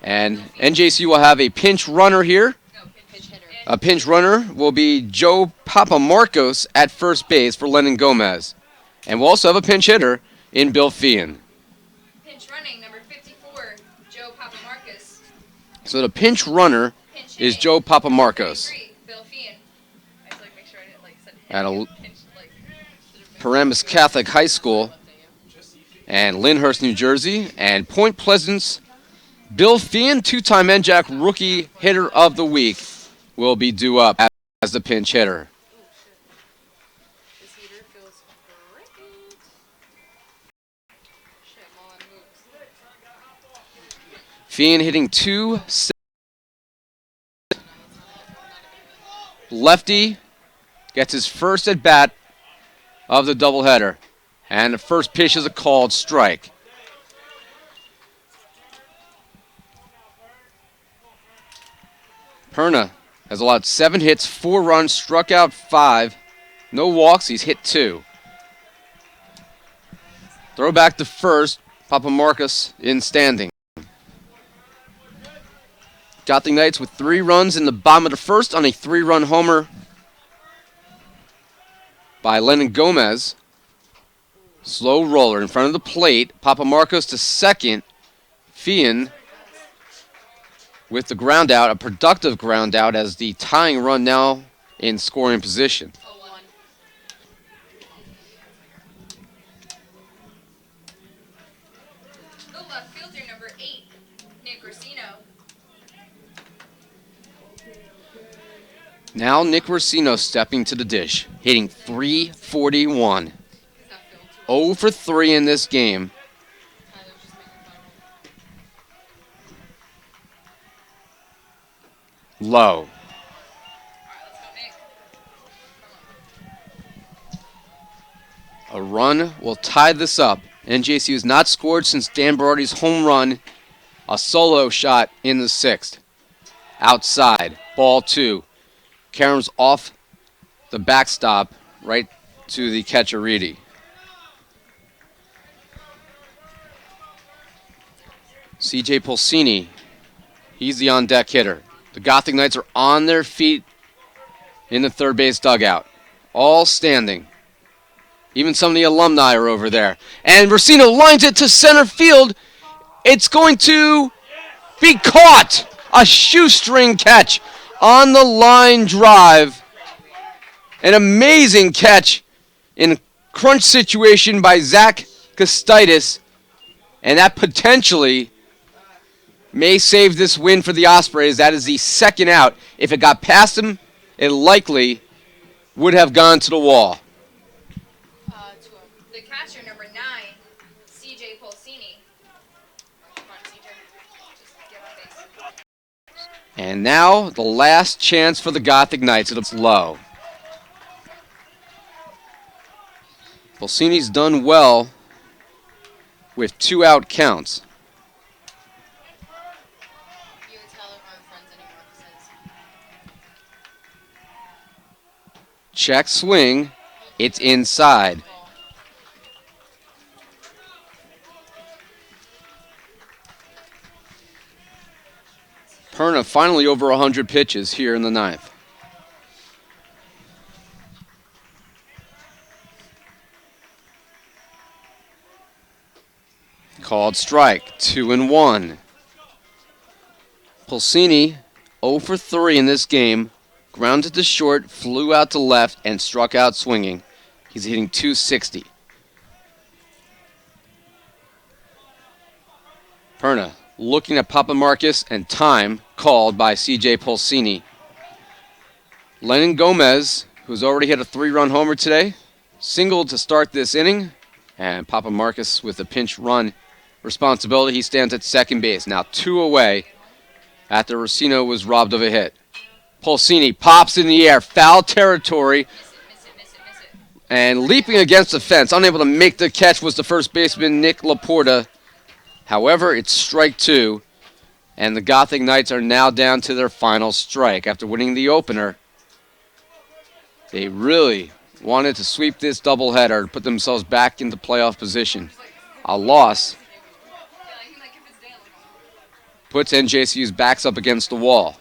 Speaker 1: And NJCU will have a pinch runner here.
Speaker 2: No, pinch hitter.
Speaker 1: A pinch runner will be Joe Papamarcos at first base for Lennon Gomez. And we'll also have a pinch hitter in Bill Feehan.
Speaker 2: Pinch running, number 54, Joe Papamarcus.
Speaker 1: So the pinch runner
Speaker 2: Pinch
Speaker 1: is
Speaker 2: hitting,
Speaker 1: Joe Papamarcos
Speaker 2: 33, Bill Feehan. I just like make sure I didn't like said
Speaker 1: at a
Speaker 2: pinch like.
Speaker 1: Paramus Catholic High School and Lyndhurst, New Jersey. And Point Pleasant's Bill Feehan, 2-time NJAC Rookie Hitter of the Week, will be due up as the pinch hitter.
Speaker 2: This heater feels great. Shit, Mullen moves.
Speaker 1: Feehan hitting 2. Lefty gets his first at bat of the doubleheader. And the first pitch is a called strike. Perna has allowed 7 hits, 4 runs, struck out 5. No walks. He's hit 2. Throw back to first. Papa Marcus in standing. Gothic Knights with 3 runs in the bottom of the first on a 3-run homer by Lennon Gomez. Slow roller in front of the plate. Papa Marcos to second. Fian with the ground out, a productive ground out as the tying run now in scoring position.
Speaker 2: The left fielder, number 8, Nick Racino.
Speaker 1: Now Nick Racino stepping to the dish, hitting .341. 0 for 3 in this game. Low. A run will tie this up. NJCU has not scored since Dan Berardi's home run, a solo shot in the 6th. Outside, ball 2. Karam's off the backstop right to the catcher Reedy. CJ Polsini, he's the on-deck hitter. The Gothic Knights are on their feet in the third base dugout, all standing. Even some of the alumni are over there. And Racino lines it to center field. It's going to be caught. A shoestring catch on the line drive. An amazing catch in a crunch situation by Zach Costitis. And that potentially may save this win for the Ospreys. That is the second out. If it got past him, it likely would have gone to the wall.
Speaker 2: The catcher, number 9, CJ Polsini. Come on, CJ. Just get on base.
Speaker 1: And now the last chance for the Gothic Knights. It's low. Polsini's done well with 2 out counts.
Speaker 3: You and Tyler aren't friends anymore because
Speaker 1: Check swing. It's inside. Perna finally over 100 pitches here in the 9th. Called strike, 2-1. Polsini 0 for 3 in this game. Grounded to short, flew out to left, and struck out swinging. He's hitting .260. Perna looking at Papa Marcus, and time called by CJ Polsini. Lennon Gomez, who's already hit a 3-run homer today, singled to start this inning, and Papa Marcus with a pinch run responsibility. He stands at second base. Now 2 away after Racino was robbed of a hit. Polsini pops in the air, foul territory,
Speaker 2: Miss it.
Speaker 1: and leaping against the fence. Unable to make the catch was the first baseman, Nick Laporta. However, it's strike 2, and the Gothic Knights are now down to their final strike. After winning the opener, they really wanted to sweep this doubleheader to put themselves back into playoff position. A loss puts NJCU's backs up against the wall.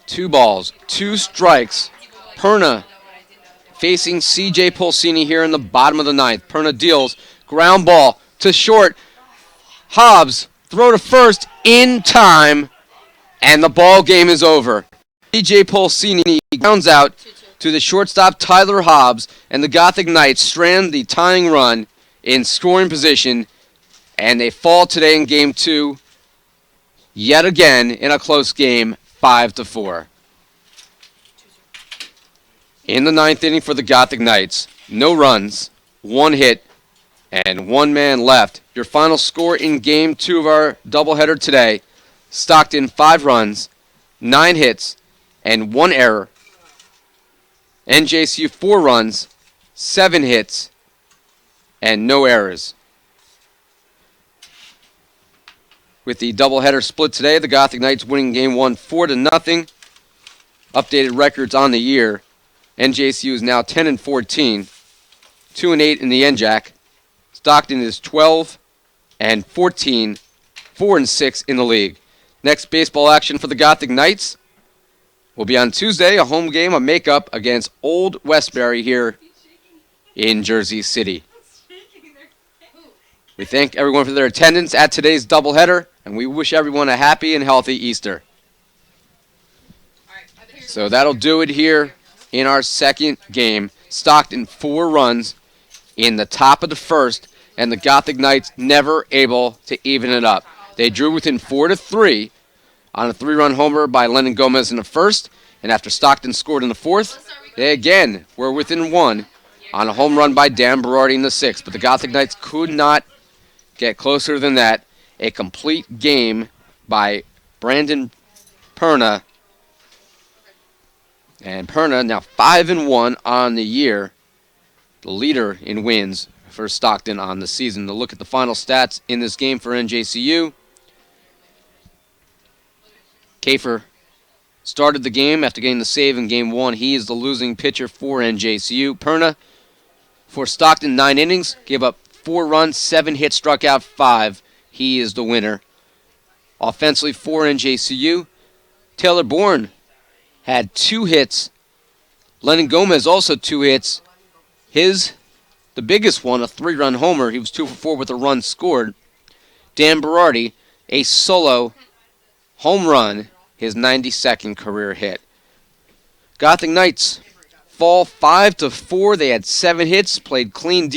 Speaker 1: 2 balls, 2 strikes. Perna facing CJ Polsini here in the bottom of the 9th. Perna deals, ground ball to short. Hobbs, throw to first in time, and the ball game is over. CJ Polsini grounds out to the shortstop Tyler Hobbs, and the Gothic Knights strand the tying run in scoring position, and they fall today in Game 2, yet again in a close game, 5-4. In the 9th inning for the Gothic Knights, no runs, 1 hit, and 1 man left. Your final score in Game 2 of our doubleheader today, Stockton 5 runs, 9 hits, and 1 error. NJCU 4 runs, 7 hits, and no errors. With the doubleheader split today, the Gothic Knights winning Game 1 4-0. updated records on the year. NJCU is now 10-14, 2-8 in the NJAC. Stockton is 12-14, 4-6 in the league. Next baseball action for the Gothic Knights will be on Tuesday, a home game, a makeup against Old Westbury here in Jersey City. We thank everyone for their attendance at today's doubleheader, and we wish everyone a happy and healthy Easter. So that'll do it here in our second game. Stockton 4 runs in the top of the first, and the Gothic Knights never able to even it up. They drew within 4-3 on a 3-run homer by Lennon Gomez in the first, and after Stockton scored in the fourth, they again were within 1 on a home run by Dan Berardi in the sixth, but the Gothic Knights could not get closer than that. A complete game by Brandon Perna. And Perna now 5-1 on the year, the leader in wins for Stockton on the season. To look at the final stats in this game for NJCU. Kafer started the game after getting the save in game 1. He is the losing pitcher for NJCU. Perna for Stockton, 9 innings, gave up 4 runs, 7 hits, struck out 5. He is the winner. Offensively for NJCU, Taylor Bourne had 2 hits. Lennon Gomez also 2 hits. The biggest one, a 3-run homer. He was 2 for 4 with a run scored. Dan Berardi, a solo home run, his 92nd career hit. Gothic Knights fall 5-4. They had 7 hits, played clean,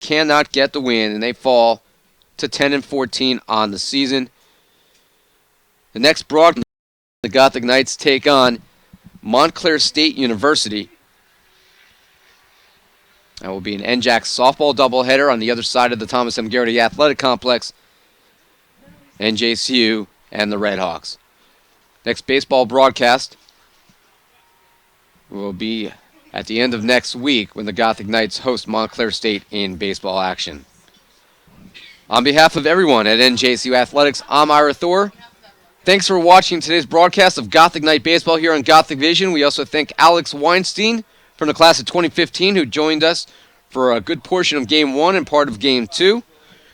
Speaker 1: cannot get the win, and they fall to 10-14 on the season. The next broadcast, the Gothic Knights take on Montclair State University. That will be an NJAC softball doubleheader on the other side of the Thomas M. Garrity Athletic Complex. NJCU and the Redhawks. Next baseball broadcast will be at the end of next week when the Gothic Knights host Montclair State in baseball action. On behalf of everyone at NJCU Athletics, I'm Ira Thor. Thanks for watching today's broadcast of Gothic Knight Baseball here on Gothic Vision. We also thank Alex Weinstein from the class of 2015 who joined us for a good portion of Game 1 and part of Game 2.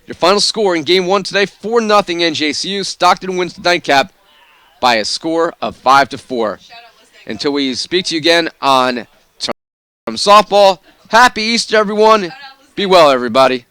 Speaker 1: Your final score in Game 1 today, 4-0 NJCU. Stockton wins the nightcap by a score of 5-4. Until we speak to you again on From Softball, happy Easter, everyone. Be well, everybody.